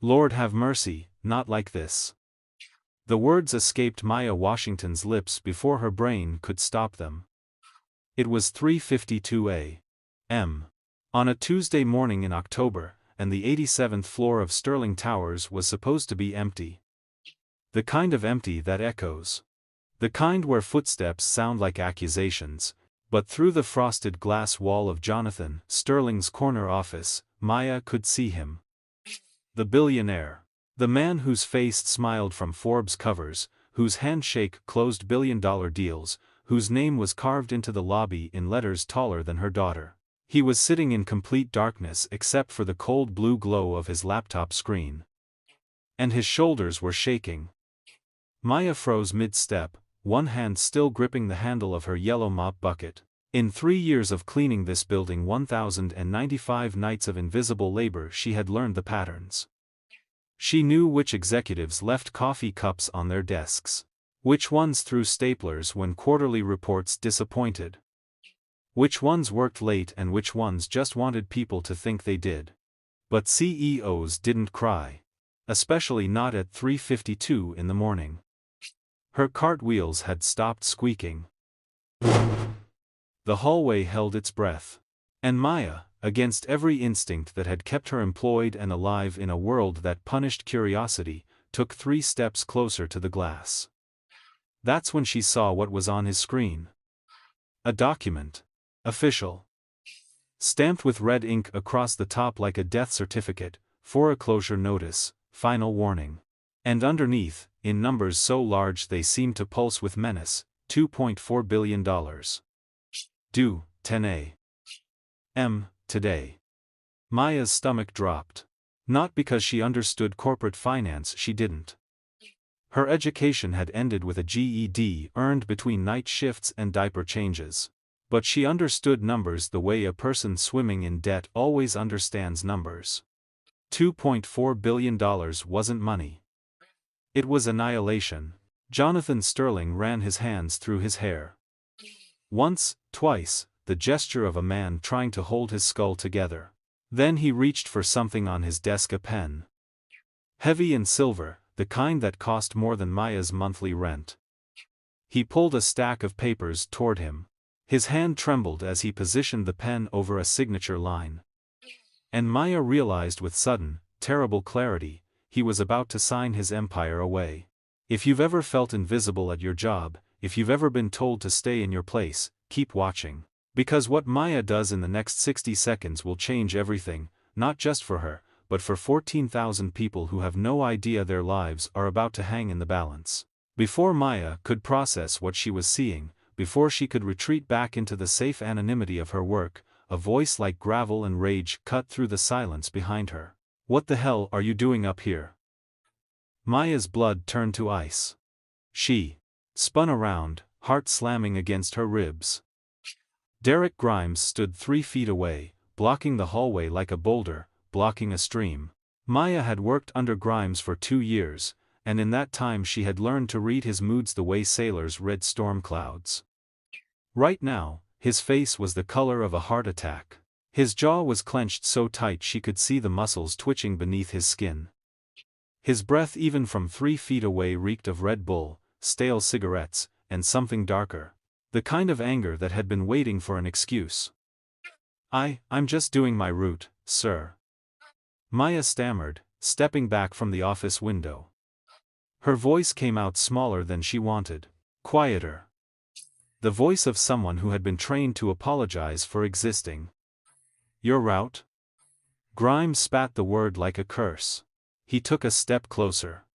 Lord have mercy, not like this. The words escaped Maya Washington's lips before her brain could stop them. It was 3:52 a.m. on a Tuesday morning in October, and the 87th floor of Sterling Towers was supposed to be empty. The kind of empty that echoes. The kind where footsteps sound like accusations, but through the frosted glass wall of Jonathan Sterling's corner office, Maya could see him. The billionaire. The man whose face smiled from Forbes covers, whose handshake closed billion-dollar deals, whose name was carved into the lobby in letters taller than her daughter. He was sitting in complete darkness except for the cold blue glow of his laptop screen. And his shoulders were shaking. Maya froze mid-step, one hand still gripping the handle of her yellow mop bucket. In 3 years of cleaning this building, 1,095 nights of invisible labor, she had learned the patterns. She knew which executives left coffee cups on their desks. Which ones threw staplers when quarterly reports disappointed. Which ones worked late and which ones just wanted people to think they did. But CEOs didn't cry. Especially not at 3:52 in the morning. Her cartwheels had stopped squeaking. The hallway held its breath. And Maya, against every instinct that had kept her employed and alive in a world that punished curiosity, took 3 steps closer to the glass. That's when she saw what was on his screen. A document. Official. Stamped with red ink across the top like a death certificate, foreclosure notice, final warning. And underneath, in numbers so large they seemed to pulse with menace, $2.4 billion. Due, 10 a.m. today. Maya's stomach dropped. Not because she understood corporate finance, she didn't. Her education had ended with a GED earned between night shifts and diaper changes. But she understood numbers the way a person swimming in debt always understands numbers. $2.4 billion wasn't money. It was annihilation. Jonathan Sterling ran his hands through his hair. Once, twice, the gesture of a man trying to hold his skull together. Then he reached for something on his desk, a pen. Heavy and silver, the kind that cost more than Maya's monthly rent. He pulled a stack of papers toward him. His hand trembled as he positioned the pen over a signature line. And Maya realized with sudden, terrible clarity, he was about to sign his empire away. If you've ever felt invisible at your job, if you've ever been told to stay in your place, keep watching. Because what Maya does in the next 60 seconds will change everything, not just for her, but for 14,000 people who have no idea their lives are about to hang in the balance. Before Maya could process what she was seeing, before she could retreat back into the safe anonymity of her work, a voice like gravel and rage cut through the silence behind her. "What the hell are you doing up here?" Maya's blood turned to ice. She spun around, heart slamming against her ribs. Derek Grimes stood 3 feet away, blocking the hallway like a boulder, blocking a stream. Maya had worked under Grimes for 2 years, and in that time she had learned to read his moods the way sailors read storm clouds. Right now, his face was the color of a heart attack. His jaw was clenched so tight she could see the muscles twitching beneath his skin. His breath even from 3 feet away reeked of Red Bull, stale cigarettes, and something darker. The kind of anger that had been waiting for an excuse. I'm just doing my route, sir." Maya stammered, stepping back from the office window. Her voice came out smaller than she wanted. Quieter. The voice of someone who had been trained to apologize for existing. "Your route?" Grimes spat the word like a curse. He took a step closer.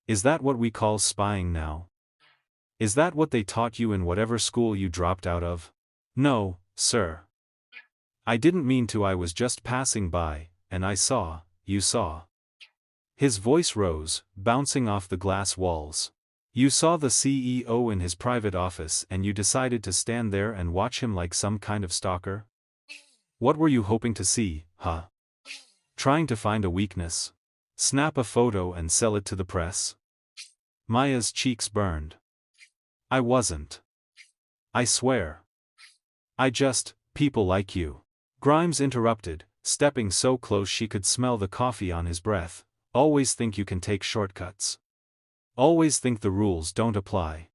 "Is that what we call spying now? Is that what they taught you in whatever school you dropped out of?" "No, sir. I didn't mean to. I was just passing by, and I saw, you saw." His voice rose, bouncing off the glass walls. "You saw the CEO in his private office and you decided to stand there and watch him like some kind of stalker? What were you hoping to see, huh? Trying to find a weakness? Snap a photo and sell it to the press?" Maya's cheeks burned. "I wasn't. I swear. People like you." Grimes interrupted, stepping so close she could smell the coffee on his breath. Always think you can take shortcuts. Always think the rules don't apply.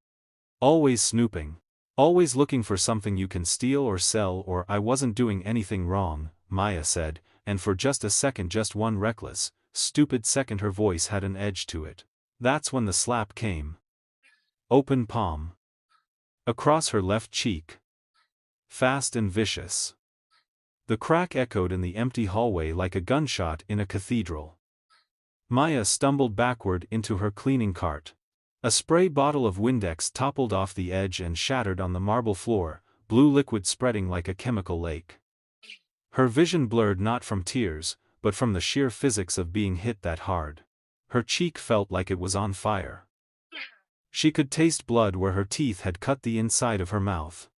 Always snooping. Always looking for something you can steal or sell. Or I wasn't doing anything wrong, Maya said, and for just a second, just one reckless, stupid second, her voice had an edge to it. That's when the slap came. Open palm. Across her left cheek. Fast and vicious. The crack echoed in the empty hallway like a gunshot in a cathedral. Maya stumbled backward into her cleaning cart. A spray bottle of Windex toppled off the edge and shattered on the marble floor, blue liquid spreading like a chemical lake. Her vision blurred not from tears, but from the sheer physics of being hit that hard. Her cheek felt like it was on fire. She could taste blood where her teeth had cut the inside of her mouth.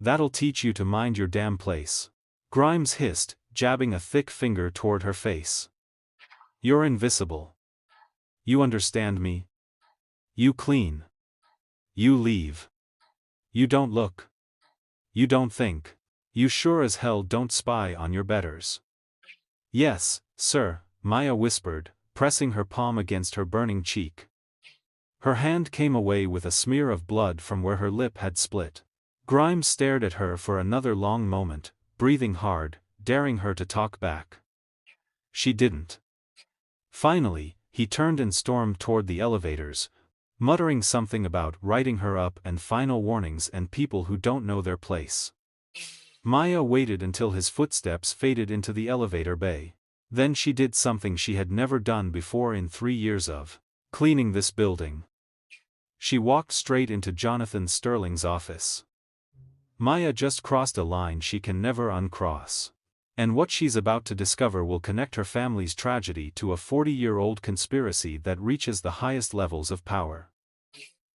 That'll teach you to mind your damn place. Grimes hissed, jabbing a thick finger toward her face. You're invisible. You understand me? You clean. You leave. You don't look. You don't think. You sure as hell don't spy on your betters. Yes, sir, Maya whispered, pressing her palm against her burning cheek. Her hand came away with a smear of blood from where her lip had split. Grimes stared at her for another long moment, breathing hard, daring her to talk back. She didn't. Finally, he turned and stormed toward the elevators, muttering something about writing her up and final warnings and people who don't know their place. Maya waited until his footsteps faded into the elevator bay. Then she did something she had never done before in 3 years of cleaning this building. She walked straight into Jonathan Sterling's office. Maya just crossed a line she can never uncross. And what she's about to discover will connect her family's tragedy to a 40-year-old conspiracy that reaches the highest levels of power.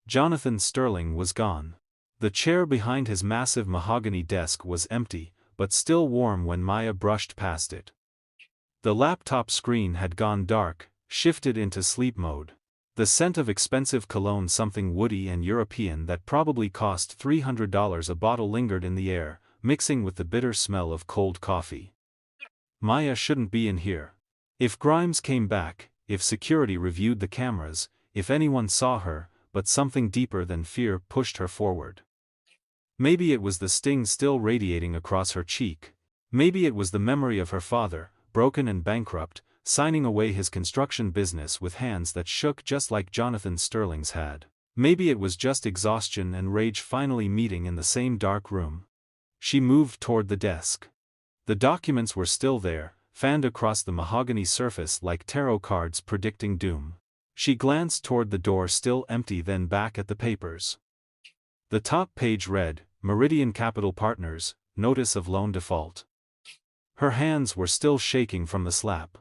Jonathan Sterling was gone. The chair behind his massive mahogany desk was empty, but still warm when Maya brushed past it. The laptop screen had gone dark, shifted into sleep mode. The scent of expensive cologne, something woody and European that probably cost $300 a bottle, lingered in the air, mixing with the bitter smell of cold coffee. Maya shouldn't be in here. If Grimes came back, if security reviewed the cameras, if anyone saw her, but something deeper than fear pushed her forward. Maybe it was the sting still radiating across her cheek. Maybe it was the memory of her father, broken and bankrupt, signing away his construction business with hands that shook just like Jonathan Sterling's had. Maybe it was just exhaustion and rage finally meeting in the same dark room. She moved toward the desk. The documents were still there, fanned across the mahogany surface like tarot cards predicting doom. She glanced toward the door, still empty, then back at the papers. The top page read, Meridian Capital Partners, Notice of Loan Default. Her hands were still shaking from the slap.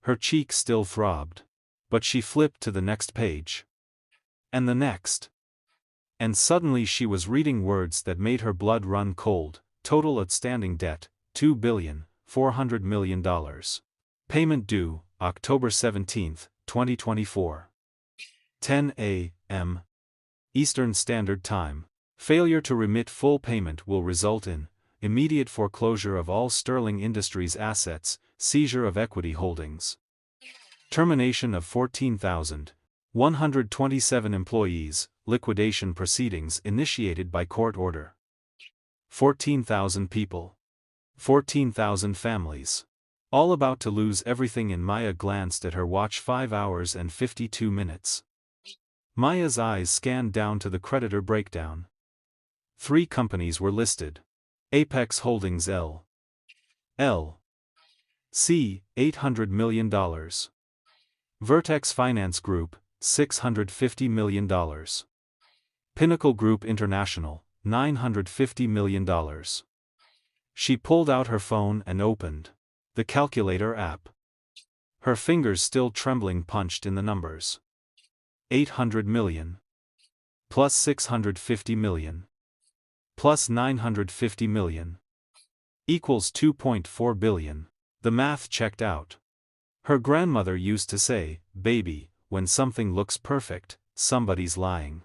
Her cheek still throbbed. But she flipped to the next page. And the next. And suddenly she was reading words that made her blood run cold. Total outstanding debt, $2.4 billion. Payment due, October 17, 2024. 10 a.m. Eastern Standard Time. Failure to remit full payment will result in immediate foreclosure of all Sterling Industries assets, seizure of equity holdings. Termination of 14,127 employees, liquidation proceedings initiated by court order. 14,000 people. 14,000 families. All about to lose everything. And Maya glanced at her watch, 5 hours and 52 minutes. Maya's eyes scanned down to the creditor breakdown. 3 companies were listed. Apex Holdings L.C., $800 million. Vertex Finance Group, $650 million. Pinnacle Group International, $950 million. She pulled out her phone and opened the calculator app. Her fingers still trembling punched in the numbers. 800 million. Plus 650 million. Plus 950 million. Equals 2.4 billion. The math checked out. Her grandmother used to say, baby, when something looks perfect, somebody's lying.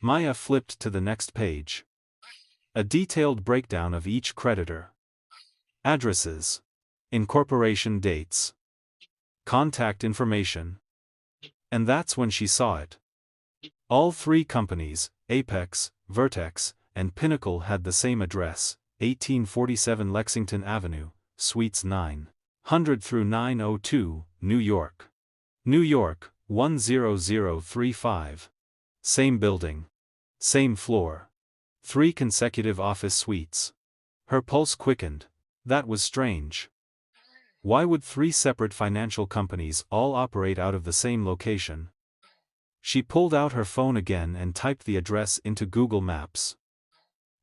Maya flipped to the next page. A detailed breakdown of each creditor. Addresses. Incorporation dates. contact information. And that's when she saw it. All three companies, Apex, Vertex, and Pinnacle, had the same address, 1847 Lexington Avenue, Suites 900 through 902, New York. New York, 10035. Same building. Same floor. 3 consecutive office suites. Her pulse quickened. That was strange. Why would 3 separate financial companies all operate out of the same location? She pulled out her phone again and typed the address into Google Maps.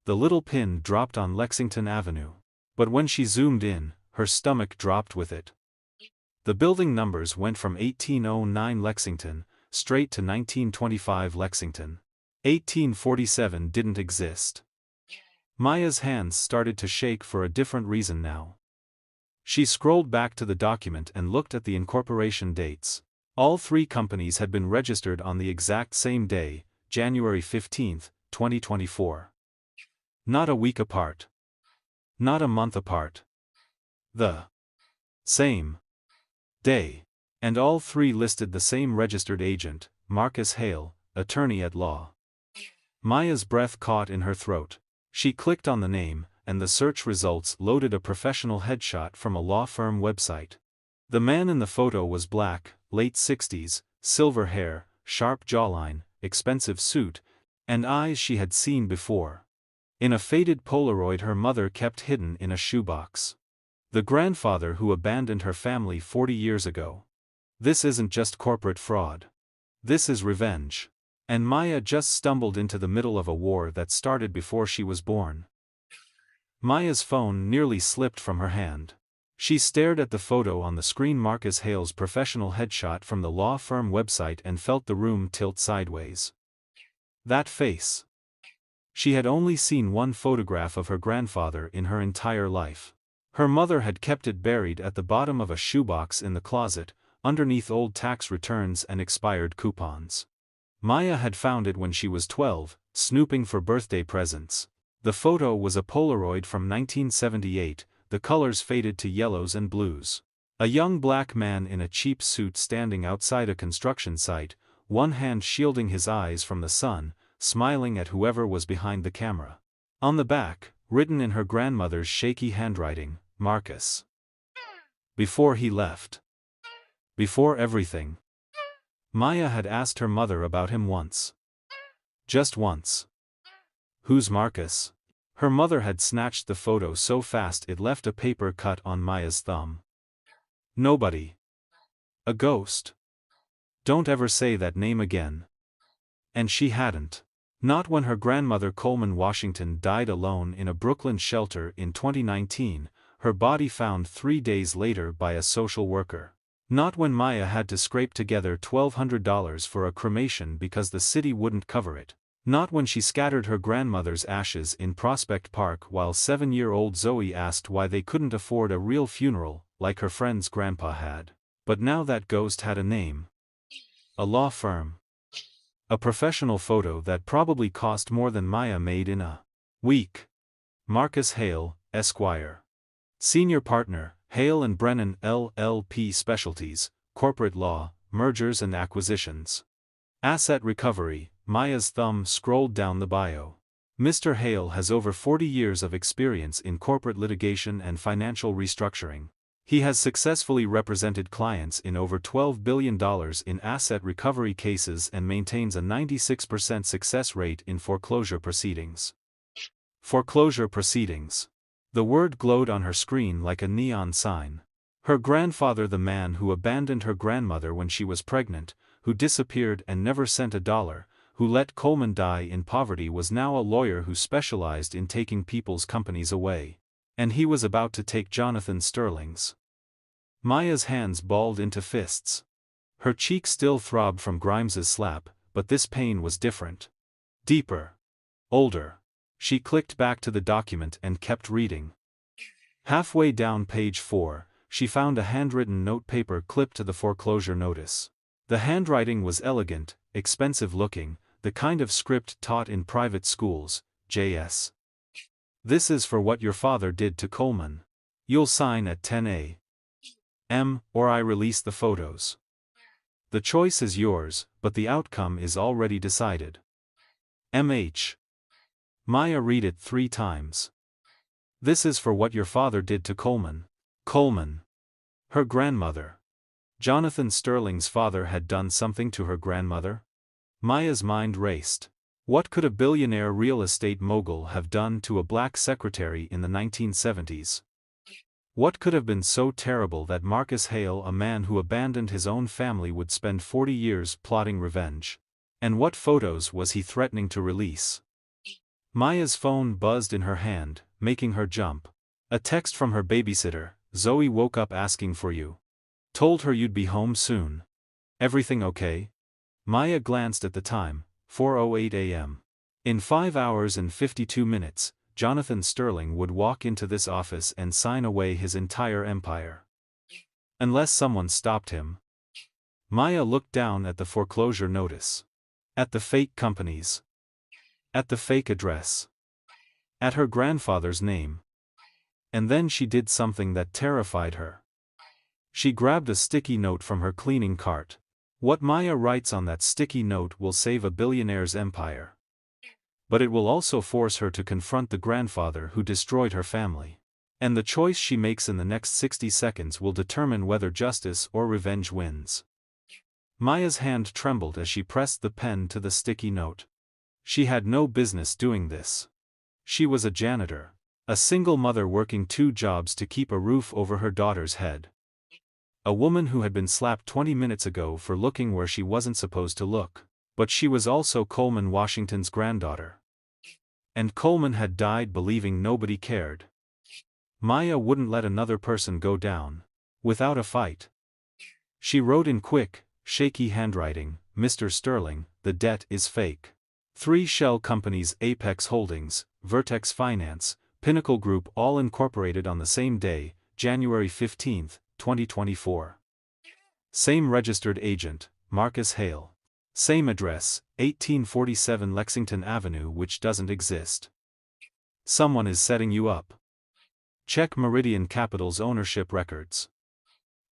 The little pin dropped on Lexington Avenue. But when she zoomed in, her stomach dropped with it. The building numbers went from 1809 Lexington, straight to 1925 Lexington. 1847 didn't exist. Maya's hands started to shake for a different reason now. She scrolled back to the document and looked at the incorporation dates. All 3 companies had been registered on the exact same day, January 15, 2024. Not a week apart. Not a month apart. The same day. And all 3 listed the same registered agent, Marcus Hale, attorney at law. Maya's breath caught in her throat. She clicked on the name, and the search results loaded a professional headshot from a law firm website. The man in the photo was black, late 60s, silver hair, sharp jawline, expensive suit, and eyes she had seen before. In a faded Polaroid her mother kept hidden in a shoebox. The grandfather who abandoned her family 40 years ago. This isn't just corporate fraud. This is revenge. And Maya just stumbled into the middle of a war that started before she was born. Maya's phone nearly slipped from her hand. She stared at the photo on the screen, Marcus Hale's professional headshot from the law firm website, and felt the room tilt sideways. That face. She had only seen one photograph of her grandfather in her entire life. Her mother had kept it buried at the bottom of a shoebox in the closet, underneath old tax returns and expired coupons. Maya had found it when she was 12, snooping for birthday presents. The photo was a Polaroid from 1978, the colors faded to yellows and blues. A young black man in a cheap suit standing outside a construction site, one hand shielding his eyes from the sun, smiling at whoever was behind the camera. On the back, written in her grandmother's shaky handwriting, Marcus. Before he left. Before everything. Maya had asked her mother about him once. Just once. Who's Marcus? Her mother had snatched the photo so fast it left a paper cut on Maya's thumb. Nobody. A ghost. Don't ever say that name again. And she hadn't. Not when her grandmother Coleman Washington died alone in a Brooklyn shelter in 2019, her body found 3 days later by a social worker. Not when Maya had to scrape together $1,200 for a cremation because the city wouldn't cover it. Not when she scattered her grandmother's ashes in Prospect Park while 7-year-old Zoe asked why they couldn't afford a real funeral, like her friend's grandpa had. But now that ghost had a name. A law firm. A professional photo that probably cost more than Maya made in a week. Marcus Hale, Esquire. Senior Partner, Hale and Brennan LLP Specialties, Corporate Law, Mergers and Acquisitions. Asset Recovery. Maya's thumb scrolled down the bio. Mr. Hale has over 40 years of experience in corporate litigation and financial restructuring. He has successfully represented clients in over $12 billion in asset recovery cases and maintains a 96% success rate in foreclosure proceedings. Foreclosure proceedings. The word glowed on her screen like a neon sign. Her grandfather, the man who abandoned her grandmother when she was pregnant, who disappeared and never sent a dollar, who let Coleman die in poverty, was now a lawyer who specialized in taking people's companies away. And he was about to take Jonathan Sterling's. Maya's hands balled into fists. Her cheek still throbbed from Grimes's slap, but this pain was different. Deeper. Older. She clicked back to the document and kept reading. Halfway down page 4, she found a handwritten note paper clipped to the foreclosure notice. The handwriting was elegant, expensive-looking, the kind of script taught in private schools, J.S. This is for what your father did to Coleman. You'll sign at 10 a. Or I release the photos. The choice is yours, but the outcome is already decided. Maya read it 3 times. This is for what your father did to Coleman. Coleman. Her grandmother. Jonathan Sterling's father had done something to her grandmother? Maya's mind raced. What could a billionaire real estate mogul have done to a black secretary in the 1970s? What could have been so terrible that Marcus Hale, a man who abandoned his own family, would spend 40 years plotting revenge? And what photos was he threatening to release? Maya's phone buzzed in her hand, making her jump. A text from her babysitter. Zoe woke up asking for you. Told her you'd be home soon. Everything okay? Maya glanced at the time, 4:08 a.m. In 5 hours and 52 minutes, Jonathan Sterling would walk into this office and sign away his entire empire. Unless someone stopped him. Maya looked down at the foreclosure notice. At the fake companies. At the fake address. At her grandfather's name. And then she did something that terrified her. She grabbed a sticky note from her cleaning cart. What Maya writes on that sticky note will save a billionaire's empire. But it will also force her to confront the grandfather who destroyed her family. And the choice she makes in the next 60 seconds will determine whether justice or revenge wins. Maya's hand trembled as she pressed the pen to the sticky note. She had no business doing this. She was a janitor. A single mother working 2 jobs to keep a roof over her daughter's head. A woman who had been slapped 20 minutes ago for looking where she wasn't supposed to look. But she was also Coleman Washington's granddaughter. And Coleman had died believing nobody cared. Maya wouldn't let another person go down without a fight. She wrote in quick, shaky handwriting, Mr. Sterling, the debt is fake. 3 shell companies, Apex Holdings, Vertex Finance, Pinnacle Group, all incorporated on the same day, January 15, 2024. Same registered agent, Marcus Hale. Same address, 1847 Lexington Avenue, which doesn't exist. Someone is setting you up. Check Meridian Capital's ownership records.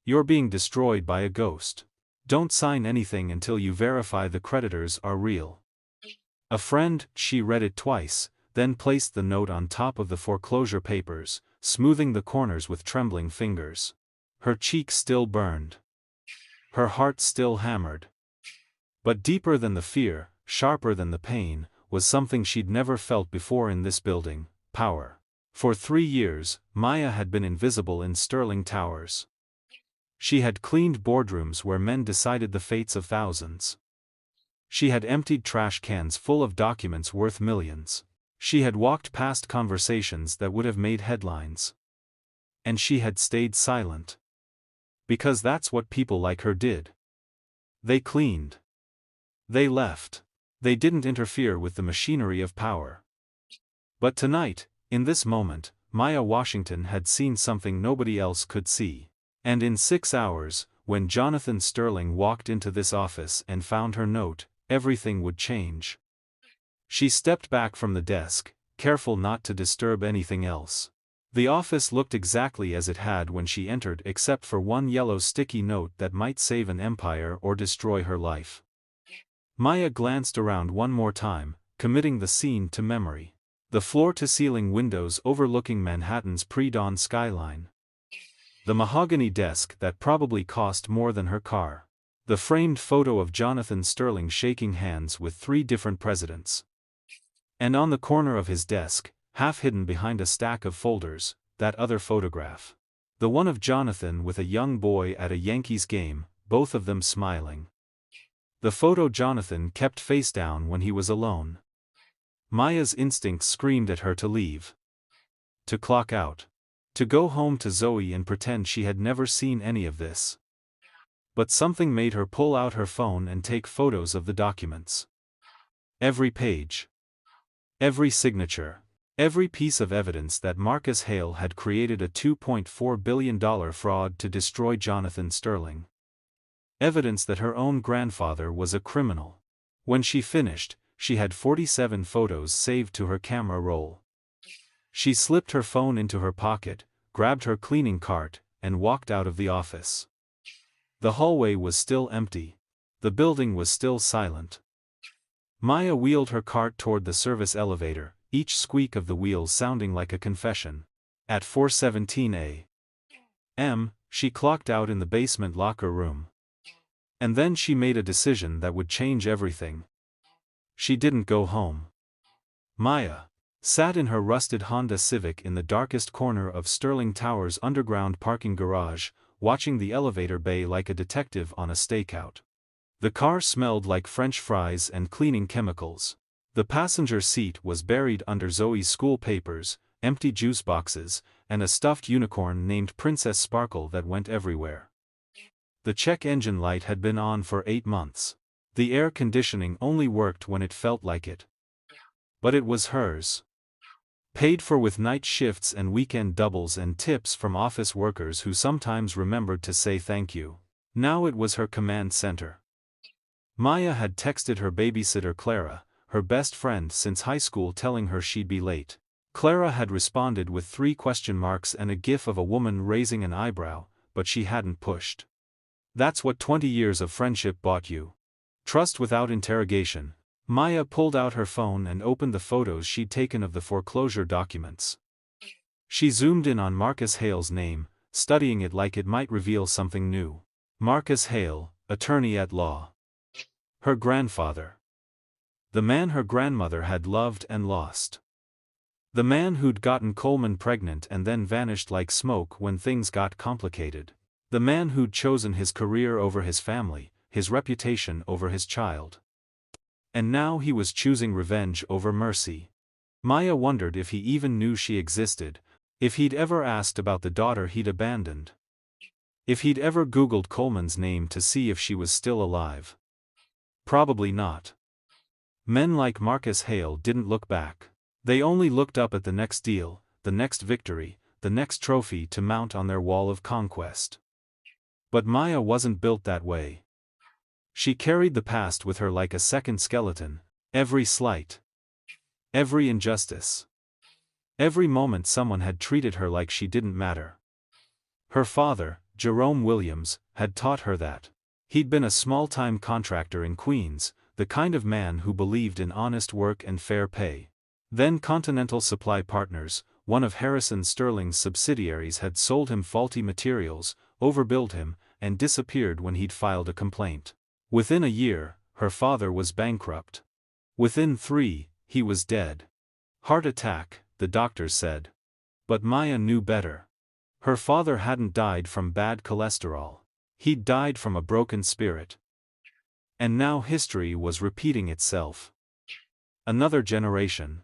You're being destroyed by a ghost. Don't sign anything until you verify the creditors are real. A friend. She read it twice, then placed the note on top of the foreclosure papers, smoothing the corners with trembling fingers. Her cheeks still burned. Her heart still hammered. But deeper than the fear, sharper than the pain, was something she'd never felt before in this building: power. For 3 years, Maya had been invisible in Sterling Towers. She had cleaned boardrooms where men decided the fates of thousands. She had emptied trash cans full of documents worth millions. She had walked past conversations that would have made headlines. And she had stayed silent. Because that's what people like her did. They cleaned. They left. They didn't interfere with the machinery of power. But tonight, in this moment, Maya Washington had seen something nobody else could see. And in 6 hours, when Jonathan Sterling walked into this office and found her note, everything would change. She stepped back from the desk, careful not to disturb anything else. The office looked exactly as it had when she entered, except for one yellow sticky note that might save an empire or destroy her life. Maya glanced around one more time, committing the scene to memory. The floor-to-ceiling windows overlooking Manhattan's pre-dawn skyline. The mahogany desk that probably cost more than her car. The framed photo of Jonathan Sterling shaking hands with 3 different presidents. And on the corner of his desk, half hidden behind a stack of folders, that other photograph. The one of Jonathan with a young boy at a Yankees game, both of them smiling. The photo Jonathan kept face down when he was alone. Maya's instincts screamed at her to leave. To clock out. To go home to Zoe and pretend she had never seen any of this. But something made her pull out her phone and take photos of the documents. Every page. Every signature. Every piece of evidence that Marcus Hale had created a $2.4 billion fraud to destroy Jonathan Sterling. Evidence that her own grandfather was a criminal. When she finished, she had 47 photos saved to her camera roll. She slipped her phone into her pocket, grabbed her cleaning cart, and walked out of the office. The hallway was still empty. The building was still silent. Maya wheeled her cart toward the service elevator, each squeak of the wheels sounding like a confession. At 4:17 a.m., she clocked out in the basement locker room. And then she made a decision that would change everything. She didn't go home. Maya sat in her rusted Honda Civic in the darkest corner of Sterling Tower's underground parking garage, watching the elevator bay like a detective on a stakeout. The car smelled like French fries and cleaning chemicals. The passenger seat was buried under Zoe's school papers, empty juice boxes, and a stuffed unicorn named Princess Sparkle that went everywhere. The check engine light had been on for 8 months. The air conditioning only worked when it felt like it. But it was hers. Paid for with night shifts and weekend doubles and tips from office workers who sometimes remembered to say thank you. Now it was her command center. Maya had texted her babysitter Clara, her best friend since high school, telling her she'd be late. Clara had responded with 3 question marks and a gif of a woman raising an eyebrow, but she hadn't pushed. That's what 20 years of friendship bought you. Trust without interrogation. Maya pulled out her phone and opened the photos she'd taken of the foreclosure documents. She zoomed in on Marcus Hale's name, studying it like it might reveal something new. Marcus Hale, attorney at law. Her grandfather. The man her grandmother had loved and lost. The man who'd gotten Coleman pregnant and then vanished like smoke when things got complicated. The man who'd chosen his career over his family, his reputation over his child. And now he was choosing revenge over mercy. Maya wondered if he even knew she existed, if he'd ever asked about the daughter he'd abandoned. If he'd ever Googled Coleman's name to see if she was still alive. Probably not. Men like Marcus Hale didn't look back. They only looked up at the next deal, the next victory, the next trophy to mount on their wall of conquest. But Maya wasn't built that way. She carried the past with her like a second skeleton, every slight, every injustice, every moment someone had treated her like she didn't matter. Her father, Jerome Williams, had taught her that. He'd been a small-time contractor in Queens, the kind of man who believed in honest work and fair pay. Then Continental Supply Partners, one of Harrison Sterling's subsidiaries, had sold him faulty materials, overbilled him, and disappeared when he'd filed a complaint. Within a year, her father was bankrupt. Within 3, he was dead. Heart attack, the doctors said. But Maya knew better. Her father hadn't died from bad cholesterol. He'd died from a broken spirit. And now history was repeating itself. Another generation.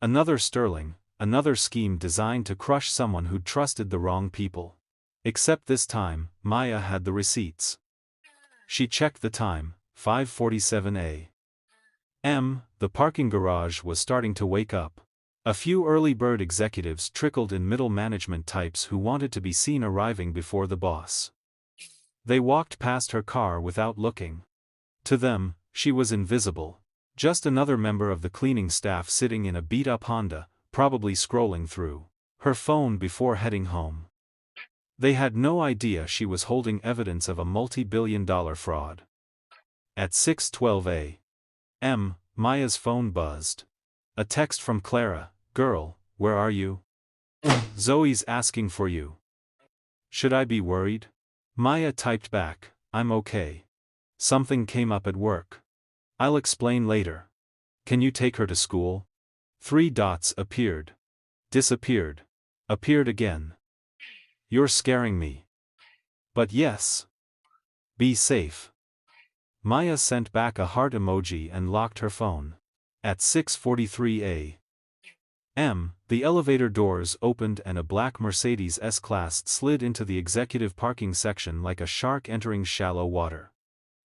Another Sterling, another scheme designed to crush someone who'd trusted the wrong people. Except this time, Maya had the receipts. She checked the time, 5:47 a.m. The parking garage was starting to wake up. A few early bird executives trickled in, middle management types who wanted to be seen arriving before the boss. They walked past her car without looking. To them, she was invisible. Just another member of the cleaning staff sitting in a beat-up Honda, probably scrolling through her phone before heading home. They had no idea she was holding evidence of a multi-billion-dollar fraud. At 6:12 a.m., Maya's phone buzzed. A text from Clara. "Girl, where are you? Zoe's asking for you." "Should I be worried?" Maya typed back, "I'm okay. Something came up at work. I'll explain later. Can you take her to school?" 3 dots appeared. Disappeared. Appeared again. "You're scaring me." "But yes. Be safe." Maya sent back a heart emoji and locked her phone. At 6:43 a.m., the elevator doors opened and a black Mercedes S-Class slid into the executive parking section like a shark entering shallow water.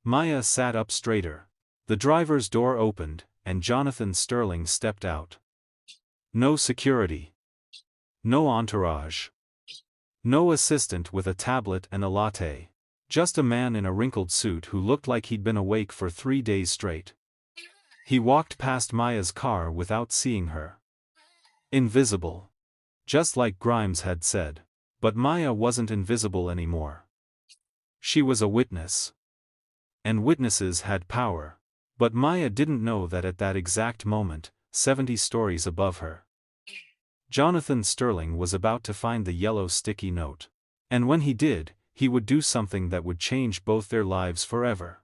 Maya sat up straighter. The driver's door opened, and Jonathan Sterling stepped out. No security. No entourage. No assistant with a tablet and a latte. Just a man in a wrinkled suit who looked like he'd been awake for 3 days straight. He walked past Maya's car without seeing her. Invisible. Just like Grimes had said. But Maya wasn't invisible anymore. She was a witness. And witnesses had power. But Maya didn't know that at that exact moment, 70 stories above her, Jonathan Sterling was about to find the yellow sticky note. And when he did, he would do something that would change both their lives forever.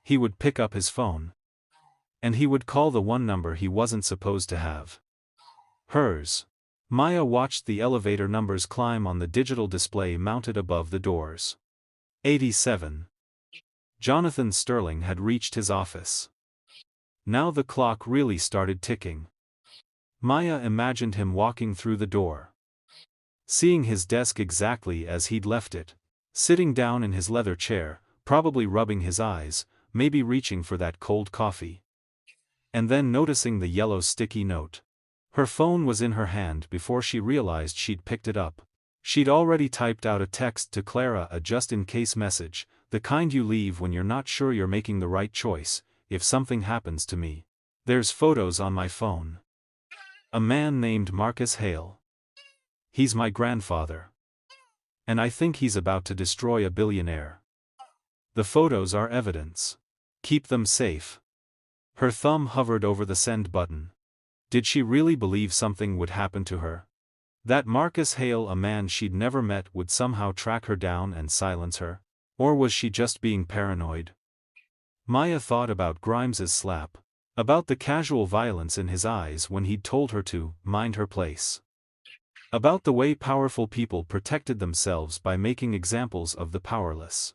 He would pick up his phone. And he would call the one number he wasn't supposed to have. Hers. Maya watched the elevator numbers climb on the digital display mounted above the doors. 87. Jonathan Sterling had reached his office. Now the clock really started ticking. Maya imagined him walking through the door. Seeing his desk exactly as he'd left it. Sitting down in his leather chair, probably rubbing his eyes, maybe reaching for that cold coffee. And then noticing the yellow sticky note. Her phone was in her hand before she realized she'd picked it up. She'd already typed out a text to Clara, a just-in-case message, the kind you leave when you're not sure you're making the right choice. If something happens to me. There's photos on my phone. A man named Marcus Hale. He's my grandfather. And I think he's about to destroy a billionaire. The photos are evidence. Keep them safe. Her thumb hovered over the send button. Did she really believe something would happen to her? That Marcus Hale, a man she'd never met, would somehow track her down and silence her? Or was she just being paranoid? Maya thought about Grimes's slap. About the casual violence in his eyes when he'd told her to mind her place. About the way powerful people protected themselves by making examples of the powerless.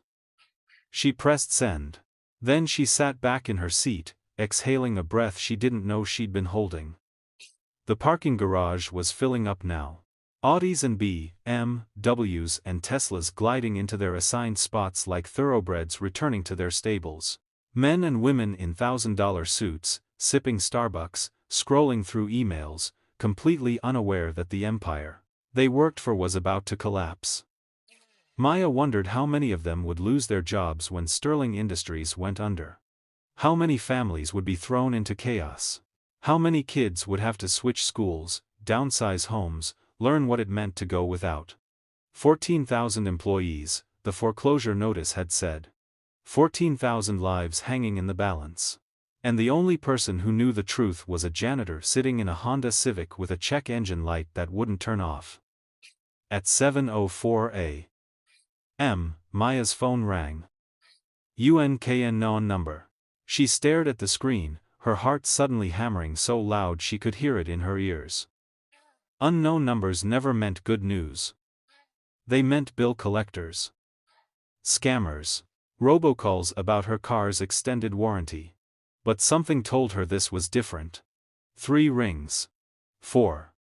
She pressed send. Then she sat back in her seat, exhaling a breath she didn't know she'd been holding. The parking garage was filling up now. Audis and BMWs and Teslas gliding into their assigned spots like thoroughbreds returning to their stables. Men and women in $1,000 suits, sipping Starbucks, scrolling through emails, completely unaware that the empire they worked for was about to collapse. Maya wondered how many of them would lose their jobs when Sterling Industries went under. How many families would be thrown into chaos? How many kids would have to switch schools, downsize homes, learn what it meant to go without? 14,000 employees, the foreclosure notice had said. 14,000 lives hanging in the balance. And the only person who knew the truth was a janitor sitting in a Honda Civic with a check engine light that wouldn't turn off. At 7:04 a.m., Maya's phone rang. Unknown number. She stared at the screen, her heart suddenly hammering so loud she could hear it in her ears. Unknown numbers never meant good news. They meant bill collectors. Scammers. Robocalls about her car's extended warranty. But something told her this was different. 3 rings. 4.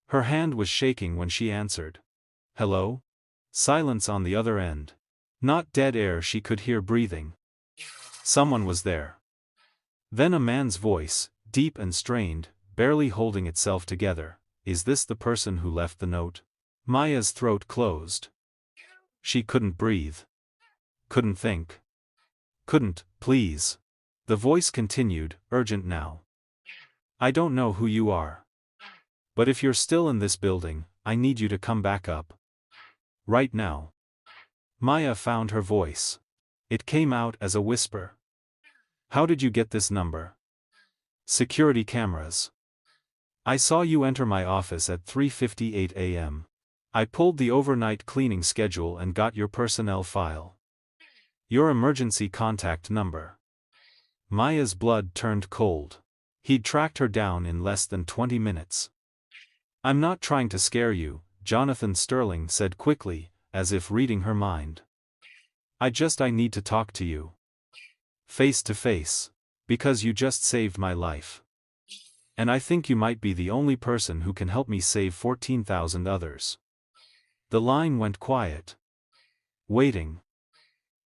Her hand was shaking when she answered. Hello? Silence on the other end. Not dead air, she could hear breathing. Someone was there. Then a man's voice, deep and strained, barely holding itself together. Is this the person who left the note? Maya's throat closed. She couldn't breathe. Couldn't think. Couldn't, please. The voice continued, urgent now. I don't know who you are. But if you're still in this building, I need you to come back up. Right now. Maya found her voice. It came out as a whisper. How did you get this number? Security cameras. I saw you enter my office at 3:58 a.m. I pulled the overnight cleaning schedule and got your personnel file. Your emergency contact number. Maya's blood turned cold. He'd tracked her down in less than 20 minutes. I'm not trying to scare you, Jonathan Sterling said quickly, as if reading her mind. I need to talk to you. Face to face. Because you just saved my life. And I think you might be the only person who can help me save 14,000 others. The line went quiet. Waiting.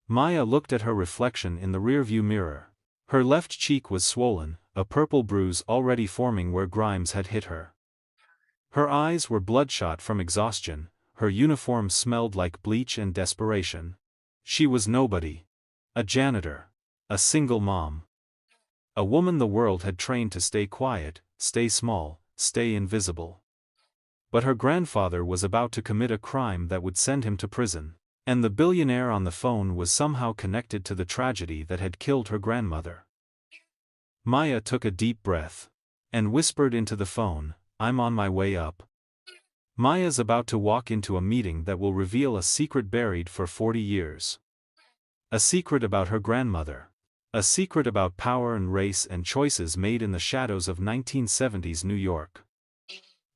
Maya looked at her reflection in the rearview mirror. Her left cheek was swollen, a purple bruise already forming where Grimes had hit her. Her eyes were bloodshot from exhaustion, her uniform smelled like bleach and desperation. She was nobody. A janitor. A single mom. A woman the world had trained to stay quiet, stay small, stay invisible. But her grandfather was about to commit a crime that would send him to prison. And the billionaire on the phone was somehow connected to the tragedy that had killed her grandmother. Maya took a deep breath and whispered into the phone, "I'm on my way up." Maya's about to walk into a meeting that will reveal a secret buried for 40 years. A secret about her grandmother. A secret about power and race and choices made in the shadows of 1970s New York.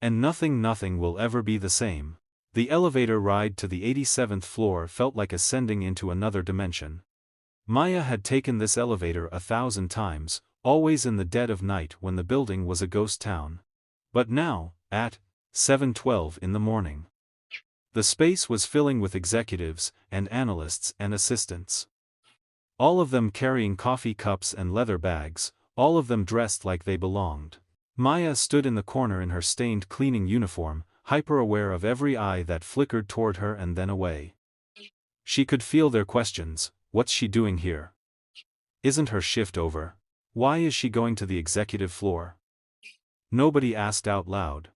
And nothing will ever be the same. The elevator ride to the 87th floor felt like ascending into another dimension. Maya had taken this elevator 1,000 times, always in the dead of night when the building was a ghost town. But now, at 7:12 in the morning, the space was filling with executives and analysts and assistants. All of them carrying coffee cups and leather bags, all of them dressed like they belonged. Maya stood in the corner in her stained cleaning uniform, hyper-aware of every eye that flickered toward her and then away. She could feel their questions. What's she doing here? Isn't her shift over? Why is she going to the executive floor? Nobody asked out loud.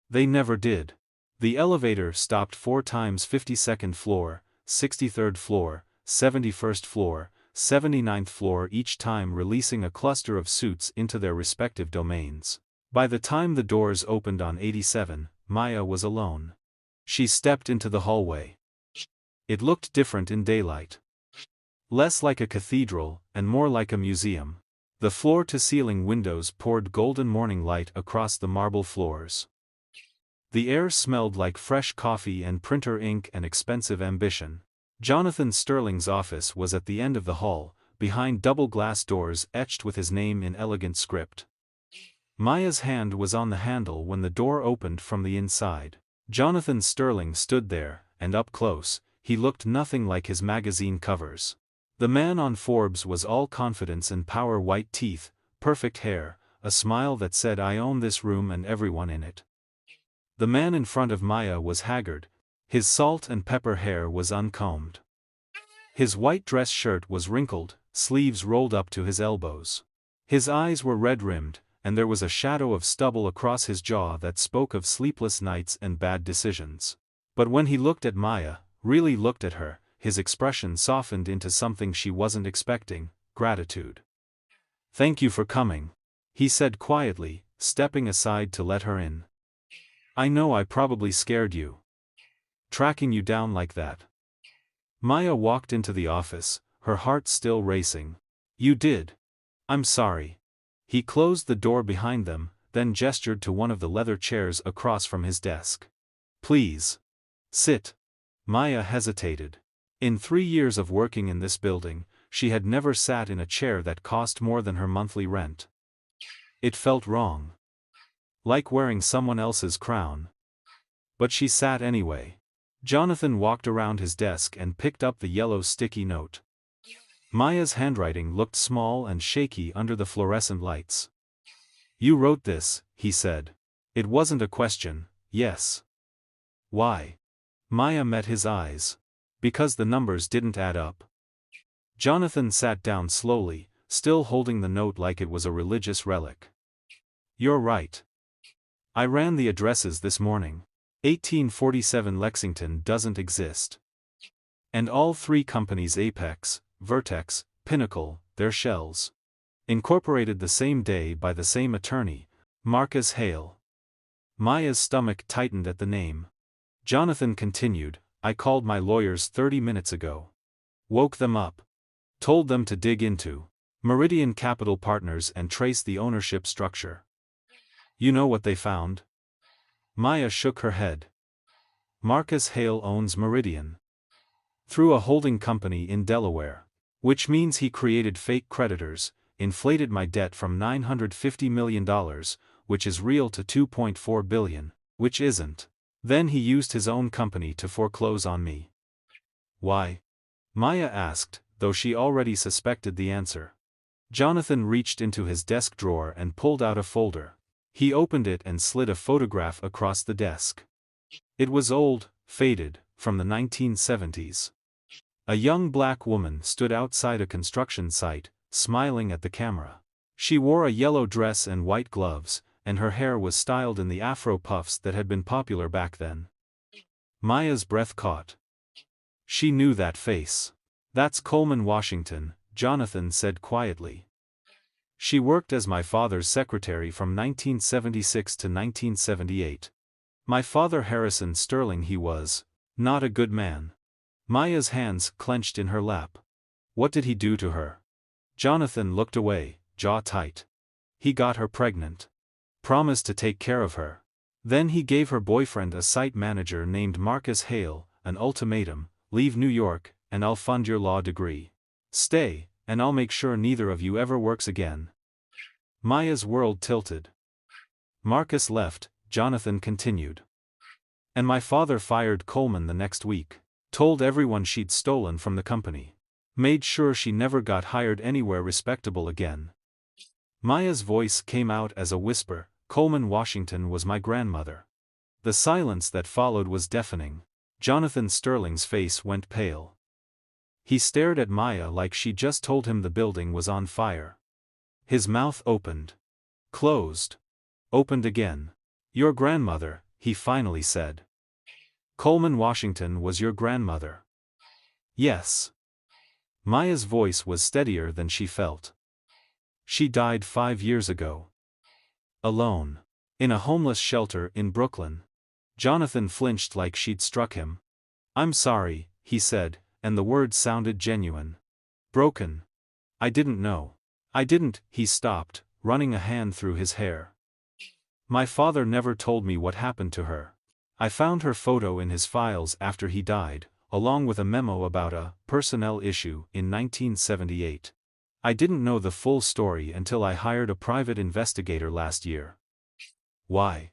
They never did. The elevator stopped 4 times: 52nd floor, 63rd floor, 71st floor, 79th floor, each time releasing a cluster of suits into their respective domains. By the time the doors opened on 87, Maya was alone. She stepped into the hallway. It looked different in daylight. Less like a cathedral, and more like a museum. The floor-to-ceiling windows poured golden morning light across the marble floors. The air smelled like fresh coffee and printer ink and expensive ambition. Jonathan Sterling's office was at the end of the hall, behind double glass doors etched with his name in elegant script. Maya's hand was on the handle when the door opened from the inside. Jonathan Sterling stood there, and up close, he looked nothing like his magazine covers. The man on Forbes was all confidence and power: white teeth, perfect hair, a smile that said, "I own this room and everyone in it." The man in front of Maya was haggard. His salt and pepper hair was uncombed. His white dress shirt was wrinkled, sleeves rolled up to his elbows. His eyes were red-rimmed, and there was a shadow of stubble across his jaw that spoke of sleepless nights and bad decisions. But when he looked at Maya, really looked at her, his expression softened into something she wasn't expecting: gratitude. "Thank you for coming," he said quietly, stepping aside to let her in. "I know I probably scared you. Tracking you down like that." Maya walked into the office, her heart still racing. "You did. I'm sorry." He closed the door behind them, then gestured to one of the leather chairs across from his desk. "Please. Sit." Maya hesitated. In 3 years of working in this building, she had never sat in a chair that cost more than her monthly rent. It felt wrong. Like wearing someone else's crown. But she sat anyway. Jonathan walked around his desk and picked up the yellow sticky note. Maya's handwriting looked small and shaky under the fluorescent lights. "You wrote this," he said. It wasn't a question. "Yes." "Why?" Maya met his eyes. "Because the numbers didn't add up." Jonathan sat down slowly, still holding the note like it was a religious relic. "You're right. I ran the addresses this morning. 1847 Lexington doesn't exist. And all 3 companies, Apex, Vertex, Pinnacle, their shells. Incorporated the same day by the same attorney, Marcus Hale." Maya's stomach tightened at the name. Jonathan continued, "I called my lawyers 30 minutes ago. Woke them up. Told them to dig into Meridian Capital Partners and trace the ownership structure. You know what they found?" Maya shook her head. "Marcus Hale owns Meridian. Through a holding company in Delaware. Which means he created fake creditors, inflated my debt from $950 million, which is real, to $2.4 billion, which isn't. Then he used his own company to foreclose on me." "Why?" Maya asked, though she already suspected the answer. Jonathan reached into his desk drawer and pulled out a folder. He opened it and slid a photograph across the desk. It was old, faded, from the 1970s. A young black woman stood outside a construction site, smiling at the camera. She wore a yellow dress and white gloves, and her hair was styled in the afro puffs that had been popular back then. Maya's breath caught. She knew that face. "That's Coleman Washington," Jonathan said quietly. "She worked as my father's secretary from 1976 to 1978. My father Harrison Sterling, he was not a good man." Maya's hands clenched in her lap. "What did he do to her?" Jonathan looked away, jaw tight. "He got her pregnant. Promised to take care of her. Then he gave her boyfriend, a site manager named Marcus Hale, an ultimatum: leave New York, and I'll fund your law degree. Stay, and I'll make sure neither of you ever works again." Maya's world tilted. "Marcus left," Jonathan continued. "And my father fired Coleman the next week. Told everyone she'd stolen from the company. Made sure she never got hired anywhere respectable again." Maya's voice came out as a whisper. "Coleman Washington was my grandmother." The silence that followed was deafening. Jonathan Sterling's face went pale. He stared at Maya like she just told him the building was on fire. His mouth opened. Closed. Opened again. "Your grandmother," he finally said. "Coleman Washington was your grandmother?" "Yes." Maya's voice was steadier than she felt. "She died 5 years ago. Alone. In a homeless shelter in Brooklyn." Jonathan flinched like she'd struck him. "I'm sorry," he said, and the words sounded genuine. "Broken. I didn't know. I didn't." He stopped, running a hand through his hair. "My father never told me what happened to her. I found her photo in his files after he died, along with a memo about a personnel issue in 1978. I didn't know the full story until I hired a private investigator last year." "Why?"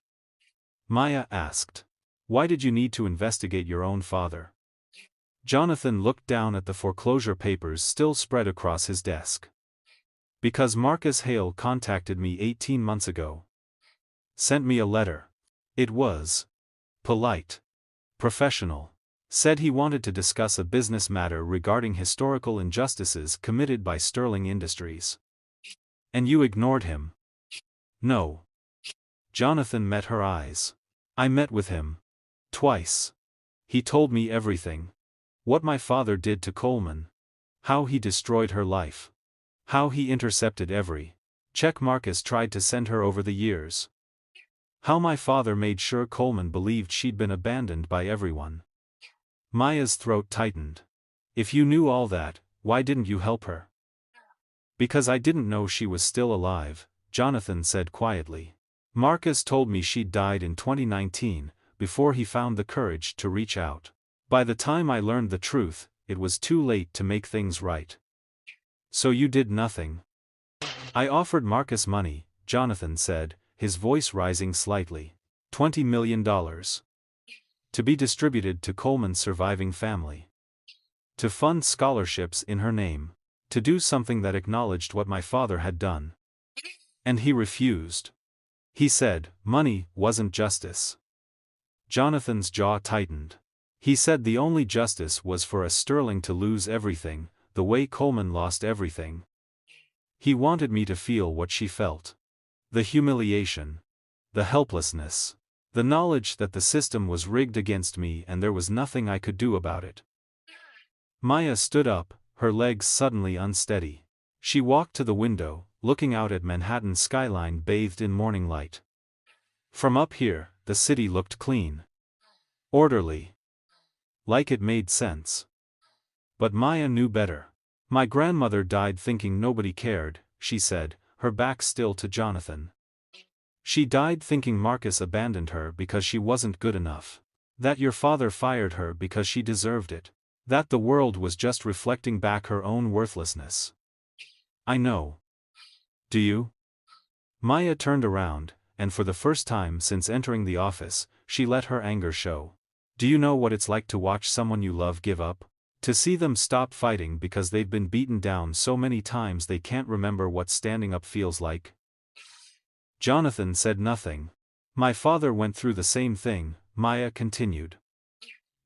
Maya asked. "Why did you need to investigate your own father?" Jonathan looked down at the foreclosure papers still spread across his desk. "Because Marcus Hale contacted me 18 months ago. Sent me a letter. It was polite. Professional. Said he wanted to discuss a business matter regarding historical injustices committed by Sterling Industries. And you ignored him?" "No." Jonathan met her eyes. "I met with him. Twice. He told me everything. What my father did to Coleman. How he destroyed her life. How he intercepted every check Marcus tried to send her over the years. How my father made sure Coleman believed she'd been abandoned by everyone." Maya's throat tightened. "If you knew all that, why didn't you help her?" "Because I didn't know she was still alive," Jonathan said quietly. "Marcus told me she'd died in 2019, before he found the courage to reach out. By the time I learned the truth, it was too late to make things right." "So you did nothing?" "I offered Marcus money," Jonathan said, his voice rising slightly. $20 million. To be distributed to Coleman's surviving family. To fund scholarships in her name. To do something that acknowledged what my father had done. And he refused. He said money wasn't justice." Jonathan's jaw tightened. "He said the only justice was for a Sterling to lose everything, the way Coleman lost everything. He wanted me to feel what she felt. The humiliation. The helplessness. The knowledge that the system was rigged against me and there was nothing I could do about it." Maya stood up, her legs suddenly unsteady. She walked to the window, looking out at Manhattan's skyline bathed in morning light. From up here, the city looked clean. Orderly. Like it made sense. But Maya knew better. "My grandmother died thinking nobody cared," she said, her back still to Jonathan. "She died thinking Marcus abandoned her because she wasn't good enough. That your father fired her because she deserved it. That the world was just reflecting back her own worthlessness. I know. Do you?" Maya turned around, and for the first time since entering the office, she let her anger show. "Do you know what it's like to watch someone you love give up? To see them stop fighting because they've been beaten down so many times they can't remember what standing up feels like?" Jonathan said nothing. "My father went through the same thing," Maya continued.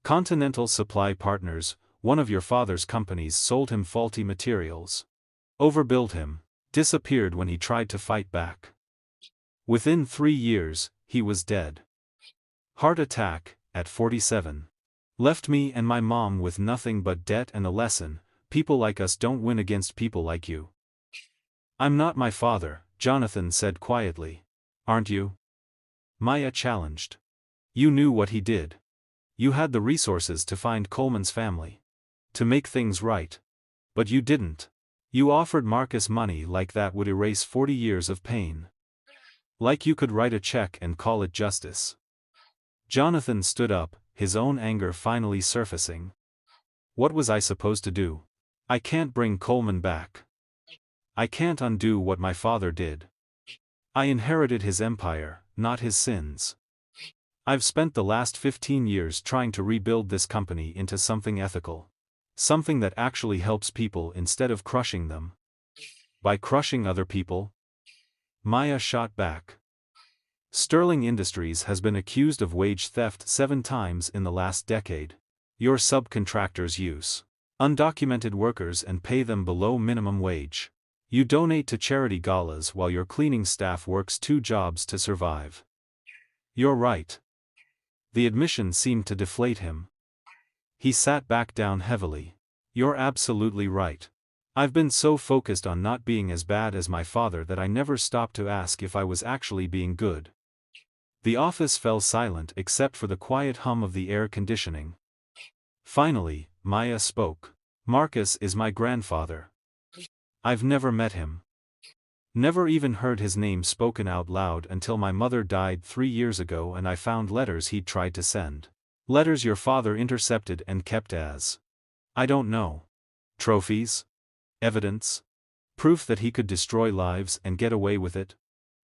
"Continental Supply Partners, one of your father's companies, sold him faulty materials. Overbilled him. Disappeared when he tried to fight back. Within 3 years, he was dead. Heart attack, at 47. Left me and my mom with nothing but debt and a lesson: people like us don't win against people like you. I'm not my father, Jonathan said quietly. Aren't you? Maya challenged. You knew what he did. You had the resources to find Coleman's family. To make things right. But you didn't. You offered Marcus money like that would erase 40 years of pain. Like you could write a check and call it justice. Jonathan stood up, his own anger finally surfacing. What was I supposed to do? I can't bring Coleman back. I can't undo what my father did. I inherited his empire, not his sins. I've spent the last 15 years trying to rebuild this company into something ethical. Something that actually helps people instead of crushing them. By crushing other people? Maya shot back. Sterling Industries has been accused of wage theft 7 times in the last decade. Your subcontractors use undocumented workers and pay them below minimum wage. You donate to charity galas while your cleaning staff works 2 jobs to survive. You're right. The admission seemed to deflate him. He sat back down heavily. You're absolutely right. I've been so focused on not being as bad as my father that I never stopped to ask if I was actually being good. The office fell silent except for the quiet hum of the air conditioning. Finally, Maya spoke. Marcus is my grandfather. I've never met him. Never even heard his name spoken out loud until my mother died 3 years ago and I found letters he'd tried to send. Letters your father intercepted and kept as, I don't know, trophies? Evidence? Proof that he could destroy lives and get away with it?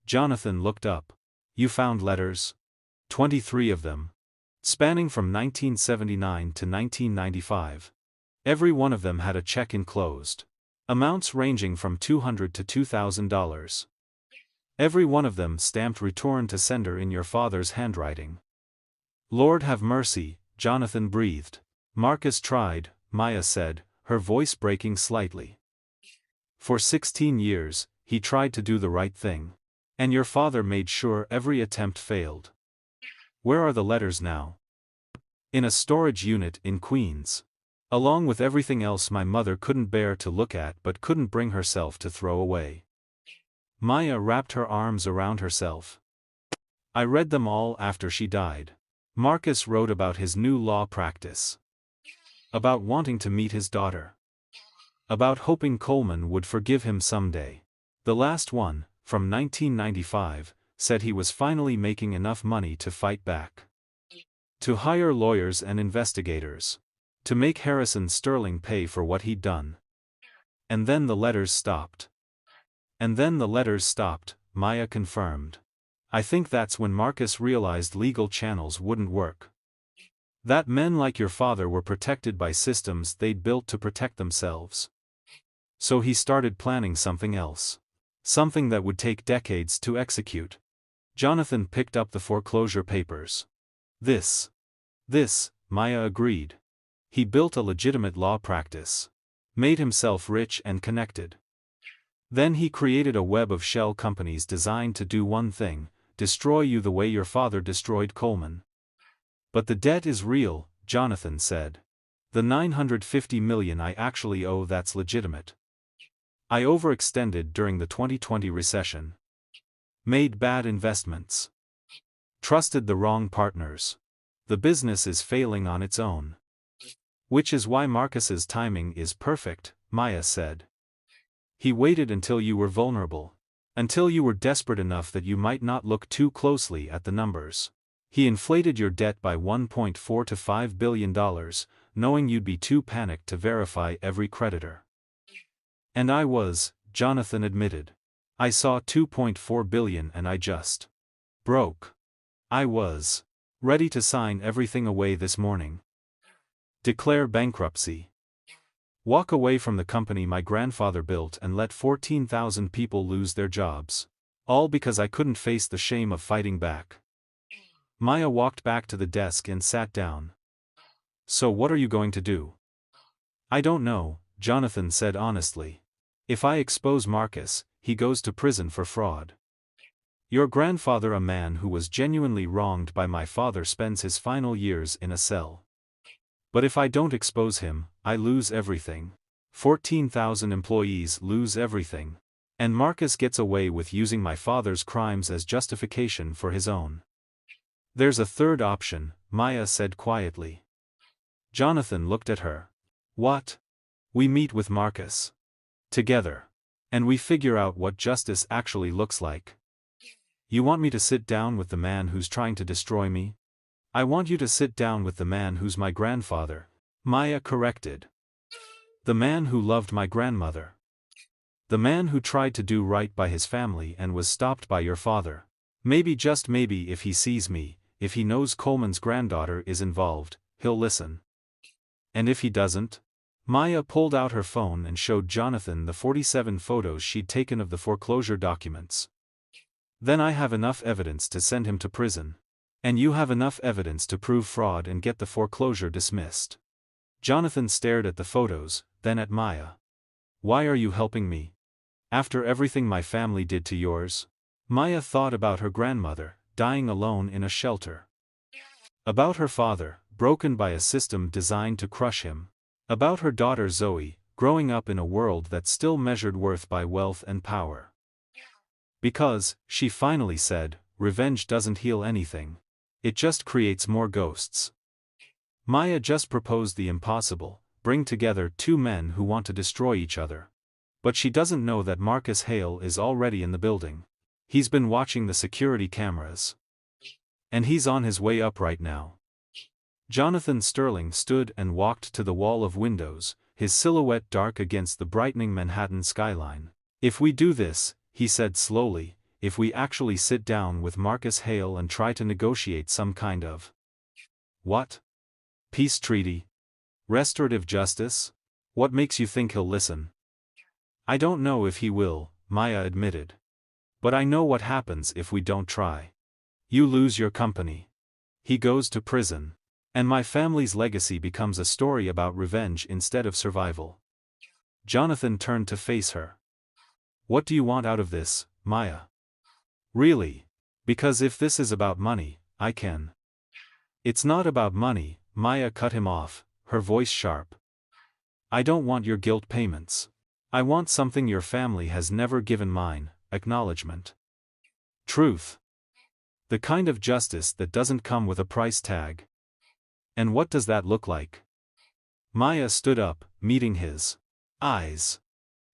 Jonathan looked up. You found letters? 23 of them. Spanning from 1979 to 1995. Every one of them had a check enclosed. Amounts ranging from $200 to $2,000. Every one of them stamped return to sender in your father's handwriting. Lord have mercy, Jonathan breathed. Marcus tried, Maya said, her voice breaking slightly. For 16 years, he tried to do the right thing. And your father made sure every attempt failed. Where are the letters now? In a storage unit in Queens. Along with everything else my mother couldn't bear to look at but couldn't bring herself to throw away. Maya wrapped her arms around herself. I read them all after she died. Marcus wrote about his new law practice. About wanting to meet his daughter. About hoping Coleman would forgive him someday. The last one, from 1995, said he was finally making enough money to fight back. To hire lawyers and investigators. To make Harrison Sterling pay for what he'd done. And then the letters stopped. And then the letters stopped, Maya confirmed. I think that's when Marcus realized legal channels wouldn't work. That men like your father were protected by systems they'd built to protect themselves. So he started planning something else. Something that would take decades to execute. Jonathan picked up the foreclosure papers. This, Maya agreed. He built a legitimate law practice. Made himself rich and connected. Then he created a web of shell companies designed to do one thing: destroy you the way your father destroyed Coleman. But the debt is real, Jonathan said. The $950 million I actually owe, that's legitimate. I overextended during the 2020 recession. Made bad investments. Trusted the wrong partners. The business is failing on its own. Which is why Marcus's timing is perfect, Maya said. He waited until you were vulnerable. Until you were desperate enough that you might not look too closely at the numbers. He inflated your debt by $1.4 to $5 billion, knowing you'd be too panicked to verify every creditor. And I was, Jonathan admitted. I saw $2.4 billion and I just broke. I was ready to sign everything away this morning. Declare bankruptcy. Walk away from the company my grandfather built and let 14,000 people lose their jobs. All because I couldn't face the shame of fighting back. Maya walked back to the desk and sat down. So what are you going to do? I don't know, Jonathan said honestly. If I expose Marcus, he goes to prison for fraud. Your grandfather, a man who was genuinely wronged by my father, spends his final years in a cell. But if I don't expose him, I lose everything. 14,000 employees lose everything. And Marcus gets away with using my father's crimes as justification for his own. There's a third option, Maya said quietly. Jonathan looked at her. What? We meet with Marcus. Together. And we figure out what justice actually looks like. You want me to sit down with the man who's trying to destroy me? I want you to sit down with the man who's my grandfather, Maya corrected. The man who loved my grandmother. The man who tried to do right by his family and was stopped by your father. Maybe, just maybe, if he sees me, if he knows Coleman's granddaughter is involved, he'll listen. And if he doesn't? Maya pulled out her phone and showed Jonathan the 47 photos she'd taken of the foreclosure documents. Then I have enough evidence to send him to prison. And you have enough evidence to prove fraud and get the foreclosure dismissed. Jonathan stared at the photos, then at Maya. Why are you helping me? After everything my family did to yours? Maya thought about her grandmother, dying alone in a shelter. About her father, broken by a system designed to crush him. About her daughter Zoe, growing up in a world that still measured worth by wealth and power. Because, she finally said, revenge doesn't heal anything. It just creates more ghosts. Maya just proposed the impossible, bring together two men who want to destroy each other. But she doesn't know that Marcus Hale is already in the building. He's been watching the security cameras. And he's on his way up right now. Jonathan Sterling stood and walked to the wall of windows, his silhouette dark against the brightening Manhattan skyline. If we do this, he said slowly, if we actually sit down with Marcus Hale and try to negotiate some kind of what? Peace treaty? Restorative justice? What makes you think he'll listen? I don't know if he will, Maya admitted. But I know what happens if we don't try. You lose your company. He goes to prison. And my family's legacy becomes a story about revenge instead of survival. Jonathan turned to face her. What do you want out of this, Maya? Really? Because if this is about money, I can. It's not about money, Maya cut him off, her voice sharp. I don't want your guilt payments. I want something your family has never given mine, acknowledgement. Truth. The kind of justice that doesn't come with a price tag. And what does that look like? Maya stood up, meeting his eyes.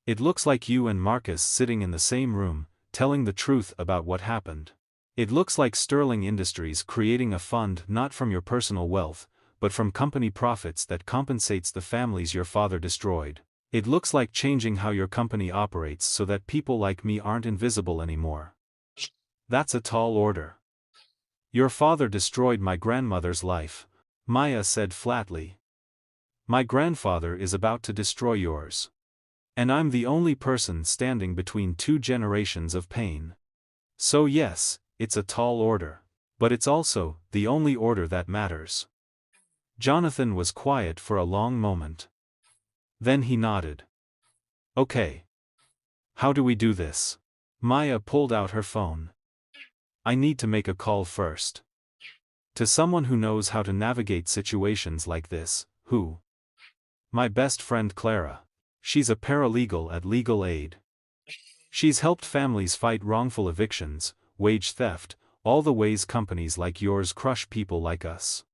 It looks like you and Marcus sitting in the same room, telling the truth about what happened. It looks like Sterling Industries creating a fund not from your personal wealth, but from company profits that compensates the families your father destroyed. It looks like changing how your company operates so that people like me aren't invisible anymore. That's a tall order. Your father destroyed my grandmother's life, Maya said flatly. My grandfather is about to destroy yours. And I'm the only person standing between two generations of pain. So yes, it's a tall order. But it's also the only order that matters. Jonathan was quiet for a long moment. Then he nodded. Okay. How do we do this? Maya pulled out her phone. I need to make a call first. To someone who knows how to navigate situations like this, who? My best friend Clara. She's a paralegal at Legal Aid. She's helped families fight wrongful evictions, wage theft, all the ways companies like yours crush people like us.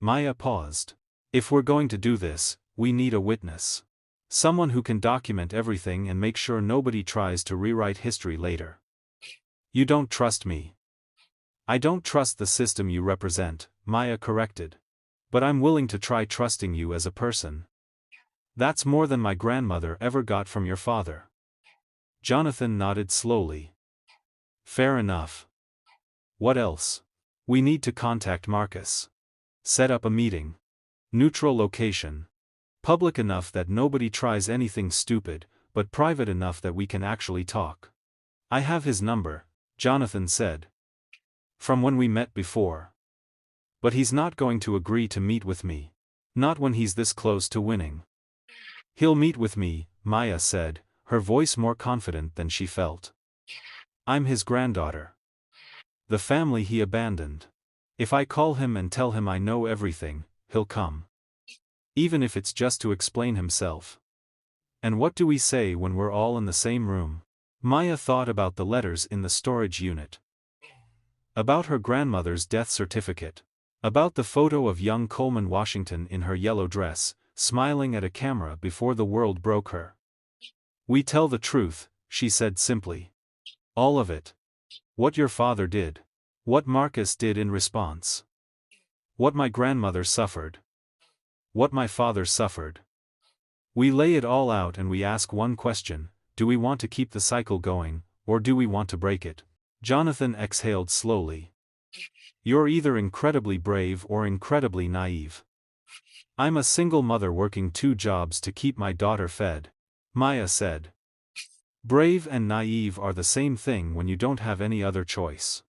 Maya paused. If we're going to do this, we need a witness. Someone who can document everything and make sure nobody tries to rewrite history later. You don't trust me. I don't trust the system you represent, Maya corrected. But I'm willing to try trusting you as a person. That's more than my grandmother ever got from your father. Jonathan nodded slowly. Fair enough. What else? We need to contact Marcus. Set up a meeting. Neutral location. Public enough that nobody tries anything stupid, but private enough that we can actually talk. I have his number, Jonathan said. From when we met before. But he's not going to agree to meet with me. Not when he's this close to winning. He'll meet with me, Maya said, her voice more confident than she felt. I'm his granddaughter. The family he abandoned. If I call him and tell him I know everything, he'll come. Even if it's just to explain himself. And what do we say when we're all in the same room? Maya thought about the letters in the storage unit. About her grandmother's death certificate. About the photo of young Coleman Washington in her yellow dress, smiling at a camera before the world broke her. We tell the truth, she said simply. All of it. What your father did. What Marcus did in response. What my grandmother suffered. What my father suffered. We lay it all out and we ask one question: do we want to keep the cycle going, or do we want to break it? Jonathan exhaled slowly. You're either incredibly brave or incredibly naive. I'm a single mother working 2 jobs to keep my daughter fed, Maya said. Brave and naive are the same thing when you don't have any other choice.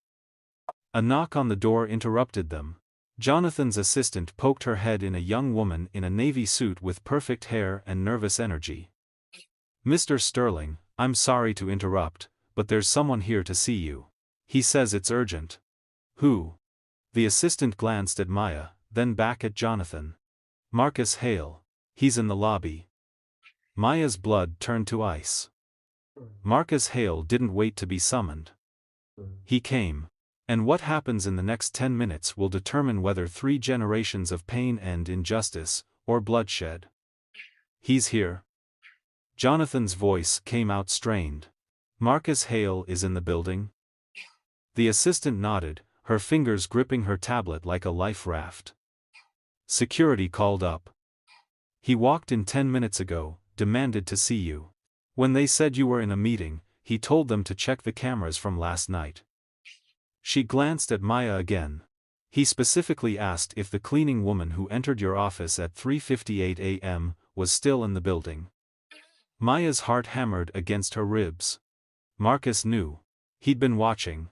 A knock on the door interrupted them. Jonathan's assistant poked her head in, a young woman in a navy suit with perfect hair and nervous energy. Mr. Sterling, I'm sorry to interrupt, but there's someone here to see you. He says it's urgent. Who? The assistant glanced at Maya, then back at Jonathan. Marcus Hale. He's in the lobby. Maya's blood turned to ice. Marcus Hale didn't wait to be summoned. He came. And what happens in the next 10 minutes will determine whether 3 generations of pain end in justice, or bloodshed. He's here. Jonathan's voice came out strained. Marcus Hale is in the building? The assistant nodded, her fingers gripping her tablet like a life raft. Security called up. He walked in 10 minutes ago, demanded to see you. When they said you were in a meeting, he told them to check the cameras from last night. She glanced at Maya again. He specifically asked if the cleaning woman who entered your office at 3:58 a.m. was still in the building. Maya's heart hammered against her ribs. Marcus knew. He'd been watching.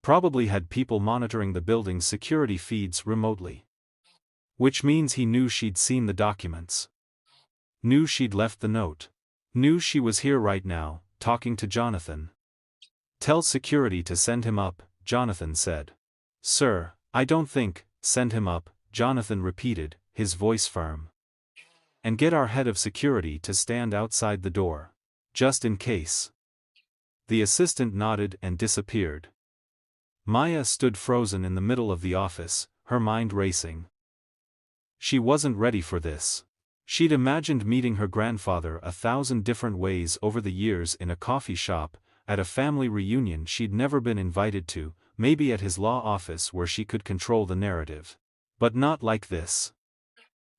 Probably had people monitoring the building's security feeds remotely. Which means he knew she'd seen the documents. Knew she'd left the note. Knew she was here right now, talking to Jonathan. Tell security to send him up, Jonathan said. Sir, I don't think, send him up, Jonathan repeated, his voice firm. And get our head of security to stand outside the door. Just in case. The assistant nodded and disappeared. Maya stood frozen in the middle of the office, her mind racing. She wasn't ready for this. She'd imagined meeting her grandfather 1,000 different ways over the years, in a coffee shop, at a family reunion she'd never been invited to, maybe at his law office where she could control the narrative. But not like this.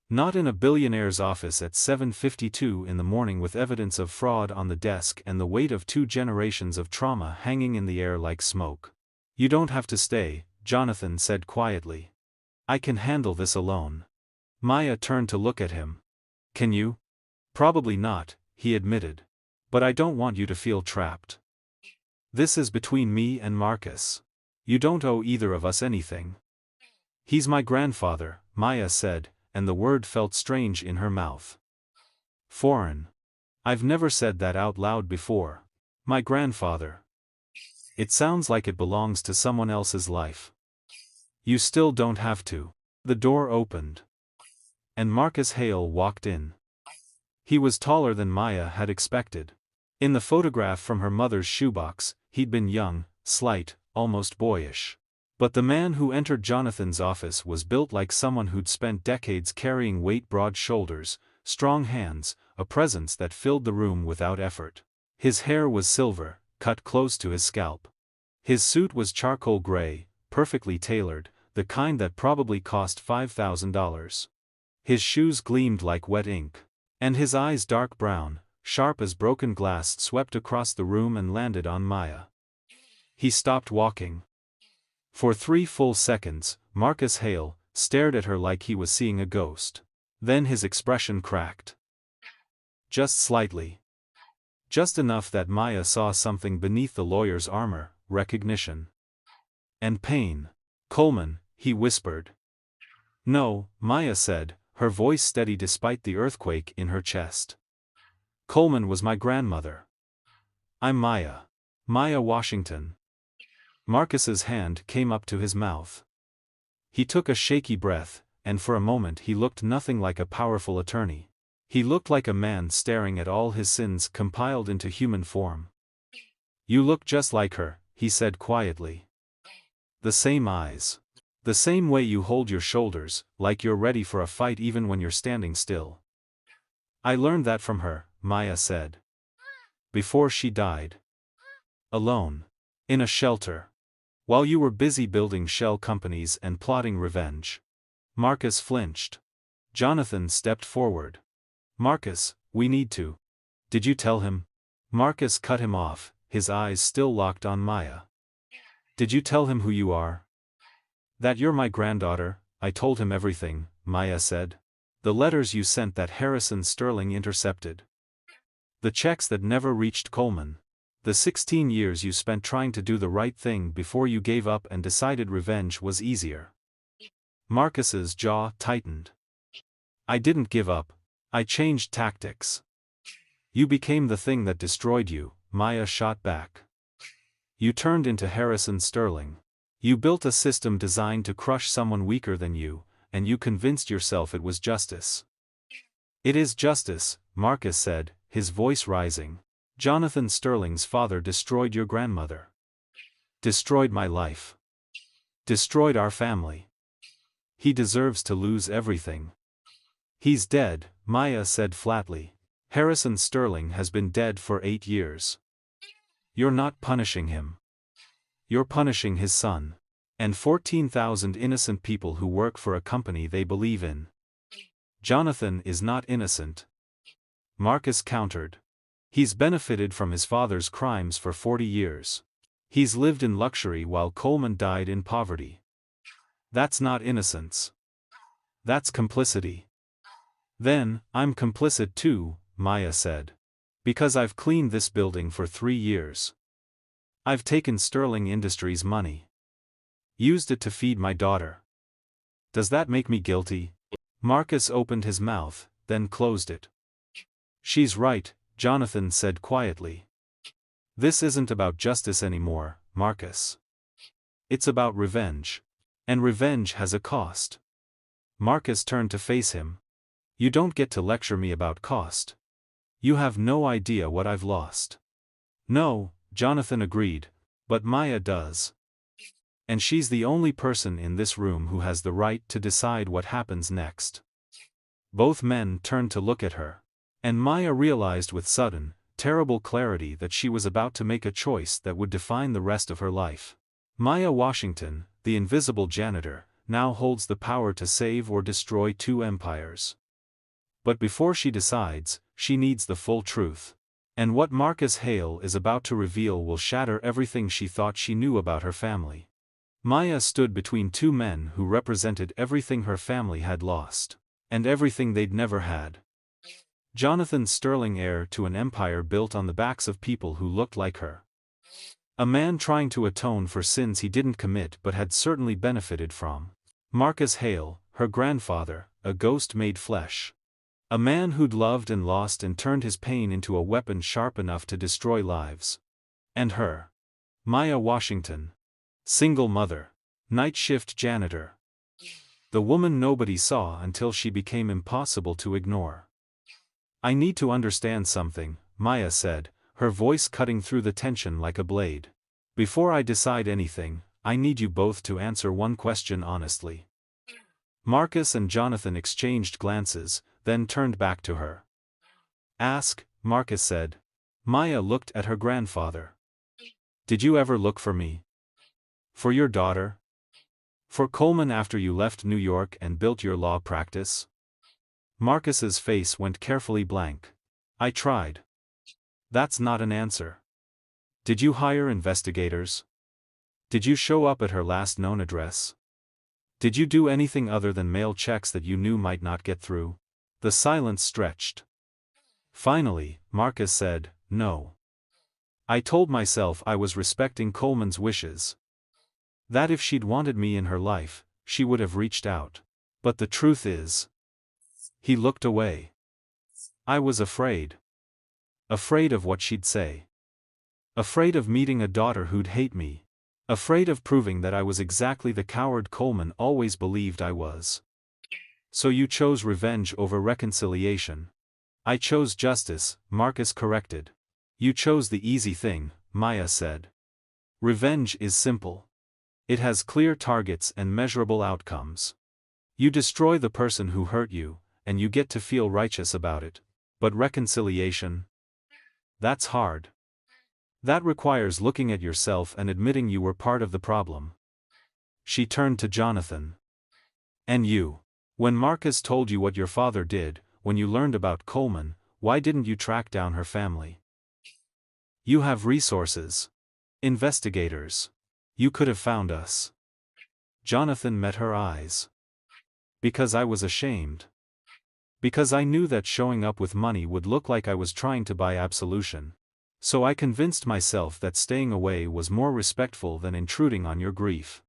Not in a billionaire's office at 7:52 in the morning with evidence of fraud on the desk and the weight of 2 generations of trauma hanging in the air like smoke. You don't have to stay, Jonathan said quietly. I can handle this alone. Maya turned to look at him. Can you? Probably not, he admitted. But I don't want you to feel trapped. This is between me and Marcus. You don't owe either of us anything. He's my grandfather, Maya said, and the word felt strange in her mouth. Foreign. I've never said that out loud before. My grandfather. It sounds like it belongs to someone else's life. You still don't have to. The door opened. And Marcus Hale walked in. He was taller than Maya had expected. In the photograph from her mother's shoebox, he'd been young, slight, almost boyish. But the man who entered Jonathan's office was built like someone who'd spent decades carrying weight, broad shoulders, strong hands, a presence that filled the room without effort. His hair was silver, cut close to his scalp. His suit was charcoal gray, perfectly tailored, the kind that probably cost $5,000. His shoes gleamed like wet ink. And his eyes dark brown, sharp as broken glass, swept across the room and landed on Maya. He stopped walking. For 3 full seconds, Marcus Hale stared at her like he was seeing a ghost. Then his expression cracked. Just slightly. Just enough that Maya saw something beneath the lawyer's armor, recognition. And pain. Coleman, he whispered. No, Maya said, her voice steady despite the earthquake in her chest. Coleman was my grandmother. I'm Maya. Maya Washington. Marcus's hand came up to his mouth. He took a shaky breath, and for a moment he looked nothing like a powerful attorney. He looked like a man staring at all his sins compiled into human form. "You look just like her," he said quietly. "The same eyes. The same way you hold your shoulders, like you're ready for a fight even when you're standing still." "I learned that from her," Maya said. "Before she died. Alone. In a shelter. While you were busy building shell companies and plotting revenge." Marcus flinched. Jonathan stepped forward. "Marcus, we need to." "Did you tell him?" Marcus cut him off, his eyes still locked on Maya. "Did you tell him who you are?" "That you're my granddaughter." "I told him everything," Maya said. "The letters you sent that Harrison Sterling intercepted. The checks that never reached Coleman. The 16 years you spent trying to do the right thing before you gave up and decided revenge was easier." Marcus's jaw tightened. "I didn't give up. I changed tactics." "You became the thing that destroyed you," Maya shot back. "You turned into Harrison Sterling. You built a system designed to crush someone weaker than you, and you convinced yourself it was justice." "It is justice," Marcus said, his voice rising. "Jonathan Sterling's father destroyed your grandmother. Destroyed my life. Destroyed our family. He deserves to lose everything." "He's dead," Maya said flatly. "Harrison Sterling has been dead for 8 years. You're not punishing him. You're punishing his son. And 14,000 innocent people who work for a company they believe in." "Jonathan is not innocent," Marcus countered. "He's benefited from his father's crimes for 40 years. He's lived in luxury while Coleman died in poverty. That's not innocence. That's complicity." "Then, I'm complicit too," Maya said. "Because I've cleaned this building for 3 years. I've taken Sterling Industries' money. Used it to feed my daughter. Does that make me guilty?" Marcus opened his mouth, then closed it. "She's right," Jonathan said quietly. "This isn't about justice anymore, Marcus. It's about revenge. And revenge has a cost." Marcus turned to face him. "You don't get to lecture me about cost. You have no idea what I've lost." "No," Jonathan agreed, "but Maya does. And she's the only person in this room who has the right to decide what happens next." Both men turned to look at her. And Maya realized with sudden, terrible clarity that she was about to make a choice that would define the rest of her life. Maya Washington, the invisible janitor, now holds the power to save or destroy 2 empires. But before she decides, she needs the full truth. And what Marcus Hale is about to reveal will shatter everything she thought she knew about her family. Maya stood between 2 men who represented everything her family had lost. And everything they'd never had. Jonathan Sterling, heir to an empire built on the backs of people who looked like her. A man trying to atone for sins he didn't commit but had certainly benefited from. Marcus Hale, her grandfather, a ghost made flesh. A man who'd loved and lost and turned his pain into a weapon sharp enough to destroy lives. And her. Maya Washington. Single mother. Night shift janitor. The woman nobody saw until she became impossible to ignore. "I need to understand something," Maya said, her voice cutting through the tension like a blade. "Before I decide anything, I need you both to answer one question honestly." Marcus and Jonathan exchanged glances, then turned back to her. "Ask," Marcus said. Maya looked at her grandfather. "Did you ever look for me? For your daughter? For Coleman after you left New York and built your law practice?" Marcus's face went carefully blank. "I tried." "That's not an answer. Did you hire investigators? Did you show up at her last known address? Did you do anything other than mail checks that you knew might not get through?" The silence stretched. Finally, Marcus said, "No. I told myself I was respecting Coleman's wishes. That if she'd wanted me in her life, she would have reached out. But the truth is..." He looked away. "I was afraid. Afraid of what she'd say. Afraid of meeting a daughter who'd hate me. Afraid of proving that I was exactly the coward Coleman always believed I was. So you chose revenge over reconciliation. I chose justice, Marcus corrected. You chose the easy thing, Maya said. Revenge is simple. It has clear targets and measurable outcomes. You destroy the person who hurt you, and you get to feel righteous about it. But reconciliation? That's hard. That requires looking at yourself and admitting you were part of the problem. She turned to Jonathan. And you? When Marcus told you what your father did, when you learned about Coleman, why didn't you track down her family? You have resources. Investigators. You could have found us. Jonathan met her eyes. Because I was ashamed. Because I knew that showing up with money would look like I was trying to buy absolution. So I convinced myself that staying away was more respectful than intruding on your grief.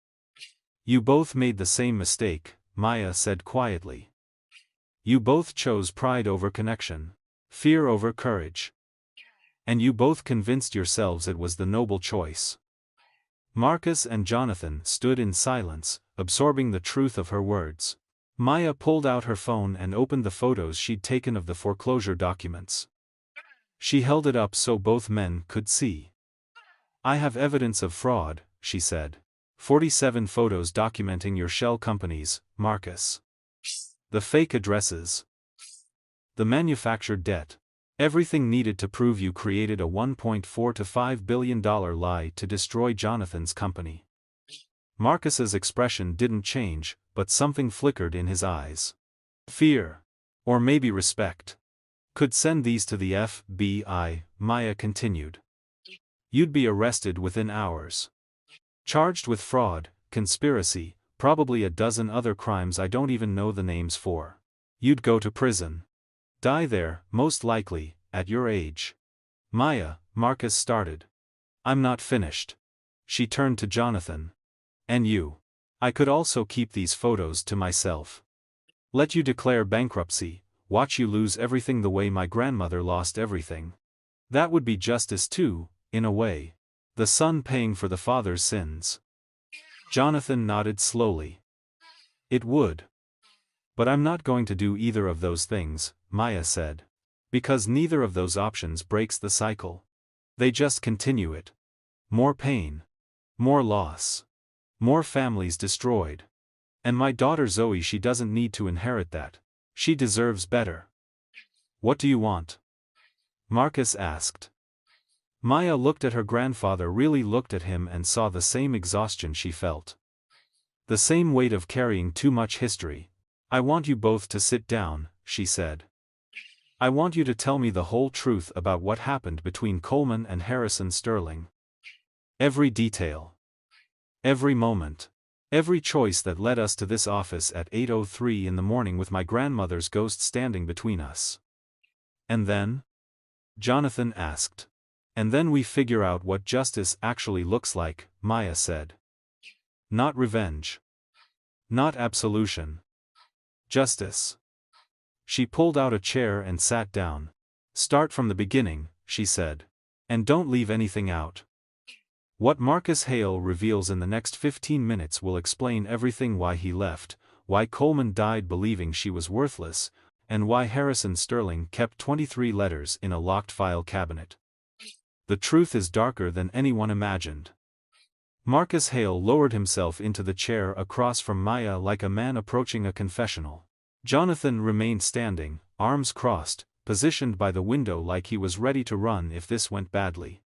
You both made the same mistake, Maya said quietly. You both chose pride over connection, fear over courage. And you both convinced yourselves it was the noble choice. Marcus and Jonathan stood in silence, absorbing the truth of her words. Maya pulled out her phone and opened the photos she'd taken of the foreclosure documents. She held it up so both men could see. I have evidence of fraud, she said. 47 photos documenting your shell companies, Marcus. The fake addresses. The manufactured debt. Everything needed to prove you created a $1.4 to $5 billion lie to destroy Jonathan's company. Marcus's expression didn't change, but something flickered in his eyes. Fear. Or maybe respect. Could send these to the FBI, Maya continued. You'd be arrested within hours. Charged with fraud, conspiracy, probably a dozen other crimes I don't even know the names for. You'd go to prison. Die there, most likely, at your age. Maya, Marcus started. I'm not finished. She turned to Jonathan. And you. I could also keep these photos to myself. Let you declare bankruptcy, watch you lose everything the way my grandmother lost everything. That would be justice too, in a way. The son paying for the father's sins. Jonathan nodded slowly. It would. But I'm not going to do either of those things, Maya said. Because neither of those options breaks the cycle. They just continue it. More pain. More loss. More families destroyed. And my daughter Zoe, she doesn't need to inherit that. She deserves better. What do you want? Marcus asked. Maya looked at her grandfather, really looked at him, and saw the same exhaustion she felt. The same weight of carrying too much history. I want you both to sit down, she said. I want you to tell me the whole truth about what happened between Coleman and Harrison Sterling. Every detail. Every moment. Every choice that led us to this office at 8:03 in the morning with my grandmother's ghost standing between us. And then? Jonathan asked. And then we figure out what justice actually looks like, Maya said. Not revenge. Not absolution. Justice. She pulled out a chair and sat down. Start from the beginning, she said. And don't leave anything out. What Marcus Hale reveals in the next 15 minutes will explain everything: why he left, why Coleman died believing she was worthless, and why Harrison Sterling kept 23 letters in a locked file cabinet. The truth is darker than anyone imagined. Marcus Hale lowered himself into the chair across from Maya like a man approaching a confessional. Jonathan remained standing, arms crossed, positioned by the window like he was ready to run if this went badly.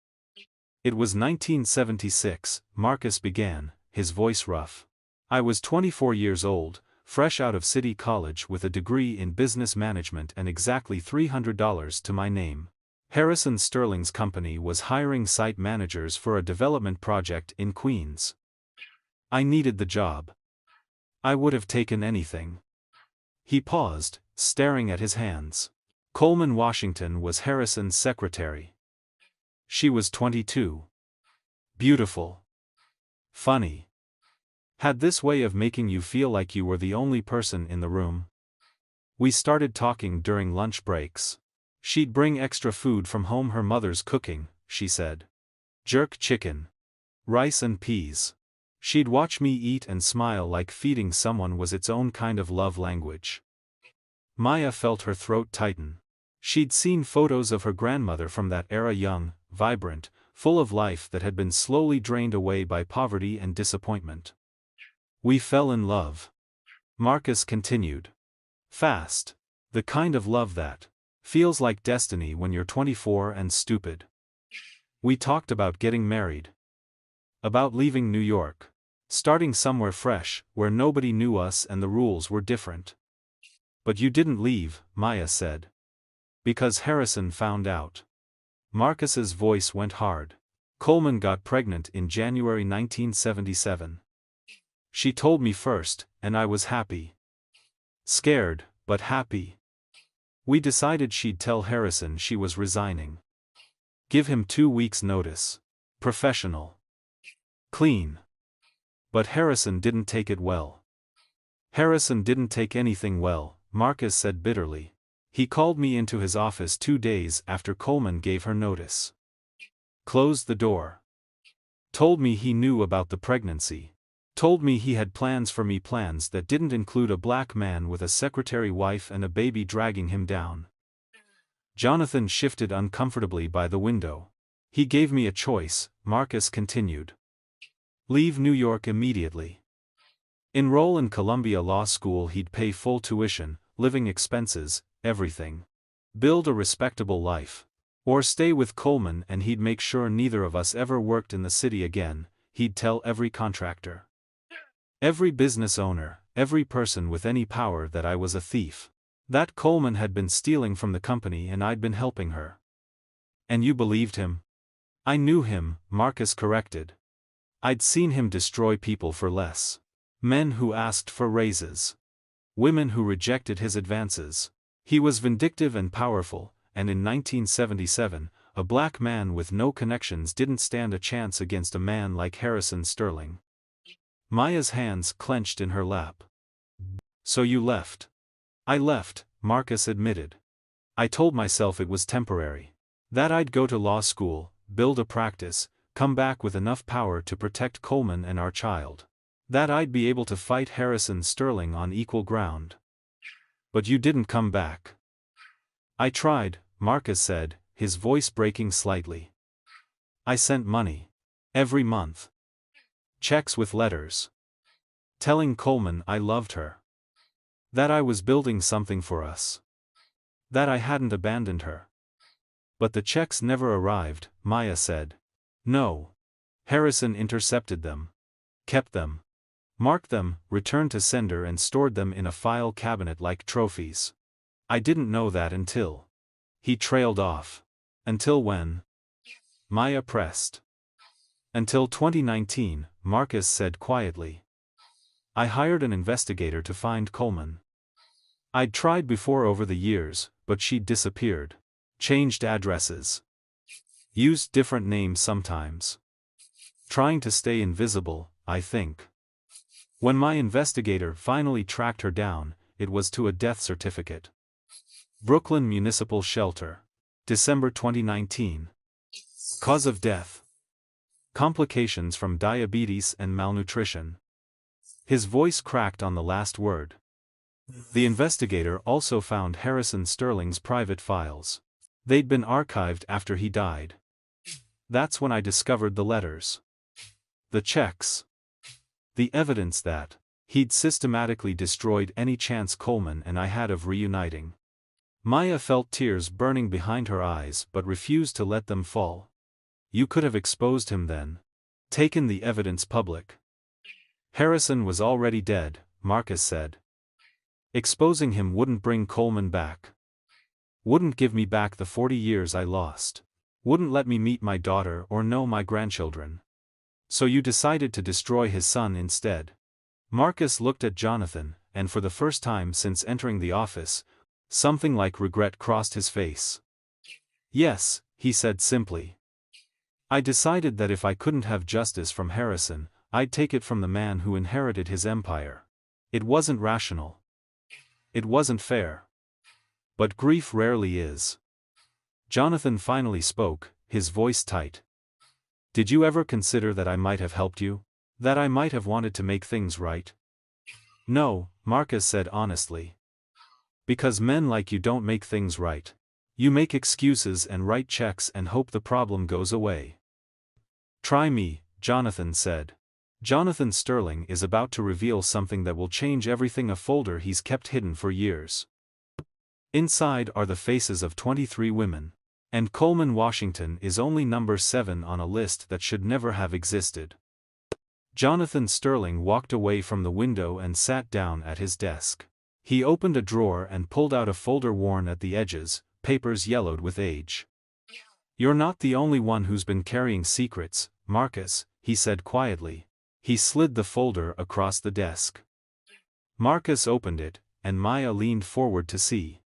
It was 1976, Marcus began, his voice rough. I was 24 years old, fresh out of City College with a degree in business management and exactly $300 to my name. Harrison Sterling's company was hiring site managers for a development project in Queens. I needed the job. I would have taken anything. He paused, staring at his hands. Coleman Washington was Harrison's secretary. She was 22. Beautiful. Funny. Had this way of making you feel like you were the only person in the room. We started talking during lunch breaks. She'd bring extra food from home, her mother's cooking, she said. Jerk chicken. Rice and peas. She'd watch me eat and smile like feeding someone was its own kind of love language. Maya felt her throat tighten. She'd seen photos of her grandmother from that era, young, vibrant, full of life that had been slowly drained away by poverty and disappointment. We fell in love. Marcus continued. Fast. The kind of love that feels like destiny when you're 24 and stupid. We talked about getting married. About leaving New York. Starting somewhere fresh, where nobody knew us and the rules were different. But you didn't leave, Maya said. Because Harrison found out. Marcus's voice went hard. Coleman got pregnant in January 1977. She told me first, and I was happy. Scared, but happy. We decided she'd tell Harrison she was resigning. Give him 2 weeks' notice. Professional. Clean. But Harrison didn't take it well. Harrison didn't take anything well, Marcus said bitterly. He called me into his office 2 days after Coleman gave her notice. Closed the door. Told me he knew about the pregnancy. Told me he had plans for me, plans that didn't include a black man with a secretary wife and a baby dragging him down. Jonathan shifted uncomfortably by the window. He gave me a choice, Marcus continued. Leave New York immediately. Enroll in Columbia Law School, he'd pay full tuition, living expenses, everything. Build a respectable life. Or stay with Coleman and he'd make sure neither of us ever worked in the city again, he'd tell every contractor. Every business owner, every person with any power that I was a thief. That Coleman had been stealing from the company and I'd been helping her. And you believed him? I knew him, Marcus corrected. I'd seen him destroy people for less. Men who asked for raises. Women who rejected his advances. He was vindictive and powerful, and in 1977, a black man with no connections didn't stand a chance against a man like Harrison Sterling. Maya's hands clenched in her lap. So you left. I left, Marcus admitted. I told myself it was temporary. That I'd go to law school, build a practice, come back with enough power to protect Coleman and our child. That I'd be able to fight Harrison Sterling on equal ground. But you didn't come back. I tried, Marcus said, his voice breaking slightly. I sent money. Every month. Checks with letters. Telling Coleman I loved her. That I was building something for us. That I hadn't abandoned her. But the checks never arrived, Maya said. No. Harrison intercepted them. Kept them. Marked them, returned to sender and stored them in a file cabinet like trophies. I didn't know that until. He trailed off. Until when? Maya pressed. Until 2019, Marcus said quietly. I hired an investigator to find Coleman. I'd tried before over the years, but she'd disappeared. Changed addresses. Used different names sometimes. Trying to stay invisible, I think. When my investigator finally tracked her down, it was to a death certificate. Brooklyn Municipal Shelter. December 2019. Cause of death. Complications from diabetes and malnutrition. His voice cracked on the last word. The investigator also found Harrison Sterling's private files. They'd been archived after he died. That's when I discovered the letters. The checks. The evidence that he'd systematically destroyed any chance Coleman and I had of reuniting. Maya felt tears burning behind her eyes but refused to let them fall. You could have exposed him then. Taken the evidence public. Harrison was already dead, Marcus said. Exposing him wouldn't bring Coleman back. Wouldn't give me back the 40 years I lost. Wouldn't let me meet my daughter or know my grandchildren. So you decided to destroy his son instead. Marcus looked at Jonathan, and for the first time since entering the office, something like regret crossed his face. Yes, he said simply. I decided that if I couldn't have justice from Harrison, I'd take it from the man who inherited his empire. It wasn't rational. It wasn't fair. But grief rarely is. Jonathan finally spoke, his voice tight. Did you ever consider that I might have helped you? That I might have wanted to make things right? No, Marcus said honestly. Because men like you don't make things right. You make excuses and write checks and hope the problem goes away. Try me, Jonathan said. Jonathan Sterling is about to reveal something that will change everything, a folder he's kept hidden for years. Inside are the faces of 23 women. And Coleman, Washington is only number 7 on a list that should never have existed. Jonathan Sterling walked away from the window and sat down at his desk. He opened a drawer and pulled out a folder worn at the edges, papers yellowed with age. You're not the only one who's been carrying secrets, Marcus, he said quietly. He slid the folder across the desk. Marcus opened it, and Maya leaned forward to see.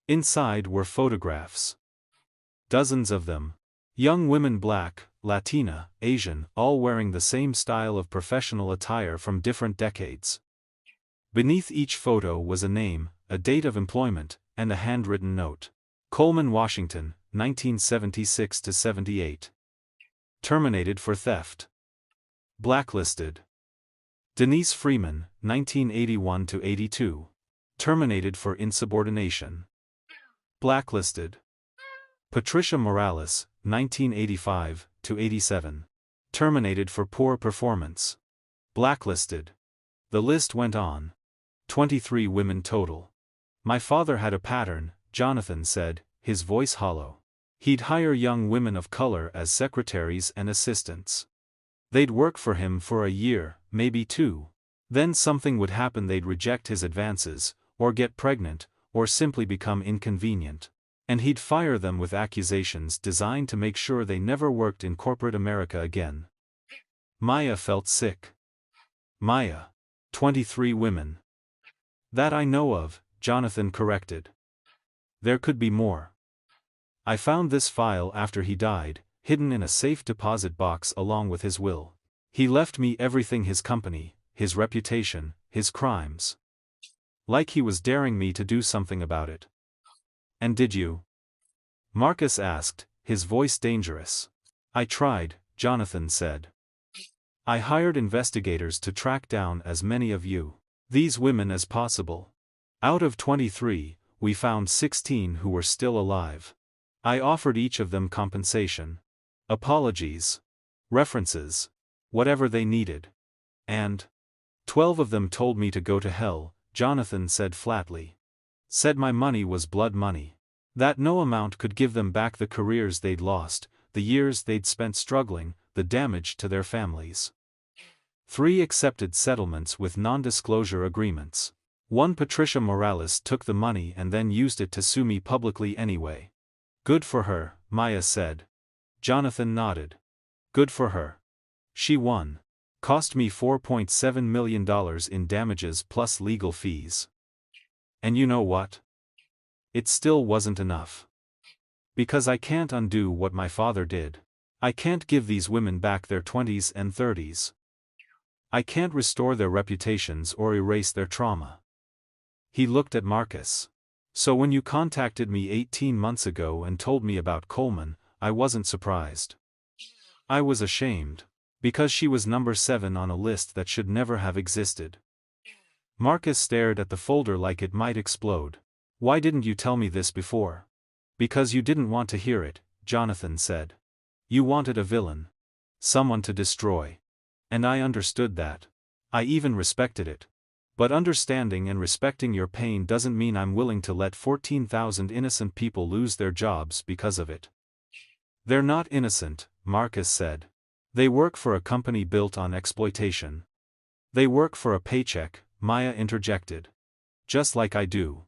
Inside were photographs. Dozens of them. Young women, Black, Latina, Asian, all wearing the same style of professional attire from different decades. Beneath each photo was a name, a date of employment, and a handwritten note. Coleman, Washington, 1976–78. Terminated for theft. Blacklisted. Denise Freeman, 1981–82. Terminated for insubordination. Blacklisted. Patricia Morales, 1985–87. Terminated for poor performance. Blacklisted. The list went on. 23 women total. My father had a pattern, Jonathan said, his voice hollow. He'd hire young women of color as secretaries and assistants. They'd work for him for a year, maybe 2. Then something would happen, they'd reject his advances, or get pregnant, or simply become inconvenient. And he'd fire them with accusations designed to make sure they never worked in corporate America again. Maya felt sick. Maya. 23 women. That I know of, Jonathan corrected. There could be more. I found this file after he died, hidden in a safe deposit box along with his will. He left me everything, his company, his reputation, his crimes. Like he was daring me to do something about it. And did you? Marcus asked, his voice dangerous. I tried, Jonathan said. I hired investigators to track down as many of these women as possible. Out of 23, we found 16 who were still alive. I offered each of them compensation. Apologies. References. Whatever they needed. And 12 of them told me to go to hell, Jonathan said flatly. Said my money was blood money. That no amount could give them back the careers they'd lost, the years they'd spent struggling, the damage to their families. 3 accepted settlements with non-disclosure agreements. 1, Patricia Morales, took the money and then used it to sue me publicly anyway. Good for her, Maya said. Jonathan nodded. Good for her. She won. Cost me $4.7 million in damages plus legal fees. And you know what? It still wasn't enough. Because I can't undo what my father did. I can't give these women back their 20s and 30s. I can't restore their reputations or erase their trauma. He looked at Marcus. So when you contacted me 18 months ago and told me about Coleman, I wasn't surprised. I was ashamed. Because she was number 7 on a list that should never have existed. Marcus stared at the folder like it might explode. Why didn't you tell me this before? Because you didn't want to hear it, Jonathan said. You wanted a villain. Someone to destroy. And I understood that. I even respected it. But understanding and respecting your pain doesn't mean I'm willing to let 14,000 innocent people lose their jobs because of it. They're not innocent, Marcus said. They work for a company built on exploitation. They work for a paycheck, Maya interjected. Just like I do.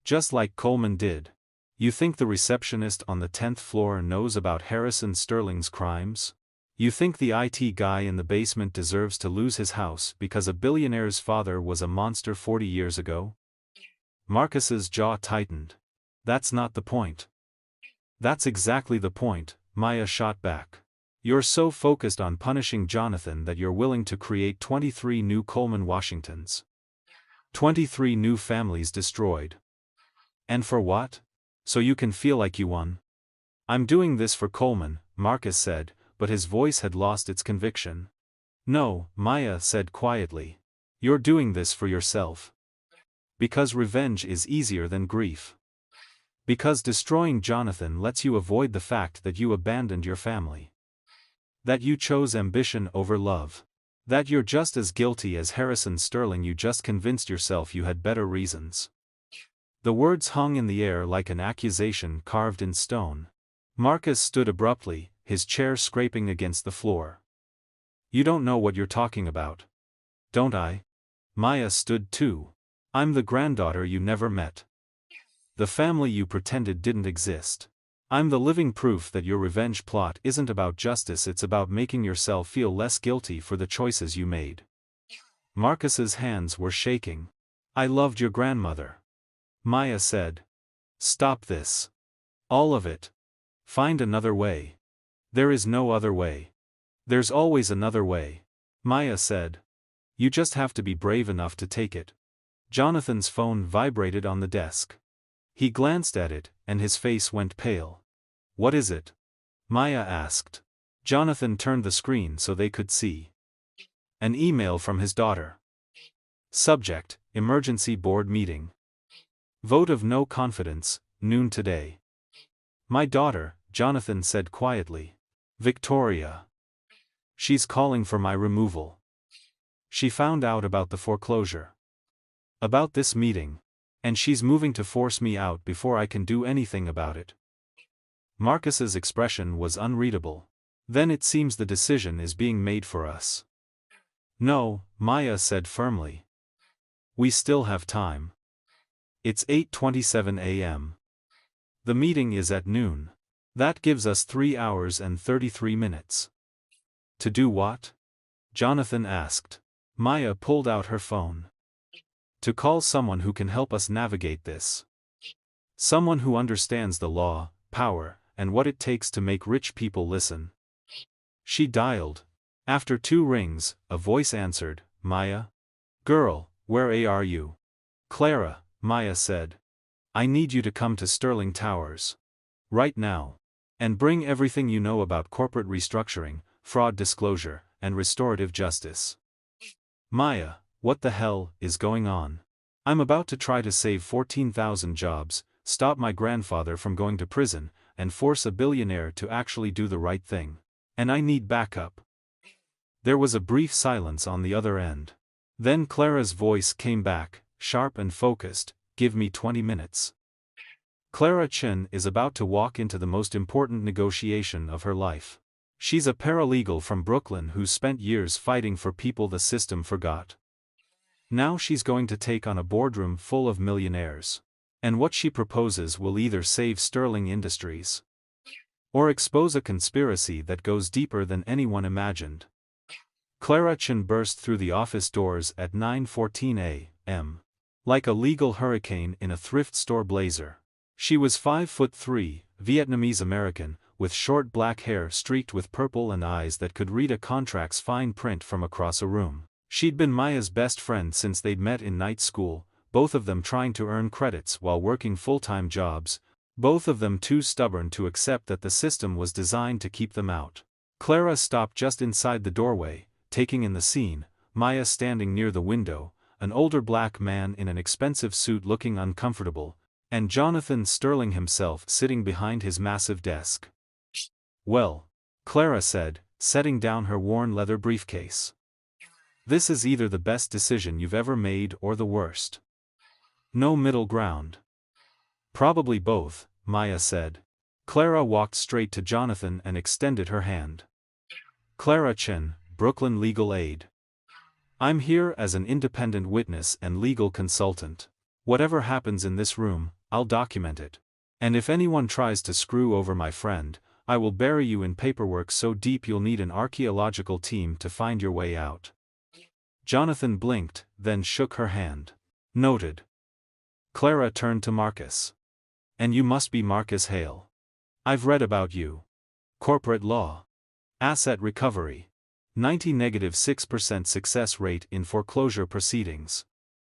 Just like Coleman did. You think the receptionist on the 10th floor knows about Harrison Sterling's crimes? You think the IT guy in the basement deserves to lose his house because a billionaire's father was a monster 40 years ago? Marcus's jaw tightened. That's not the point. That's exactly the point, Maya shot back. You're so focused on punishing Jonathan that you're willing to create 23 new Coleman Washingtons. 23 new families destroyed. And for what? So you can feel like you won? I'm doing this for Coleman, Marcus said, but his voice had lost its conviction. "No," Maya said quietly. "You're doing this for yourself. Because revenge is easier than grief. Because destroying Jonathan lets you avoid the fact that you abandoned your family. That you chose ambition over love. That you're just as guilty as Harrison Sterling. You just convinced yourself you had better reasons." The words hung in the air like an accusation carved in stone. Marcus stood abruptly, his chair scraping against the floor. "You don't know what you're talking about." "Don't I?" Maya stood too. "I'm the granddaughter you never met. The family you pretended didn't exist. I'm the living proof that your revenge plot isn't about justice, it's about making yourself feel less guilty for the choices you made." Marcus's hands were shaking. "I loved your grandmother," Maya said. "Stop this. All of it. Find another way." "There is no other way. There's always another way," Maya said. "You just have to be brave enough to take it." Jonathan's phone vibrated on the desk. He glanced at it, and his face went pale. "What is it?" Maya asked. Jonathan turned the screen so they could see. An email from his daughter. Subject: Emergency Board Meeting. Vote of no confidence, noon today. "My daughter," Jonathan said quietly. "Victoria. She's calling for my removal. She found out about the foreclosure. About this meeting. And she's moving to force me out before I can do anything about it." Marcus's expression was unreadable. "Then it seems the decision is being made for us." "No," Maya said firmly. "We still have time. It's 8:27 a.m. The meeting is at noon. That gives us 3 hours and 33 minutes. "To do what?" Jonathan asked. Maya pulled out her phone. "To call someone who can help us navigate this. Someone who understands the law, power, and what it takes to make rich people listen." She dialed. After 2 rings, a voice answered. "Maya? Girl, where are you?" "Clara," Maya said. "I need you to come to Sterling Towers. Right now. And bring everything you know about corporate restructuring, fraud disclosure, and restorative justice." "Maya, what the hell is going on?" "I'm about to try to save 14,000 jobs, stop my grandfather from going to prison, and force a billionaire to actually do the right thing. And I need backup." There was a brief silence on the other end. Then Clara's voice came back, sharp and focused. "Give me 20 minutes. Clara Chen is about to walk into the most important negotiation of her life. She's a paralegal from Brooklyn who spent years fighting for people the system forgot. Now she's going to take on a boardroom full of millionaires. And what she proposes will either save Sterling Industries or expose a conspiracy that goes deeper than anyone imagined." Clara Chen burst through the office doors at 9:14 a.m. like a legal hurricane in a thrift store blazer. She was 5'3", Vietnamese American, with short black hair streaked with purple and eyes that could read a contract's fine print from across a room. She'd been Maya's best friend since they'd met in night school, both of them trying to earn credits while working full-time jobs, both of them too stubborn to accept that the system was designed to keep them out. Clara stopped just inside the doorway, taking in the scene, Maya standing near the window, an older black man in an expensive suit looking uncomfortable, and Jonathan Sterling himself sitting behind his massive desk. "Well," Clara said, setting down her worn leather briefcase. "This is either the best decision you've ever made or the worst. No middle ground." "Probably both," Maya said. Clara walked straight to Jonathan and extended her hand. "Clara Chen, Brooklyn Legal Aid. I'm here as an independent witness and legal consultant. Whatever happens in this room, I'll document it. And if anyone tries to screw over my friend, I will bury you in paperwork so deep you'll need an archaeological team to find your way out." Jonathan blinked, then shook her hand. "Noted." Clara turned to Marcus. "And you must be Marcus Hale. I've read about you. Corporate law. Asset recovery. 90-6% success rate in foreclosure proceedings."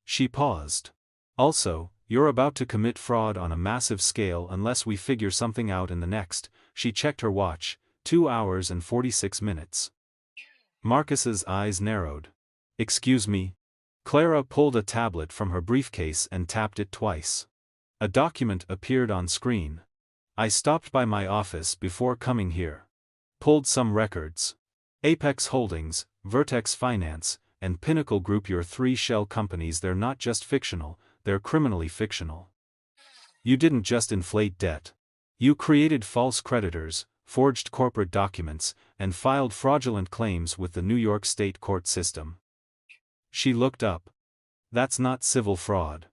She paused. "Also, you're about to commit fraud on a massive scale unless we figure something out in the next." She checked her watch, 2 hours and 46 minutes. Marcus's eyes narrowed. Excuse me? Clara pulled a tablet from her briefcase and tapped it twice. A document appeared on screen. I stopped by my office before coming here. Pulled some records. Apex Holdings, Vertex Finance, and Pinnacle Group, your 3 shell companies. They're not just fictional, they're criminally fictional. You didn't just inflate debt. You created false creditors, forged corporate documents, and filed fraudulent claims with the New York State court system. She looked up. That's not civil fraud.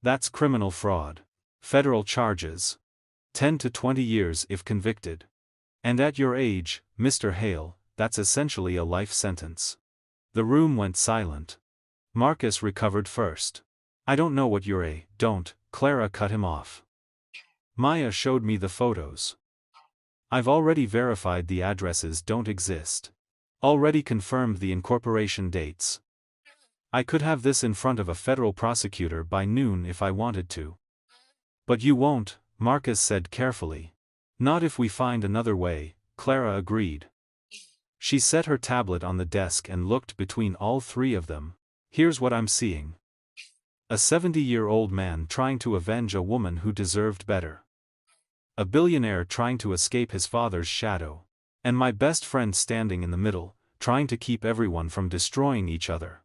That's criminal fraud. Federal charges. 10 to 20 years if convicted. And at your age, Mr. Hale, that's essentially a life sentence. The room went silent. Marcus recovered first. I don't know what you're don't, Clara cut him off. Maya showed me the photos. I've already verified the addresses don't exist. Already confirmed the incorporation dates. I could have this in front of a federal prosecutor by noon if I wanted to. But you won't, Marcus said carefully. Not if we find another way, Clara agreed. She set her tablet on the desk and looked between all 3 of them. Here's what I'm seeing. A 70-year-old man trying to avenge a woman who deserved better. A billionaire trying to escape his father's shadow. And my best friend standing in the middle, trying to keep everyone from destroying each other.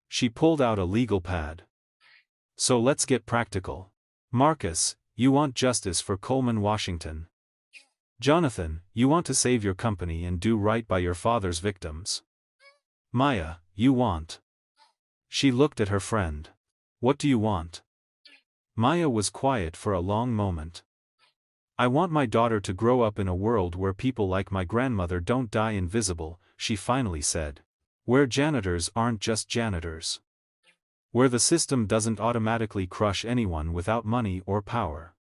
She pulled out a legal pad. So let's get practical. Marcus, you want justice for Coleman Washington. Jonathan, you want to save your company and do right by your father's victims. Maya, you want. She looked at her friend. What do you want? Maya was quiet for a long moment. I want my daughter to grow up in a world where people like my grandmother don't die invisible, she finally said. Where janitors aren't just janitors. Where the system doesn't automatically crush anyone without money or power.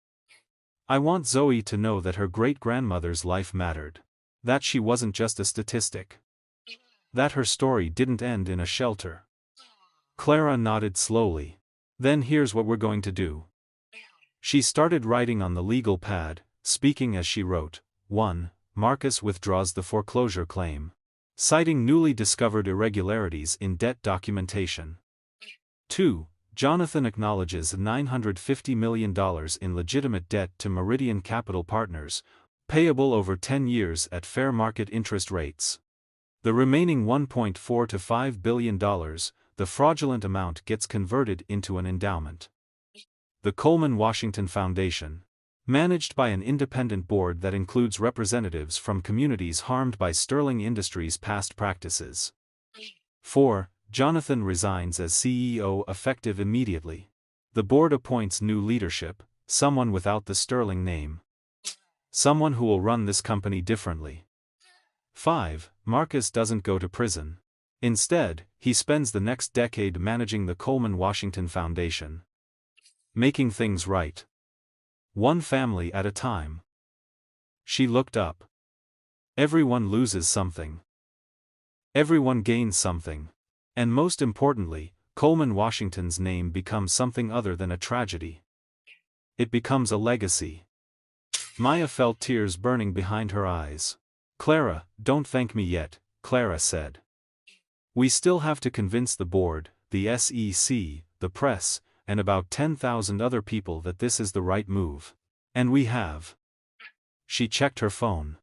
I want Zoe to know that her great-grandmother's life mattered. That she wasn't just a statistic. That her story didn't end in a shelter. Clara nodded slowly. Then here's what we're going to do. She started writing on the legal pad, speaking as she wrote. 1. Marcus withdraws the foreclosure claim. Citing newly discovered irregularities in debt documentation. 2. Jonathan acknowledges $950 million in legitimate debt to Meridian Capital Partners, payable over 10 years at fair market interest rates. The remaining $1.4 to $5 billion, the fraudulent amount gets converted into an endowment. The Coleman Washington Foundation. Managed by an independent board that includes representatives from communities harmed by Sterling Industries' past practices. 4. Jonathan resigns as CEO effective immediately. The board appoints new leadership, someone without the Sterling name. Someone who will run this company differently. 5. Marcus doesn't go to prison. Instead, he spends the next decade managing the Coleman Washington Foundation. Making things right. One family at a time. She looked up. Everyone loses something. Everyone gains something. And most importantly, Coleman Washington's name becomes something other than a tragedy. It becomes a legacy. Maya felt tears burning behind her eyes. Clara, don't thank me yet, Clara said. We still have to convince the board, the SEC, the press, and about 10,000 other people that this is the right move. And we have. She checked her phone.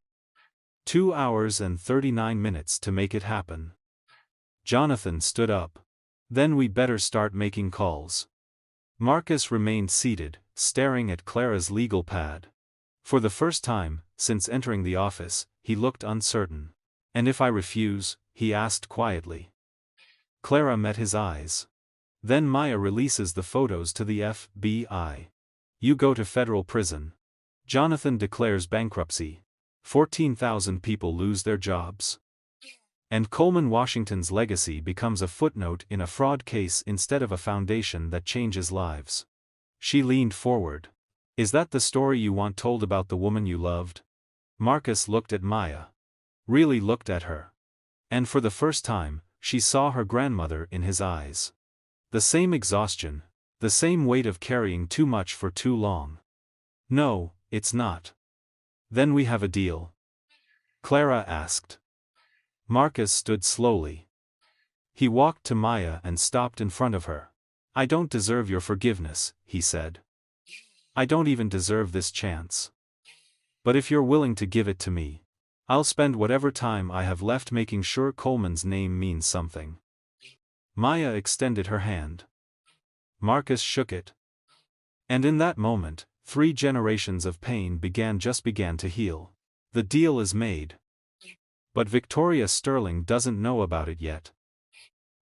2 hours and 39 minutes to make it happen. Jonathan stood up. Then we better start making calls. Marcus remained seated, staring at Clara's legal pad. For the first time, since entering the office, he looked uncertain. And if I refuse? He asked quietly. Clara met his eyes. Then Maya releases the photos to the FBI. You go to federal prison. Jonathan declares bankruptcy. 14,000 people lose their jobs. And Coleman Washington's legacy becomes a footnote in a fraud case instead of a foundation that changes lives. She leaned forward. Is that the story you want told about the woman you loved? Marcus looked at Maya. Really looked at her. And for the first time, she saw her grandmother in his eyes. The same exhaustion, the same weight of carrying too much for too long. No, it's not. Then we have a deal. Clara asked. Marcus stood slowly. He walked to Maya and stopped in front of her. I don't deserve your forgiveness, he said. I don't even deserve this chance. But if you're willing to give it to me, I'll spend whatever time I have left making sure Coleman's name means something. Maya extended her hand. Marcus shook it. And in that moment, 3 generations of pain began to heal. The deal is made. But Victoria Sterling doesn't know about it yet.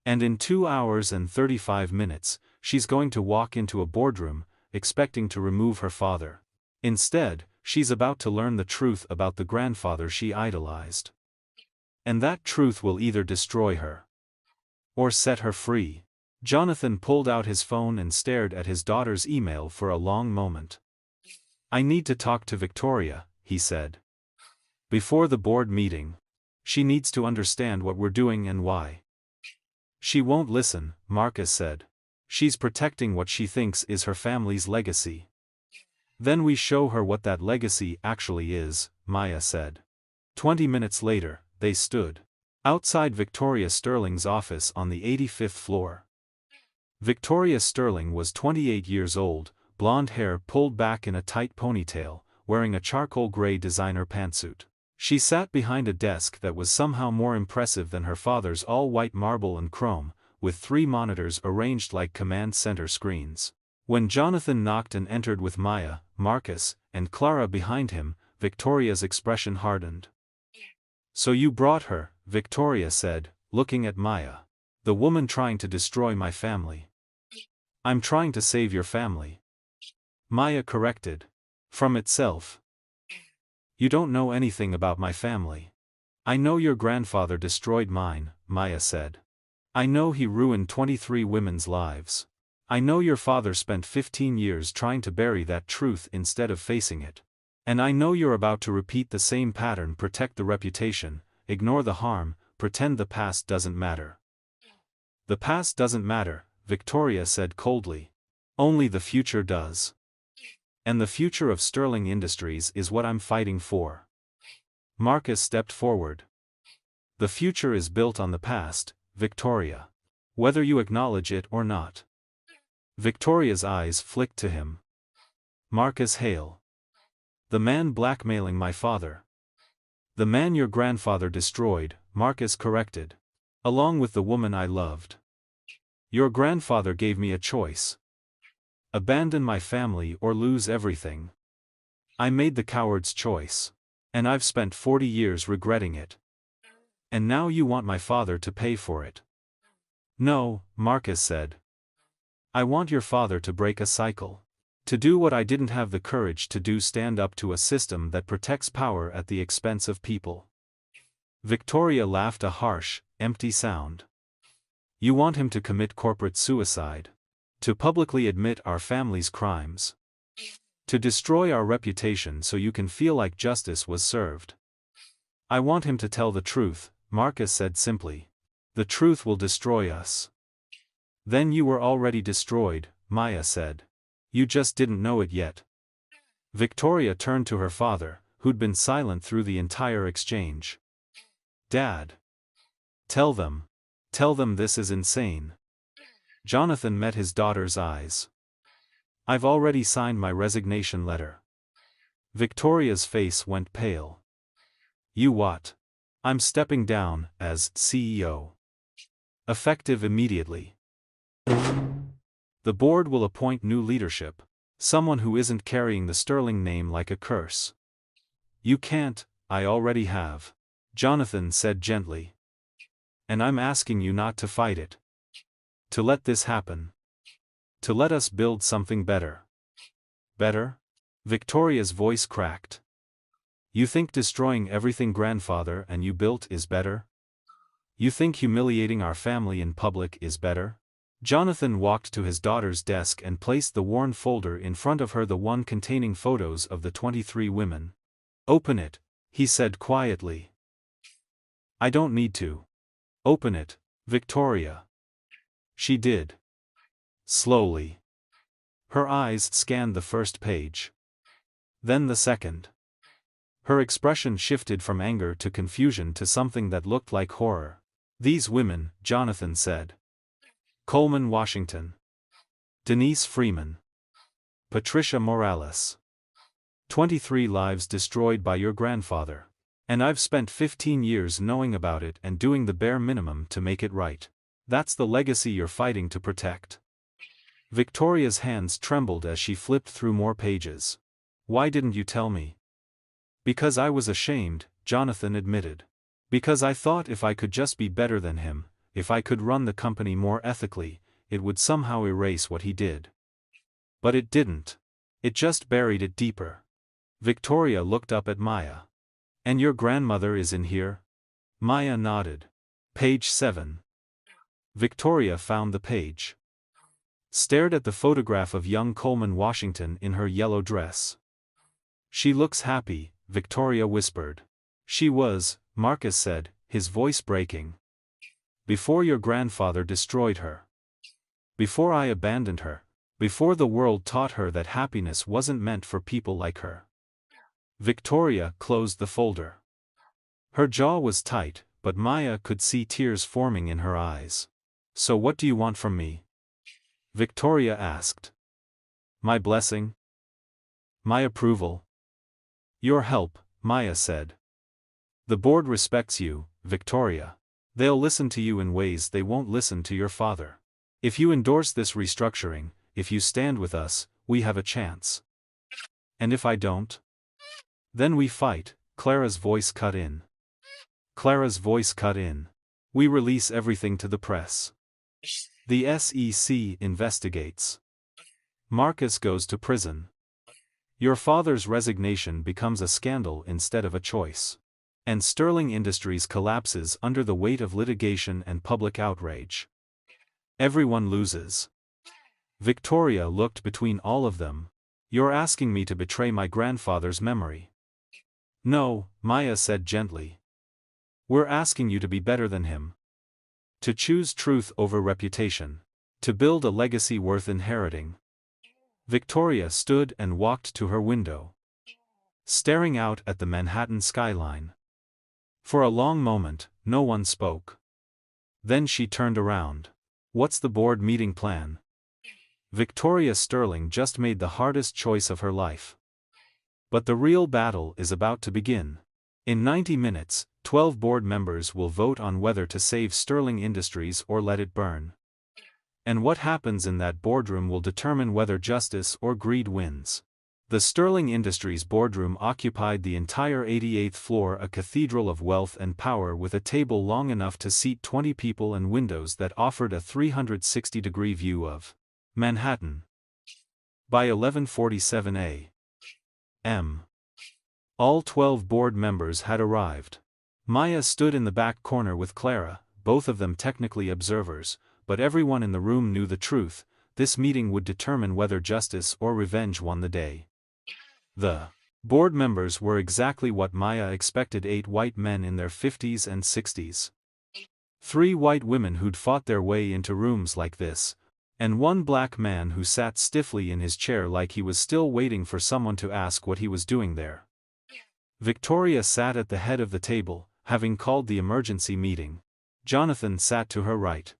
And in 2 hours and 35 minutes, she's going to walk into a boardroom, expecting to remove her father. Instead, she's about to learn the truth about the grandfather she idolized. And that truth will either destroy her or set her free. Jonathan pulled out his phone and stared at his daughter's email for a long moment. I need to talk to Victoria, he said. Before the board meeting. She needs to understand what we're doing and why. She won't listen, Marcus said. She's protecting what she thinks is her family's legacy. Then we show her what that legacy actually is, Maya said. 20 minutes later, they stood outside Victoria Sterling's office on the 85th floor. Victoria Sterling was 28 years old, blonde hair pulled back in a tight ponytail, wearing a charcoal gray designer pantsuit. She sat behind a desk that was somehow more impressive than her father's all-white marble and chrome, with 3 monitors arranged like command center screens. When Jonathan knocked and entered with Maya, Marcus, and Clara behind him, Victoria's expression hardened. So you brought her, Victoria said, looking at Maya. The woman trying to destroy my family. I'm trying to save your family. Maya corrected. From itself. You don't know anything about my family. I know your grandfather destroyed mine, Maya said. I know he ruined 23 women's lives. I know your father spent 15 years trying to bury that truth instead of facing it. And I know you're about to repeat the same pattern. Protect the reputation, ignore the harm, pretend the past doesn't matter. The past doesn't matter, Victoria said coldly. Only the future does. And the future of Sterling Industries is what I'm fighting for. Marcus stepped forward. The future is built on the past, Victoria. Whether you acknowledge it or not. Victoria's eyes flicked to him. Marcus Hale. The man blackmailing my father. The man your grandfather destroyed, Marcus corrected. Along with the woman I loved. Your grandfather gave me a choice. Abandon my family or lose everything. I made the coward's choice. And I've spent 40 years regretting it. And now you want my father to pay for it. No, Marcus said. I want your father to break a cycle. To do what I didn't have the courage to do, stand up to a system that protects power at the expense of people. Victoria laughed, a harsh, empty sound. You want him to commit corporate suicide. To publicly admit our family's crimes. To destroy our reputation so you can feel like justice was served. I want him to tell the truth, Marcus said simply. The truth will destroy us. Then you were already destroyed, Maya said. You just didn't know it yet. Victoria turned to her father, who'd been silent through the entire exchange. Dad. Tell them this is insane. Jonathan met his daughter's eyes. I've already signed my resignation letter. Victoria's face went pale. You what? I'm stepping down as CEO. Effective immediately. The board will appoint new leadership, someone who isn't carrying the Sterling name like a curse. You can't, I already have. Jonathan said gently. And I'm asking you not to fight it. To let this happen. To let us build something better. Better? Victoria's voice cracked. You think destroying everything grandfather and you built is better? You think humiliating our family in public is better? Jonathan walked to his daughter's desk and placed the worn folder in front of her, the one containing photos of the 23 women. Open it, he said quietly. I don't need to. Open it, Victoria. She did. Slowly. Her eyes scanned the first page. Then the second. Her expression shifted from anger to confusion to something that looked like horror. These women, Jonathan said. Coleman Washington. Denise Freeman. Patricia Morales. 23 lives destroyed by your grandfather. And I've spent 15 years knowing about it and doing the bare minimum to make it right. That's the legacy you're fighting to protect. Victoria's hands trembled as she flipped through more pages. Why didn't you tell me? Because I was ashamed, Jonathan admitted. Because I thought if I could just be better than him, if I could run the company more ethically, it would somehow erase what he did. But it didn't. It just buried it deeper. Victoria looked up at Maya. And your grandmother is in here? Maya nodded. Page 7. Victoria found the page. Stared at the photograph of young Coleman Washington in her yellow dress. She looks happy, Victoria whispered. She was, Marcus said, his voice breaking. Before your grandfather destroyed her. Before I abandoned her. Before the world taught her that happiness wasn't meant for people like her. Victoria closed the folder. Her jaw was tight, but Maya could see tears forming in her eyes. So what do you want from me? Victoria asked. My blessing? My approval? Your help, Maya said. The board respects you, Victoria. They'll listen to you in ways they won't listen to your father. If you endorse this restructuring, if you stand with us, we have a chance. And if I don't? Then we fight, Clara's voice cut in. Clara's voice cut in. We release everything to the press. The SEC investigates. Marcus goes to prison. Your father's resignation becomes a scandal instead of a choice. And Sterling Industries collapses under the weight of litigation and public outrage. Everyone loses. Victoria looked between all of them. You're asking me to betray my grandfather's memory. No, Maya said gently. We're asking you to be better than him. To choose truth over reputation. To build a legacy worth inheriting. Victoria stood and walked to her window. Staring out at the Manhattan skyline. For a long moment, no one spoke. Then she turned around. What's the board meeting plan? Victoria Sterling just made the hardest choice of her life. But the real battle is about to begin. In 90 minutes, 12 board members will vote on whether to save Sterling Industries or let it burn. And what happens in that boardroom will determine whether justice or greed wins. The Sterling Industries boardroom occupied the entire 88th floor, a cathedral of wealth and power with a table long enough to seat 20 people and windows that offered a 360-degree view of Manhattan. By 11:47 a.m. all 12 board members had arrived. Maya stood in the back corner with Clara, both of them technically observers, but everyone in the room knew the truth. This meeting would determine whether justice or revenge won the day. The board members were exactly what Maya expected: 8 white men in their 50s and 60s. 3 white women who'd fought their way into rooms like this, and 1 black man who sat stiffly in his chair like he was still waiting for someone to ask what he was doing there. Victoria sat at the head of the table, having called the emergency meeting. Jonathan sat to her right.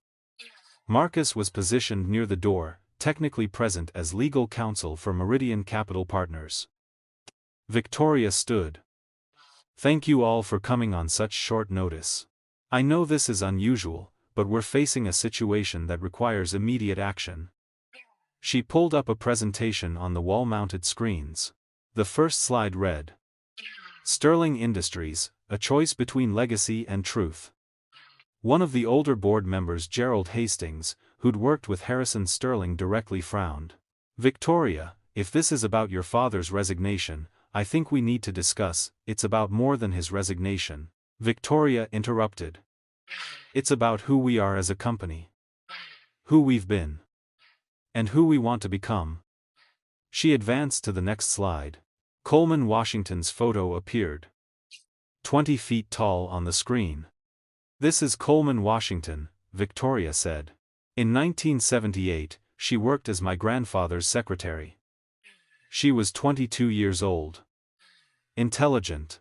Marcus was positioned near the door, technically present as legal counsel for Meridian Capital Partners. Victoria stood. Thank you all for coming on such short notice. I know this is unusual, but we're facing a situation that requires immediate action. She pulled up a presentation on the wall-mounted screens. The first slide read, Sterling Industries, a choice between legacy and truth. One of the older board members, Gerald Hastings, who'd worked with Harrison Sterling, directly frowned. Victoria, if this is about your father's resignation, I think we need to discuss. It's about more than his resignation. Victoria interrupted. It's about who we are as a company. Who we've been. And who we want to become. She advanced to the next slide. Coleman Washington's photo appeared. 20 feet tall on the screen. This is Coleman Washington, Victoria said. In 1978, she worked as my grandfather's secretary. She was 22 years old. intelligent,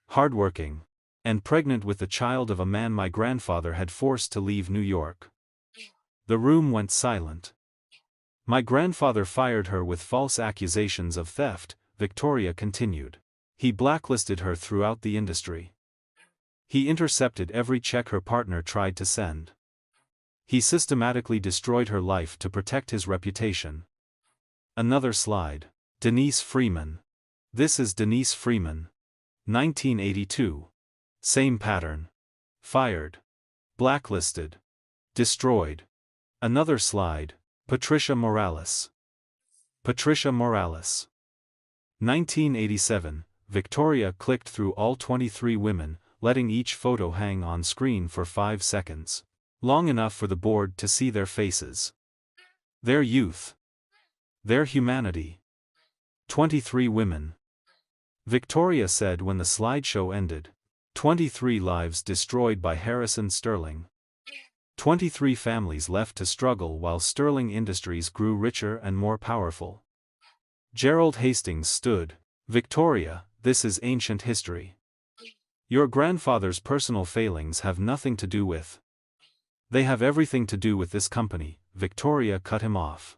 hardworking, and pregnant with the child of a man my grandfather had forced to leave New York. The room went silent. My grandfather fired her with false accusations of theft, Victoria continued. He blacklisted her throughout the industry. He intercepted every check her partner tried to send. He systematically destroyed her life to protect his reputation. Another slide. Denise Freeman. This is Denise Freeman. 1982. Same pattern. Fired. Blacklisted. Destroyed. Another slide. Patricia Morales. Patricia Morales. 1987. Victoria clicked through all 23 women, letting each photo hang on screen for 5 seconds. Long enough for the board to see their faces. Their youth. Their humanity. 23 women. Victoria said when the slideshow ended. 23 lives destroyed by Harrison Sterling. 23 families left to struggle while Sterling Industries grew richer and more powerful. Gerald Hastings stood. Victoria, this is ancient history. Your grandfather's personal failings have nothing to do with. They have everything to do with this company, Victoria cut him off.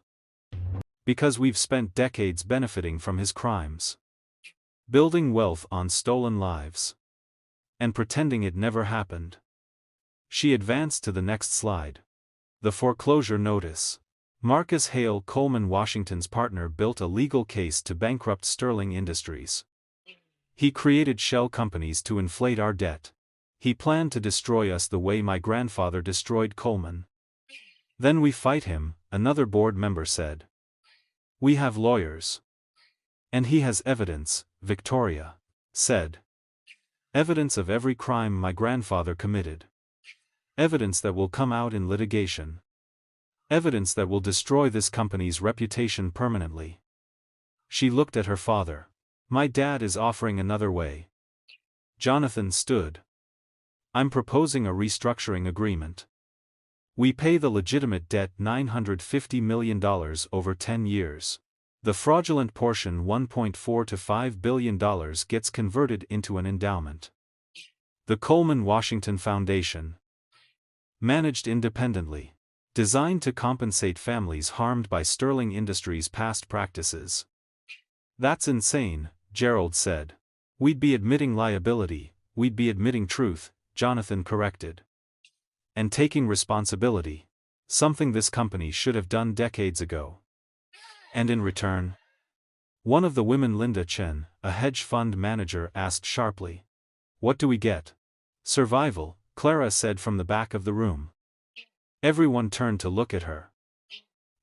Because we've spent decades benefiting from his crimes. Building wealth on stolen lives. And pretending it never happened. She advanced to the next slide. The foreclosure notice. Marcus Hale Coleman, Washington's partner, built a legal case to bankrupt Sterling Industries. He created shell companies to inflate our debt. He planned to destroy us the way my grandfather destroyed Coleman. Then we fight him, another board member said. We have lawyers. And he has evidence, Victoria said. Evidence of every crime my grandfather committed. Evidence that will come out in litigation. Evidence that will destroy this company's reputation permanently. She looked at her father. My dad is offering another way. Jonathan stood. I'm proposing a restructuring agreement. We pay the legitimate debt $950 million over 10 years. The fraudulent portion $1.4 to $5 billion gets converted into an endowment. The Coleman Washington Foundation. Managed independently. Designed to compensate families harmed by Sterling Industries' past practices. That's insane, Gerald said. We'd be admitting liability, we'd be admitting truth, Jonathan corrected. And taking responsibility. Something this company should have done decades ago. And in return? One of the women, Linda Chen, a hedge fund manager, asked sharply. What do we get? Survival, Clara said from the back of the room. Everyone turned to look at her.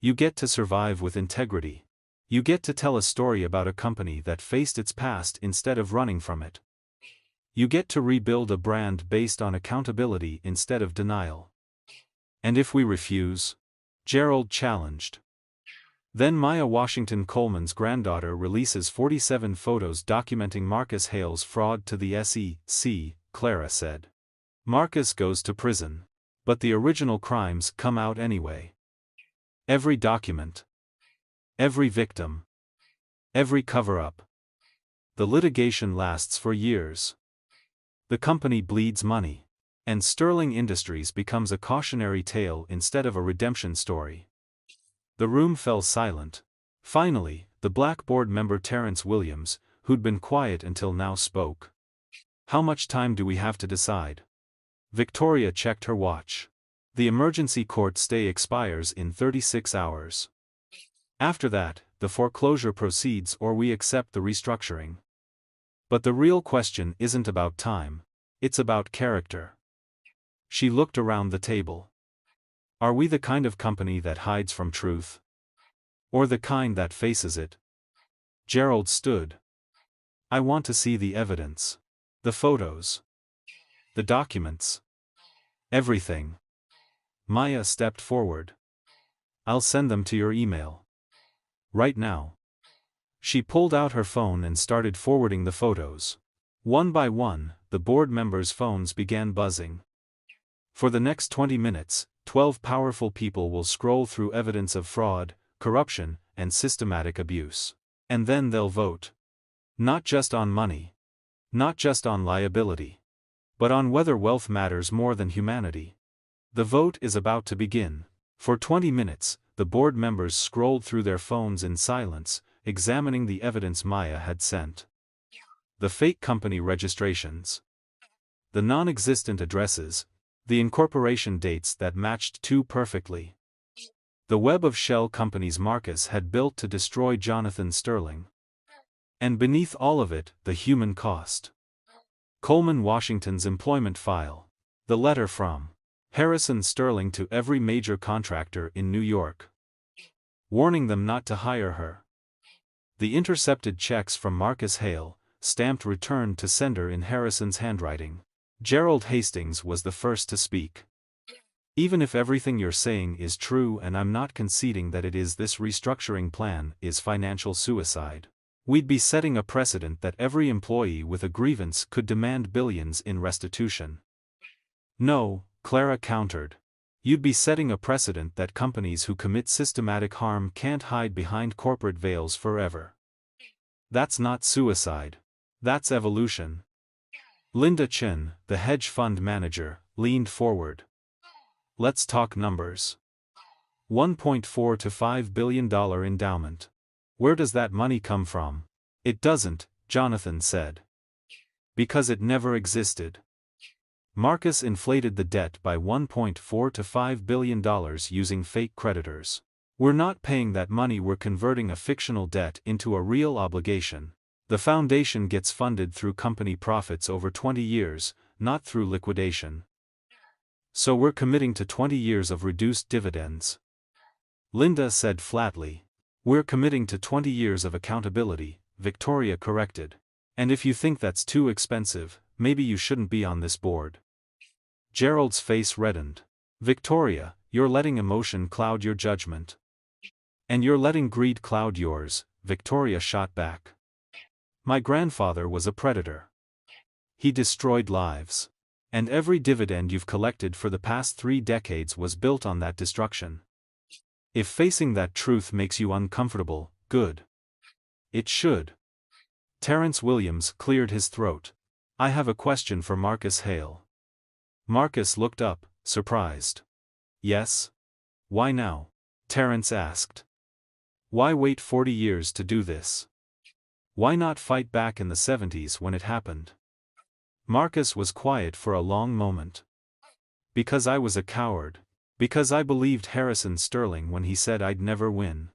You get to survive with integrity. You get to tell a story about a company that faced its past instead of running from it. You get to rebuild a brand based on accountability instead of denial. And if we refuse? Gerald challenged. Then Maya Washington Coleman's granddaughter releases 47 photos documenting Marcus Hale's fraud to the SEC, Clara said. Marcus goes to prison. But the original crimes come out anyway. Every document. Every victim. Every cover-up. The litigation lasts for years. The company bleeds money. And Sterling Industries becomes a cautionary tale instead of a redemption story. The room fell silent. Finally, the black board member Terrence Williams, who'd been quiet until now, spoke. How much time do we have to decide? Victoria checked her watch. The emergency court stay expires in 36 hours. After that, the foreclosure proceeds or we accept the restructuring. But the real question isn't about time, it's about character. She looked around the table. Are we the kind of company that hides from truth? Or the kind that faces it? Gerald stood. I want to see the evidence. The photos. The documents. Everything. Maya stepped forward. I'll send them to your email. Right now. She pulled out her phone and started forwarding the photos. One by one, the board members' phones began buzzing. For the next 20 minutes, 12 powerful people will scroll through evidence of fraud, corruption, and systematic abuse. And then they'll vote. Not just on money. Not just on liability. But on whether wealth matters more than humanity. The vote is about to begin. For 20 minutes, the board members scrolled through their phones in silence, examining the evidence Maya had sent. The fake company registrations. The non-existent addresses. The incorporation dates that matched too perfectly. The web of shell companies Marcus had built to destroy Jonathan Sterling. And beneath all of it, the human cost. Coleman Washington's employment file. The letter from Harrison Sterling to every major contractor in New York, warning them not to hire her. The intercepted checks from Marcus Hale, stamped return to sender in Harrison's handwriting. Gerald Hastings was the first to speak. Even if everything you're saying is true, and I'm not conceding that it is, this restructuring plan is financial suicide. We'd be setting a precedent that every employee with a grievance could demand billions in restitution. No, Clara countered. You'd be setting a precedent that companies who commit systematic harm can't hide behind corporate veils forever. That's not suicide. That's evolution. Linda Chen, the hedge fund manager, leaned forward. Let's talk numbers. $1.4 to $5 billion endowment. Where does that money come from? It doesn't, Jonathan said. Because it never existed. Marcus inflated the debt by $1.4 to $5 billion using fake creditors. We're not paying that money, we're converting a fictional debt into a real obligation. The foundation gets funded through company profits over 20 years, not through liquidation. So we're committing to 20 years of reduced dividends. Linda said flatly. We're committing to 20 years of accountability, Victoria corrected. And if you think that's too expensive, maybe you shouldn't be on this board. Gerald's face reddened. Victoria, you're letting emotion cloud your judgment. And you're letting greed cloud yours, Victoria shot back. My grandfather was a predator. He destroyed lives. And every dividend you've collected for the past 3 decades was built on that destruction. If facing that truth makes you uncomfortable, good. It should. Terrence Williams cleared his throat. I have a question for Marcus Hale. Marcus looked up, surprised. Yes? Why now? Terrence asked. Why wait 40 years to do this? Why not fight back in the 70s when it happened? Marcus was quiet for a long moment. Because I was a coward. Because I believed Harrison Sterling when he said I'd never win.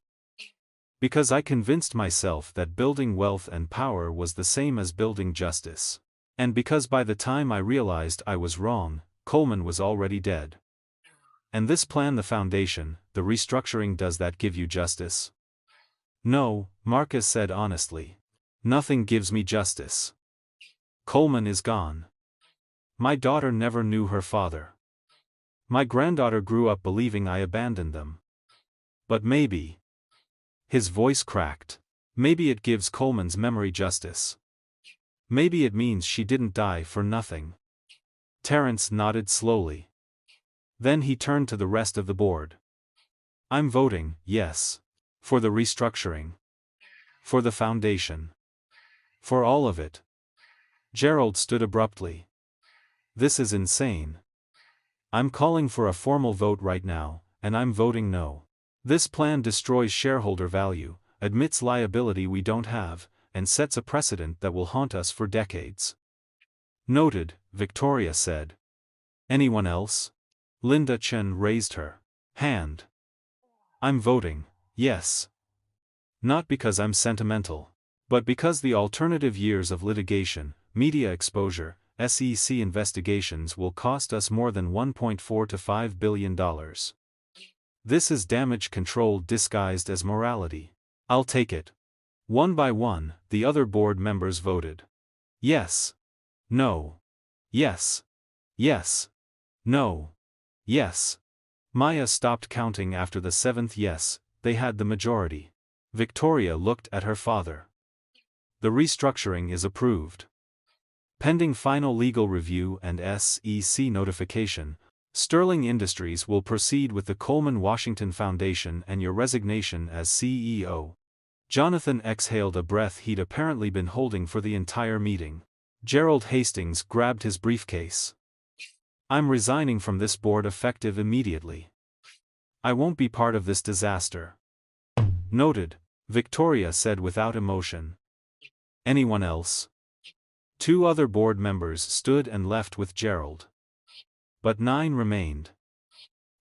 Because I convinced myself that building wealth and power was the same as building justice. And because by the time I realized I was wrong, Coleman was already dead. And this plan, the foundation, the restructuring, does that give you justice? No, Marcus said honestly. Nothing gives me justice. Coleman is gone. My daughter never knew her father. My granddaughter grew up believing I abandoned them. But maybe. His voice cracked. Maybe it gives Coleman's memory justice. Maybe it means she didn't die for nothing. Terrence nodded slowly. Then he turned to the rest of the board. I'm voting, yes. For the restructuring. For the foundation. For all of it. Gerald stood abruptly. This is insane. I'm calling for a formal vote right now, and I'm voting no. This plan destroys shareholder value, admits liability we don't have, and sets a precedent that will haunt us for decades. Noted, Victoria said. Anyone else? Linda Chen raised her hand. I'm voting, yes. Not because I'm sentimental, but because the alternative years of litigation, media exposure, SEC investigations will cost us more than $1.4 to $5 billion. This is damage control disguised as morality. I'll take it. One by one, the other board members voted. Yes. No. Yes. Yes. No. Yes. Maya stopped counting after the 7th yes. They had the majority. Victoria looked at her father. The restructuring is approved. Pending final legal review and SEC notification, Sterling Industries will proceed with the Coleman Washington Foundation and your resignation as CEO. Jonathan exhaled a breath he'd apparently been holding for the entire meeting. Gerald Hastings grabbed his briefcase. I'm resigning from this board effective immediately. I won't be part of this disaster. Noted, Victoria said without emotion. Anyone else? 2 other board members stood and left with Gerald. But 9 remained.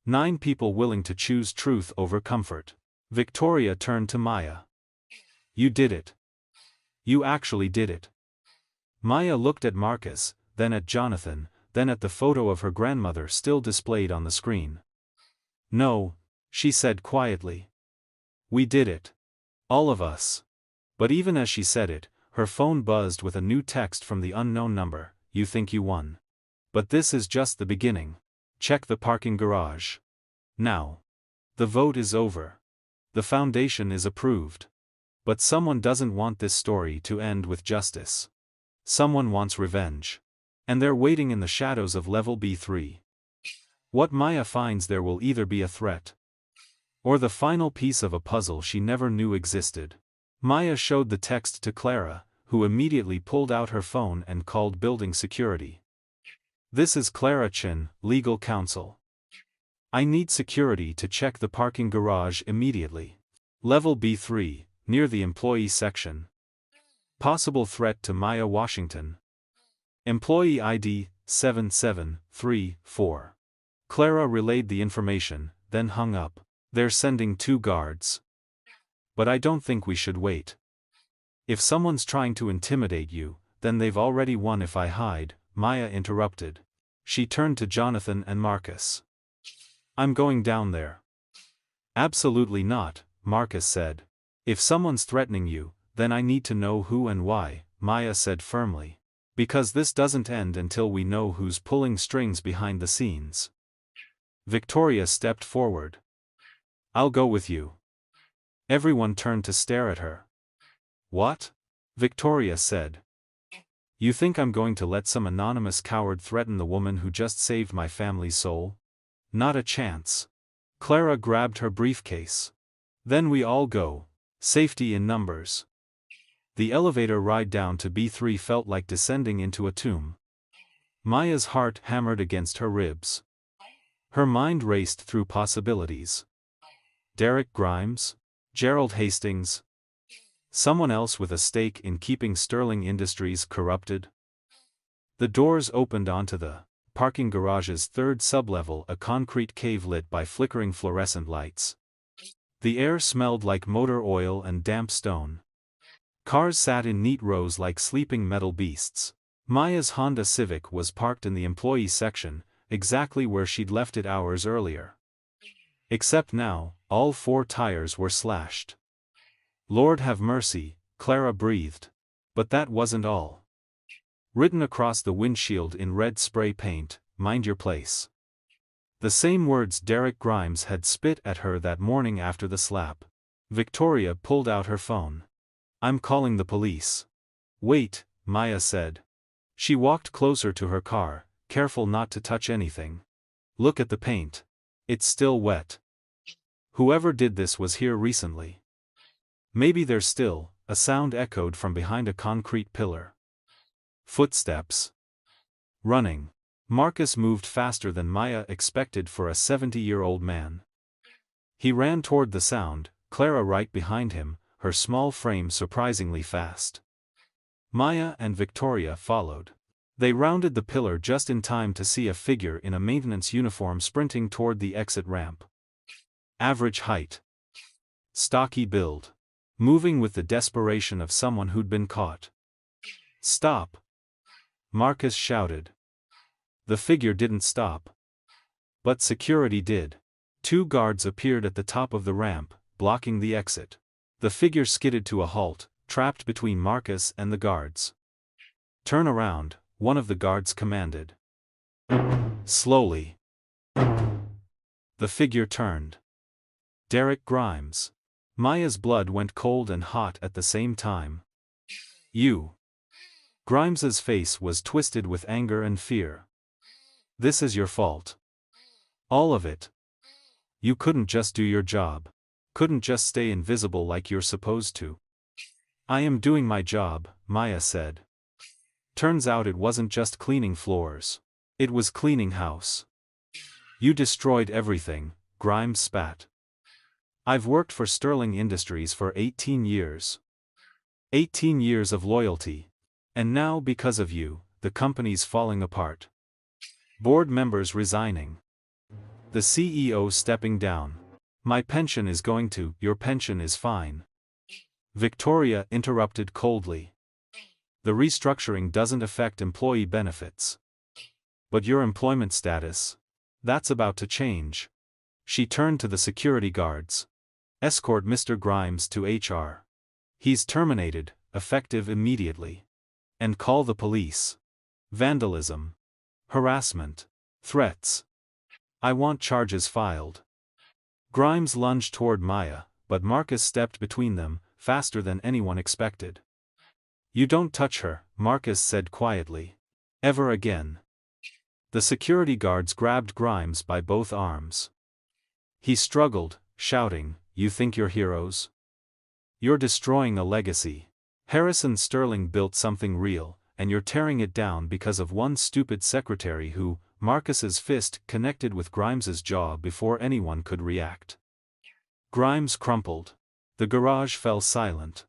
9 people willing to choose truth over comfort. Victoria turned to Maya. You did it. You actually did it. Maya looked at Marcus, then at Jonathan, then at the photo of her grandmother still displayed on the screen. No, she said quietly. We did it. All of us. But even as she said it, her phone buzzed with a new text from the unknown number. You think you won. But this is just the beginning. Check the parking garage. Now. The vote is over. The foundation is approved. But someone doesn't want this story to end with justice. Someone wants revenge. And they're waiting in the shadows of level B3. What Maya finds there will either be a threat or the final piece of a puzzle she never knew existed. Maya showed the text to Clara, who immediately pulled out her phone and called building security. This is Clara Chin, legal counsel. I need security to check the parking garage immediately. Level B3, near the employee section. Possible threat to Maya Washington. Employee ID 7734. Clara relayed the information, then hung up. They're sending 2 guards. But I don't think we should wait. If someone's trying to intimidate you, then they've already won. If I hide, Maya interrupted. She turned to Jonathan and Marcus. I'm going down there. Absolutely not, Marcus said. If someone's threatening you, then I need to know who and why, Maya said firmly. Because this doesn't end until we know who's pulling strings behind the scenes. Victoria stepped forward. I'll go with you. Everyone turned to stare at her. What? Victoria said. You think I'm going to let some anonymous coward threaten the woman who just saved my family's soul? Not a chance. Clara grabbed her briefcase. Then we all go. Safety in numbers. The elevator ride down to B3 felt like descending into a tomb. Maya's heart hammered against her ribs. Her mind raced through possibilities. Derek Grimes? Gerald Hastings? Someone else with a stake in keeping Sterling Industries corrupted? The doors opened onto the parking garage's 3rd sublevel, a concrete cave lit by flickering fluorescent lights. The air smelled like motor oil and damp stone. Cars sat in neat rows like sleeping metal beasts. Maya's Honda Civic was parked in the employee section, exactly where she'd left it hours earlier. Except now, all 4 tires were slashed. Lord have mercy, Clara breathed. But that wasn't all. Written across the windshield in red spray paint, mind your place. The same words Derek Grimes had spit at her that morning after the slap. Victoria pulled out her phone. I'm calling the police. Wait, Maya said. She walked closer to her car, careful not to touch anything. Look at the paint. It's still wet. Whoever did this was here recently. Maybe they're still. A sound echoed from behind a concrete pillar. Footsteps. Running. Marcus moved faster than Maya expected for a 70-year-old man. He ran toward the sound, Clara right behind him, her small frame surprisingly fast. Maya and Victoria followed. They rounded the pillar just in time to see a figure in a maintenance uniform sprinting toward the exit ramp. Average height. Stocky build. Moving with the desperation of someone who'd been caught. Stop! Marcus shouted. The figure didn't stop. But security did. 2 guards appeared at the top of the ramp, blocking the exit. The figure skidded to a halt, trapped between Marcus and the guards. Turn around, one of the guards commanded. Slowly. The figure turned. Derek Grimes. Maya's blood went cold and hot at the same time. You. Grimes's face was twisted with anger and fear. This is your fault. All of it. You couldn't just do your job. couldn't just stay invisible like you're supposed to. I am doing my job, Maya said. Turns out it wasn't just cleaning floors. It was cleaning house. You destroyed everything, Grimes spat. I've worked for Sterling Industries for 18 years. 18 years of loyalty. And now because of you, the company's falling apart. Board members resigning. The CEO stepping down. My pension is going to, your pension is fine. Victoria interrupted coldly. The restructuring doesn't affect employee benefits. But your employment status? That's about to change. She turned to the security guards. Escort Mr. Grimes to HR. He's terminated, effective immediately. And call the police. Vandalism. Harassment. Threats. I want charges filed. Grimes lunged toward Maya, but Marcus stepped between them, faster than anyone expected. You don't touch her, Marcus said quietly. Ever again. The security guards grabbed Grimes by both arms. He struggled, shouting, You think you're heroes? You're destroying a legacy. Harrison Sterling built something real, and you're tearing it down because of one stupid secretary who, Marcus's fist connected with Grimes's jaw before anyone could react. Grimes crumpled. The garage fell silent.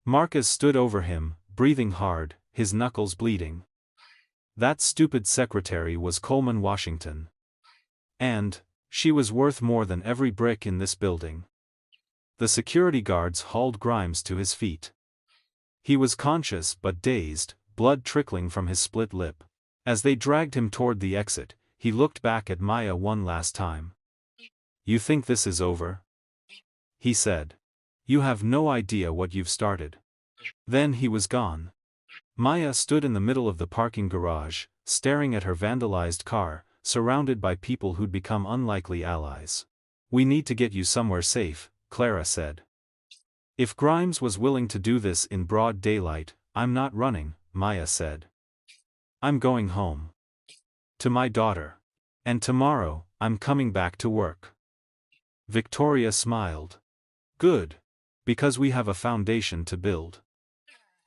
Marcus stood over him, breathing hard, his knuckles bleeding. That stupid secretary was Coleman Washington. And, she was worth more than every brick in this building. The security guards hauled Grimes to his feet. He was conscious but dazed, blood trickling from his split lip. As they dragged him toward the exit, he looked back at Maya one last time. You think this is over? He said. You have no idea what you've started. Then he was gone. Maya stood in the middle of the parking garage, staring at her vandalized car, surrounded by people who'd become unlikely allies. We need to get you somewhere safe, Clara said. If Grimes was willing to do this in broad daylight, I'm not running, Maya said. I'm going home. To my daughter. And tomorrow, I'm coming back to work. Victoria smiled. Good. Because we have a foundation to build.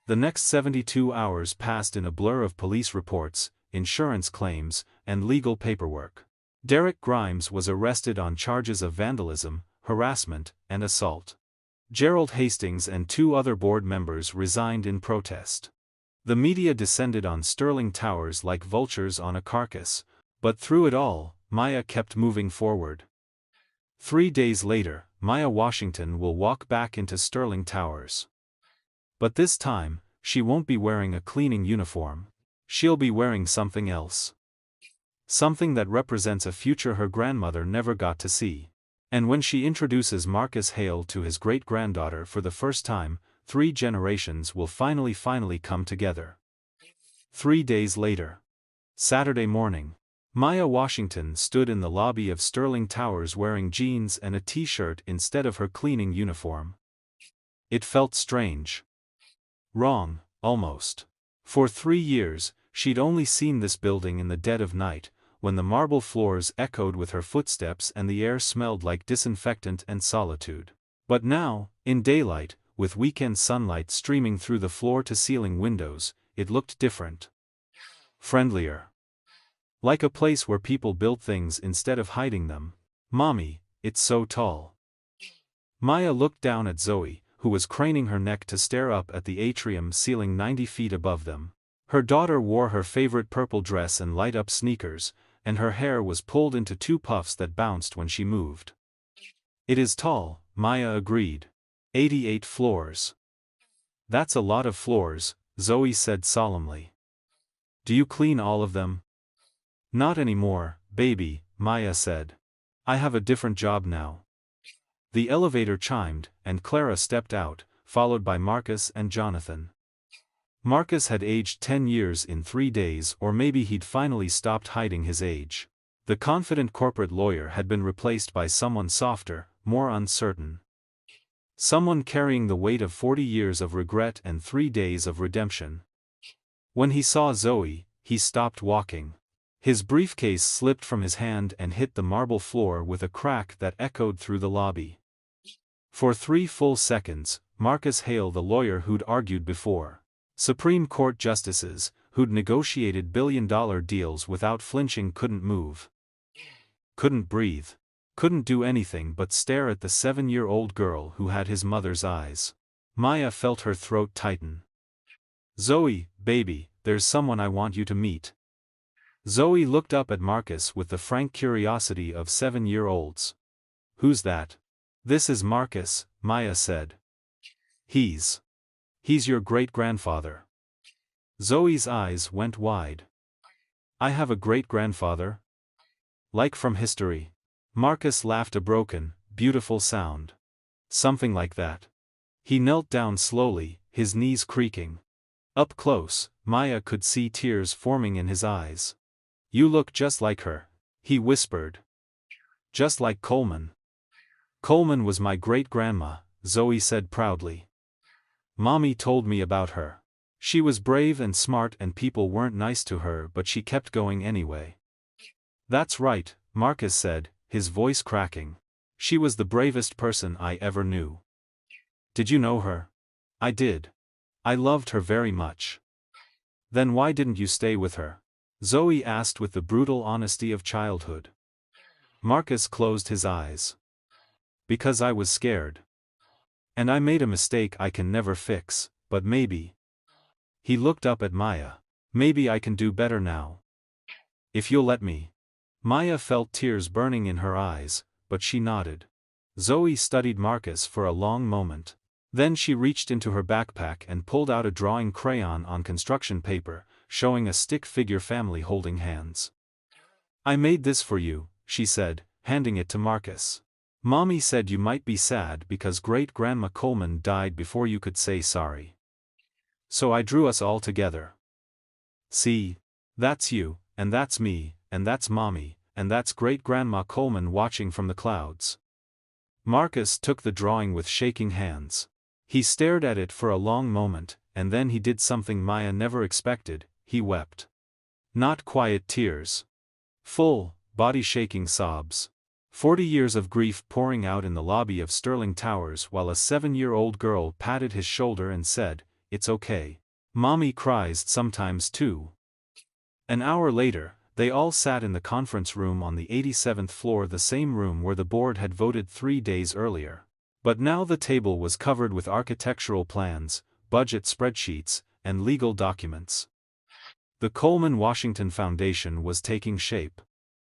The next 72 hours passed in a blur of police reports, insurance claims, and legal paperwork. Derek Grimes was arrested on charges of vandalism, harassment, and assault. Gerald Hastings and 2 other board members resigned in protest. The media descended on Sterling Towers like vultures on a carcass, but through it all, Maya kept moving forward. 3 days later, Maya Washington will walk back into Sterling Towers. But this time, she won't be wearing a cleaning uniform. She'll be wearing something else. Something that represents a future her grandmother never got to see. And when she introduces Marcus Hale to his great-granddaughter for the first time, 3 generations will finally come together. 3 days later. Saturday morning. Maya Washington stood in the lobby of Sterling Towers wearing jeans and a t-shirt instead of her cleaning uniform. It felt strange. Wrong, almost. For 3 years, she'd only seen this building in the dead of night, when the marble floors echoed with her footsteps and the air smelled like disinfectant and solitude. But now, in daylight, with weekend sunlight streaming through the floor-to-ceiling windows, it looked different. Friendlier. Like a place where people built things instead of hiding them. Mommy, it's so tall. Maya looked down at Zoe, who was craning her neck to stare up at the atrium ceiling 90 feet above them. Her daughter wore her favorite purple dress and light-up sneakers, and her hair was pulled into 2 puffs that bounced when she moved. It is tall, Maya agreed. 88 floors. That's a lot of floors, Zoe said solemnly. Do you clean all of them? Not anymore, baby, Maya said. I have a different job now. The elevator chimed, and Clara stepped out, followed by Marcus and Jonathan. Marcus had aged 10 years in 3 days, or maybe he'd finally stopped hiding his age. The confident corporate lawyer had been replaced by someone softer, more uncertain. Someone carrying the weight of 40 years of regret and 3 days of redemption. When he saw Zoe, he stopped walking. His briefcase slipped from his hand and hit the marble floor with a crack that echoed through the lobby. For 3 full seconds, Marcus Hale, the lawyer who'd argued before Supreme Court justices, who'd negotiated billion-dollar deals without flinching, couldn't move. Couldn't breathe. Couldn't do anything but stare at the 7-year-old girl who had his mother's eyes. Maya felt her throat tighten. "Zoe, baby, there's someone I want you to meet." Zoe looked up at Marcus with the frank curiosity of 7-year-olds. "Who's that?" "This is Marcus," Maya said. He's your great-grandfather." Zoe's eyes went wide. "I have a great-grandfather? Like from history?" Marcus laughed, a broken, beautiful sound. "Something like that." He knelt down slowly, his knees creaking. Up close, Maya could see tears forming in his eyes. "You look just like her," he whispered. "Just like Coleman." "Coleman was my great-grandma," Zoe said proudly. "Mommy told me about her. She was brave and smart and people weren't nice to her, but she kept going anyway." "That's right," Marcus said, his voice cracking. "She was the bravest person I ever knew." "Did you know her?" "I did. I loved her very much." "Then why didn't you stay with her?" Zoe asked with the brutal honesty of childhood. Marcus closed his eyes. "Because I was scared. And I made a mistake I can never fix, but maybe." He looked up at Maya. "Maybe I can do better now. If you'll let me." Maya felt tears burning in her eyes, but she nodded. Zoe studied Marcus for a long moment. Then she reached into her backpack and pulled out a drawing crayon on construction paper, showing a stick figure family holding hands. "I made this for you," she said, handing it to Marcus. "Mommy said you might be sad because great-grandma Coleman died before you could say sorry. So I drew us all together. See? That's you, and that's me, and that's Mommy, and that's great-grandma Coleman watching from the clouds." Marcus took the drawing with shaking hands. He stared at it for a long moment, and then he did something Maya never expected, he wept. Not quiet tears. Full, body-shaking sobs. 40 years of grief pouring out in the lobby of Sterling Towers while a 7-year-old girl patted his shoulder and said, "It's okay. Mommy cries sometimes too." An hour later, they all sat in the conference room on the 87th floor, the same room where the board had voted 3 days earlier. But now the table was covered with architectural plans, budget spreadsheets, and legal documents. The Coleman Washington Foundation was taking shape.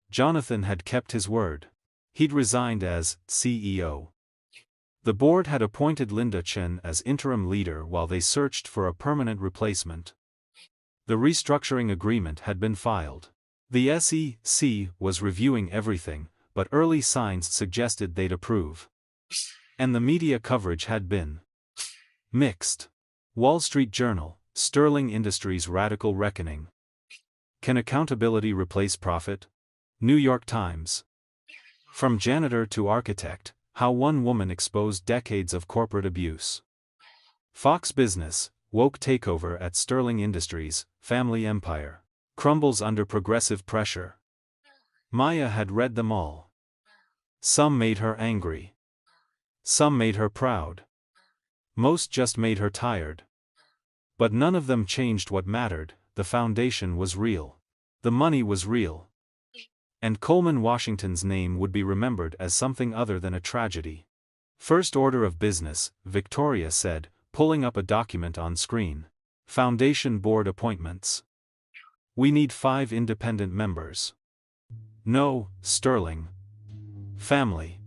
Jonathan had kept his word. He'd resigned as CEO. The board had appointed Linda Chen as interim leader while they searched for a permanent replacement. The restructuring agreement had been filed. The SEC was reviewing everything, but early signs suggested they'd approve. And the media coverage had been mixed. Wall Street Journal, Sterling Industries' radical reckoning. Can accountability replace profit? New York Times. From janitor to architect, how one woman exposed decades of corporate abuse. Fox Business, woke takeover at Sterling Industries, family empire, crumbles under progressive pressure. Maya had read them all. Some made her angry. Some made her proud. Most just made her tired. But none of them changed what mattered. The foundation was real. The money was real. And Coleman Washington's name would be remembered as something other than a tragedy. First order of business, Victoria said, pulling up a document on screen. Foundation board appointments. We need 5 independent members. No, Sterling. Family.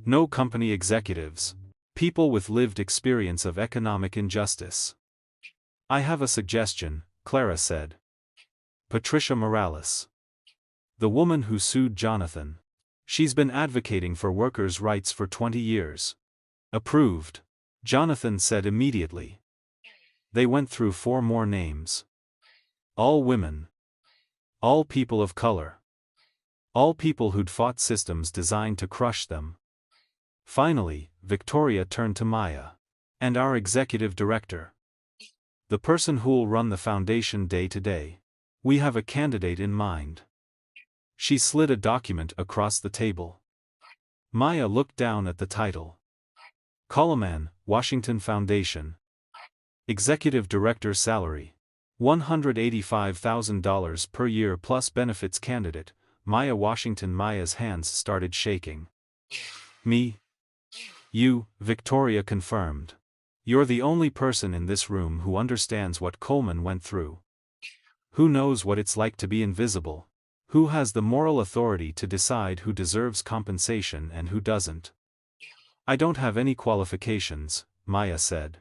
No company executives. People with lived experience of economic injustice. I have a suggestion, Clara said. Patricia Morales. The woman who sued Jonathan. She's been advocating for workers' rights for 20 years. Approved. Jonathan said immediately. They went through 4 more names. All women. All people of color. All people who'd fought systems designed to crush them. Finally, Victoria turned to Maya. And our executive director. The person who'll run the foundation day to day. We have a candidate in mind. She slid a document across the table. Maya looked down at the title. Coleman, Washington Foundation. Executive Director Salary. $185,000 per year plus benefits candidate, Maya Washington. Maya's hands started shaking. Me? You, Victoria confirmed. You're the only person in this room who understands what Coleman went through. Who knows what it's like to be invisible? Who has the moral authority to decide who deserves compensation and who doesn't? I don't have any qualifications, Maya said.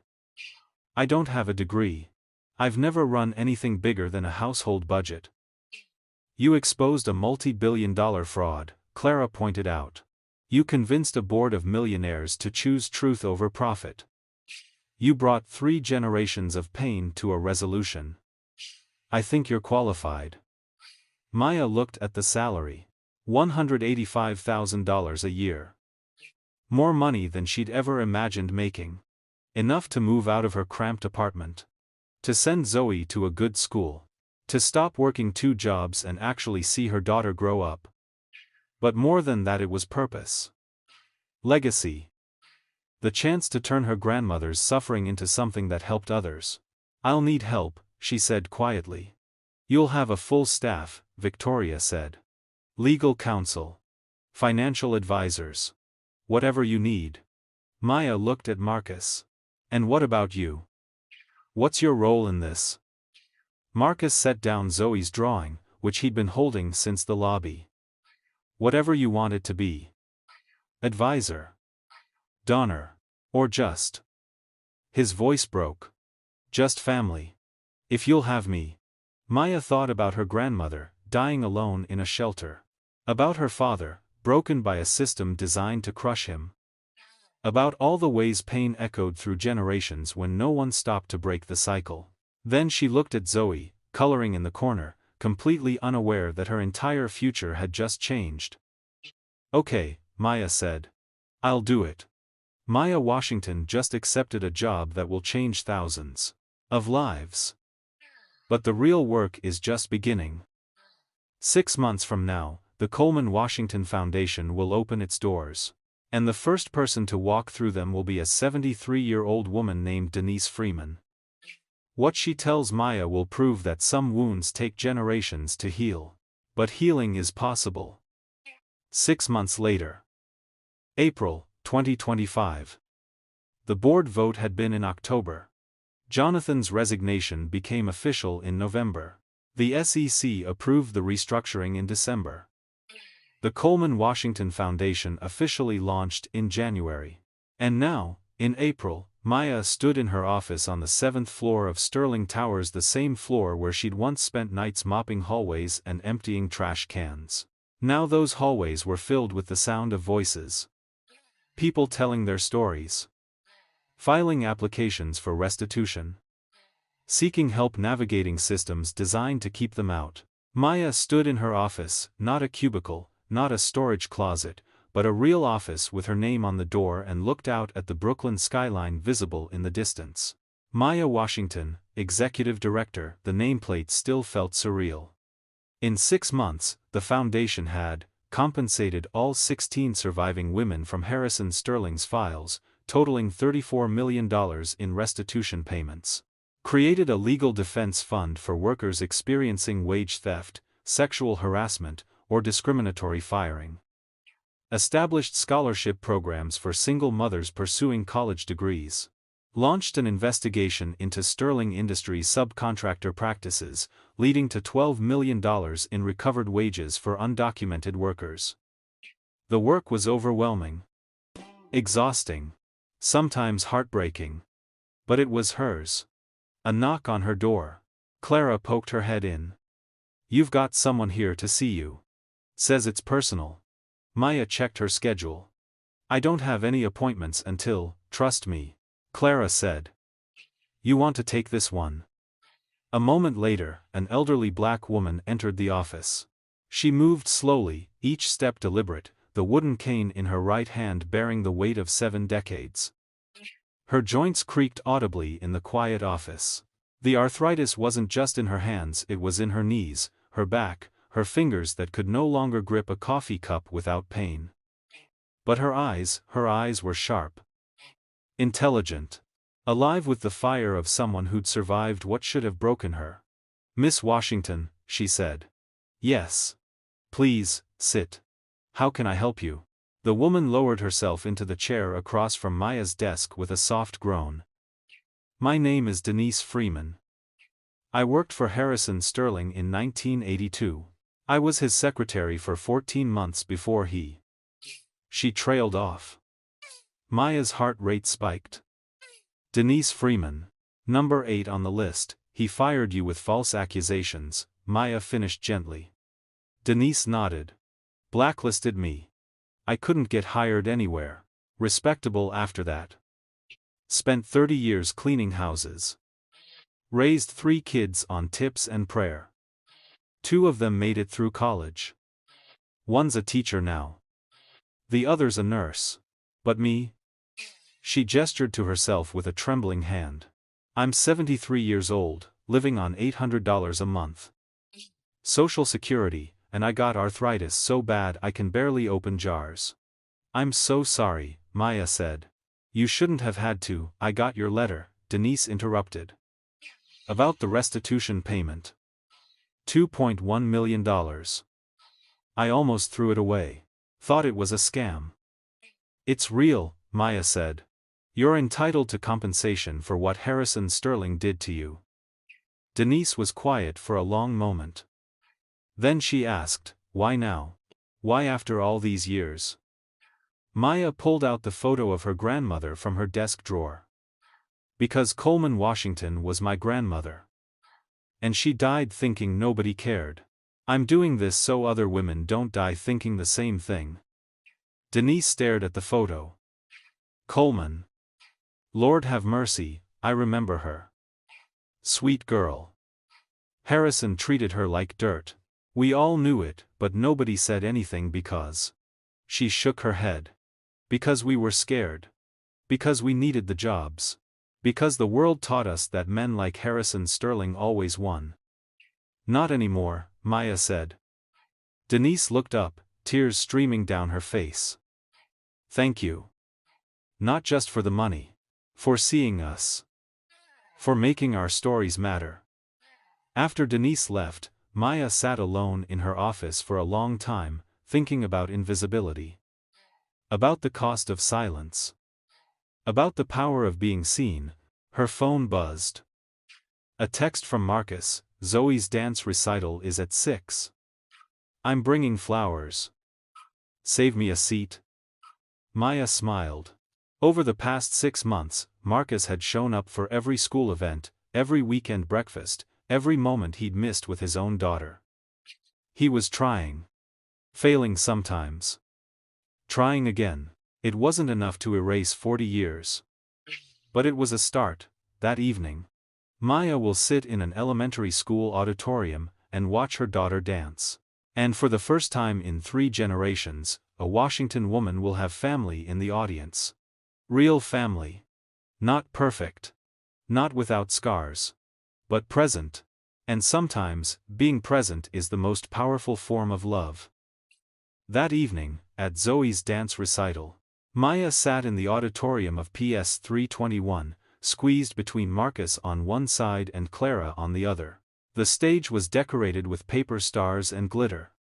I don't have a degree. I've never run anything bigger than a household budget. You exposed a multi-billion-dollar fraud, Clara pointed out. You convinced a board of millionaires to choose truth over profit. You brought 3 generations of pain to a resolution. I think you're qualified. Maya looked at the salary. $185,000 a year. More money than she'd ever imagined making. Enough to move out of her cramped apartment. To send Zoe to a good school. To stop working 2 jobs and actually see her daughter grow up. But more than that, it was purpose. Legacy. The chance to turn her grandmother's suffering into something that helped others. I'll need help, she said quietly. You'll have a full staff, Victoria said. Legal counsel. Financial advisors. Whatever you need. Maya looked at Marcus. And what about you? What's your role in this? Marcus set down Zoe's drawing, which he'd been holding since the lobby. Whatever you want it to be. Advisor. Donor. Or just. His voice broke. Just family. If you'll have me. Maya thought about her grandmother, dying alone in a shelter. About her father, broken by a system designed to crush him. About all the ways pain echoed through generations when no one stopped to break the cycle. Then she looked at Zoe, coloring in the corner, completely unaware that her entire future had just changed. Okay, Maya said. I'll do it. Maya Washington just accepted a job that will change thousands of lives. But the real work is just beginning. 6 months from now, the Coleman Washington Foundation will open its doors. And the first person to walk through them will be a 73-year-old woman named Denise Freeman. What she tells Maya will prove that some wounds take generations to heal. But healing is possible. 6 months later. April, 2025. The board vote had been in October. Jonathan's resignation became official in November. The SEC approved the restructuring in December. The Coleman Washington Foundation officially launched in January. And now, in April, Maya stood in her office on the 7th floor of Sterling Towers, the same floor where she'd once spent nights mopping hallways and emptying trash cans. Now those hallways were filled with the sound of voices. People telling their stories. Filing applications for restitution. Seeking help navigating systems designed to keep them out. Maya stood in her office, not a cubicle, not a storage closet, but a real office with her name on the door, and looked out at the Brooklyn skyline visible in the distance. Maya Washington, Executive Director. The nameplate still felt surreal. In 6 months, the foundation had compensated all 16 surviving women from Harrison Sterling's files, totaling $34 million in restitution payments. Created a legal defense fund for workers experiencing wage theft, sexual harassment, or discriminatory firing. Established scholarship programs for single mothers pursuing college degrees. Launched an investigation into Sterling Industries subcontractor practices, leading to $12 million in recovered wages for undocumented workers. The work was overwhelming. Exhausting. Sometimes heartbreaking. But it was hers. A knock on her door. Clara poked her head in. You've got someone here to see you. Says it's personal. Maya checked her schedule. I don't have any appointments until, trust me. Clara said. You want to take this one? A moment later, an elderly black woman entered the office. She moved slowly, each step deliberate, the wooden cane in her right hand bearing the weight of 7 decades. Her joints creaked audibly in the quiet office. The arthritis wasn't just in her hands, it was in her knees, her back, her fingers that could no longer grip a coffee cup without pain. But her eyes were sharp. Intelligent. Alive with the fire of someone who'd survived what should have broken her. "Miss Washington," she said. "Yes. Please, sit. How can I help you?" The woman lowered herself into the chair across from Maya's desk with a soft groan. "My name is Denise Freeman. I worked for Harrison Sterling in 1982. I was his secretary for 14 months before he..." She trailed off. Maya's heart rate spiked. "Denise Freeman. Number 8 on the list. He fired you with false accusations," Maya finished gently. Denise nodded. "Blacklisted me. I couldn't get hired anywhere. Respectable after that. Spent 30 years cleaning houses. Raised 3 kids on tips and prayer. 2 of them made it through college. One's a teacher now. The other's a nurse. But me?" She gestured to herself with a trembling hand. "I'm 73 years old, living on $800 a month. Social Security, and I got arthritis so bad I can barely open jars." "I'm so sorry," Maya said. "You shouldn't have had to." "I got your letter," Denise interrupted. "About the restitution payment. $2.1 million. I almost threw it away. Thought it was a scam." "It's real," Maya said. "You're entitled to compensation for what Harrison Sterling did to you." Denise was quiet for a long moment. Then she asked, "Why now? Why after all these years?" Maya pulled out the photo of her grandmother from her desk drawer. "Because Coleman Washington was my grandmother. And she died thinking nobody cared. I'm doing this so other women don't die thinking the same thing." Denise stared at the photo. "Coleman. Lord have mercy, I remember her. Sweet girl. Harrison treated her like dirt. We all knew it, but nobody said anything because..." She shook her head. "Because we were scared. Because we needed the jobs. Because the world taught us that men like Harrison Sterling always won." "Not anymore," Maya said. Denise looked up, tears streaming down her face. "Thank you. Not just for the money. For seeing us. For making our stories matter." After Denise left, Maya sat alone in her office for a long time, thinking about invisibility. About the cost of silence. About the power of being seen. Her phone buzzed. A text from Marcus: "Zoe's dance recital is at 6. I'm bringing flowers. Save me a seat." Maya smiled. Over the past 6 months, Marcus had shown up for every school event, every weekend breakfast, every moment he'd missed with his own daughter. He was trying. Failing sometimes. Trying again. It wasn't enough to erase 40 years. But it was a start. That evening, Maya will sit in an elementary school auditorium and watch her daughter dance. And for the first time in 3 generations, a Washington woman will have family in the audience. Real family. Not perfect. Not without scars. But present. And sometimes, being present is the most powerful form of love. That evening, at Zoe's dance recital, Maya sat in the auditorium of PS 321, squeezed between Marcus on one side and Clara on the other. The stage was decorated with paper stars and glitter.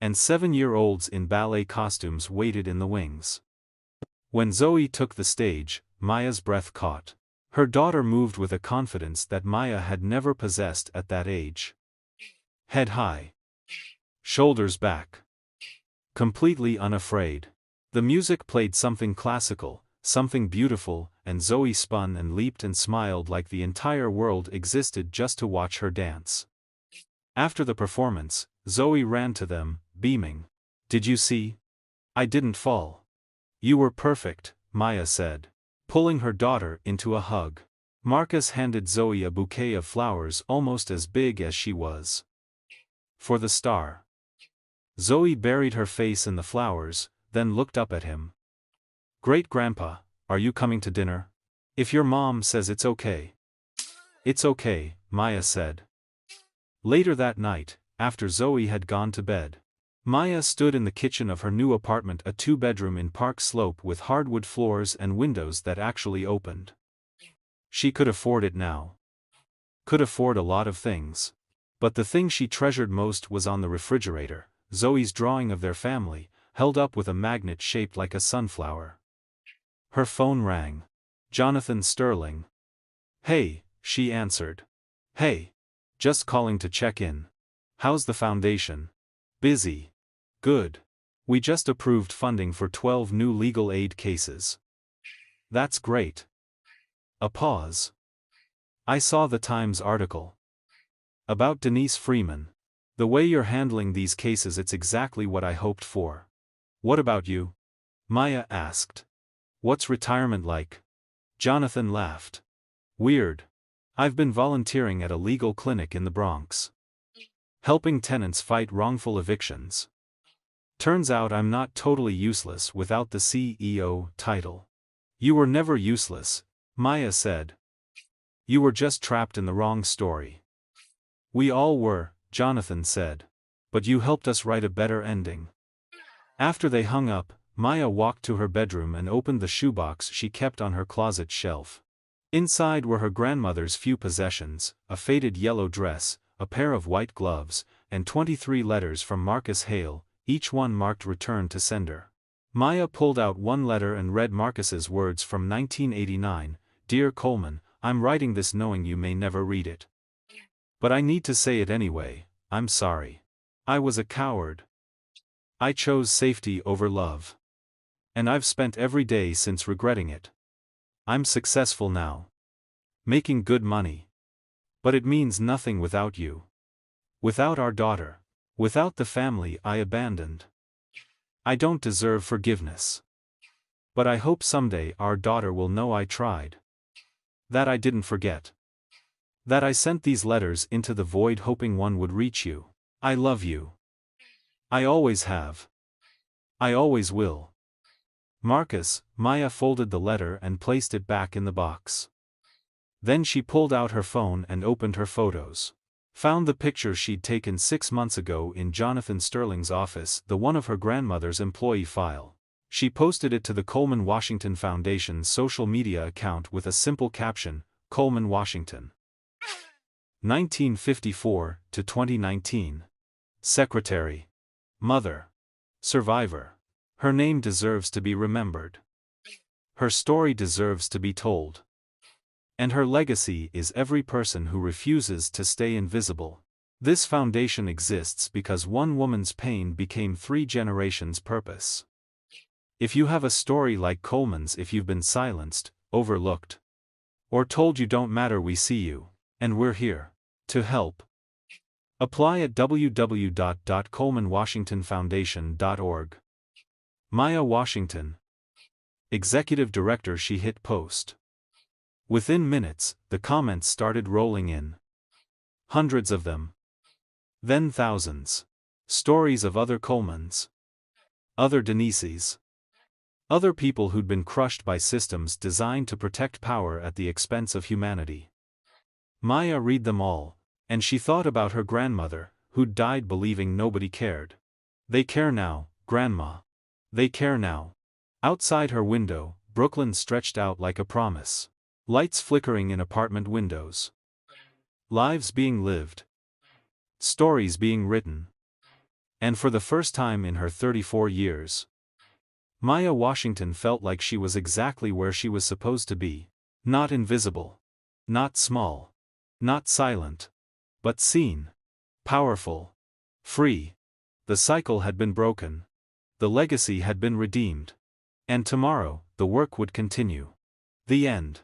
And 7-year-olds in ballet costumes waited in the wings. When Zoe took the stage, Maya's breath caught. Her daughter moved with a confidence that Maya had never possessed at that age. Head high. Shoulders back. Completely unafraid. The music played something classical, something beautiful, and Zoe spun and leaped and smiled like the entire world existed just to watch her dance. After the performance, Zoe ran to them, beaming. "Did you see? I didn't fall. You were perfect," Maya said, pulling her daughter into a hug. Marcus handed Zoe a bouquet of flowers almost as big as she was. "For the star." Zoe buried her face in the flowers, then looked up at him. "Great-grandpa, are you coming to dinner? If your mom says it's okay." "It's okay," Maya said. Later that night, after Zoe had gone to bed, Maya stood in the kitchen of her new apartment, a two-bedroom in Park Slope with hardwood floors and windows that actually opened. She could afford it now. Could afford a lot of things. But the thing she treasured most was on the refrigerator, Zoe's drawing of their family, held up with a magnet shaped like a sunflower. Her phone rang. Jonathan Sterling. "Hey," she answered. "Hey. Just calling to check in. How's the foundation?" "Busy. Good. We just approved funding for 12 new legal aid cases." "That's great." A pause. "I saw the Times article. About Denise Freeman. The way you're handling these cases, it's exactly what I hoped for." "What about you?" Maya asked. "What's retirement like?" Jonathan laughed. "Weird. I've been volunteering at a legal clinic in the Bronx. Helping tenants fight wrongful evictions. Turns out I'm not totally useless without the CEO title." "You were never useless," Maya said. "You were just trapped in the wrong story." "We all were," Jonathan said. "But you helped us write a better ending." After they hung up, Maya walked to her bedroom and opened the shoebox she kept on her closet shelf. Inside were her grandmother's few possessions, a faded yellow dress, a pair of white gloves, and 23 letters from Marcus Hale, each one marked "Return to Sender." Maya pulled out one letter and read Marcus's words from 1989, "Dear Coleman, I'm writing this knowing you may never read it. But I need to say it anyway, I'm sorry. I was a coward. I chose safety over love. And I've spent every day since regretting it. I'm successful now. Making good money. But it means nothing without you. Without our daughter. Without the family I abandoned. I don't deserve forgiveness. But I hope someday our daughter will know I tried. That I didn't forget. That I sent these letters into the void hoping one would reach you. I love you. I always have. I always will. Marcus." Maya folded the letter and placed it back in the box. Then she pulled out her phone and opened her photos. Found the picture she'd taken 6 months ago in Jonathan Sterling's office, the one of her grandmother's employee file. She posted it to the Coleman Washington Foundation's social media account with a simple caption, "Coleman Washington. 1954 to 2019. Secretary. Mother. Survivor. Her name deserves to be remembered. Her story deserves to be told. And her legacy is every person who refuses to stay invisible. This foundation exists because one woman's pain became 3 generations' purpose. If you have a story like Coleman's, if you've been silenced, overlooked, or told you don't matter, we see you, and we're here to help. Apply at www.colemanwashingtonfoundation.org. Maya Washington. Executive Director. She hit post. Within minutes, the comments started rolling in. Hundreds of them. Then thousands. Stories of other Colemans. Other Denises. Other people who'd been crushed by systems designed to protect power at the expense of humanity. Maya read them all, and she thought about her grandmother, who'd died believing nobody cared. They care now, Grandma. They care now. Outside her window, Brooklyn stretched out like a promise. Lights flickering in apartment windows. Lives being lived. Stories being written. And for the first time in her 34 years, Maya Washington felt like she was exactly where she was supposed to be. Not invisible. Not small. Not silent. But seen. Powerful. Free. The cycle had been broken. The legacy had been redeemed. And tomorrow, the work would continue. The end.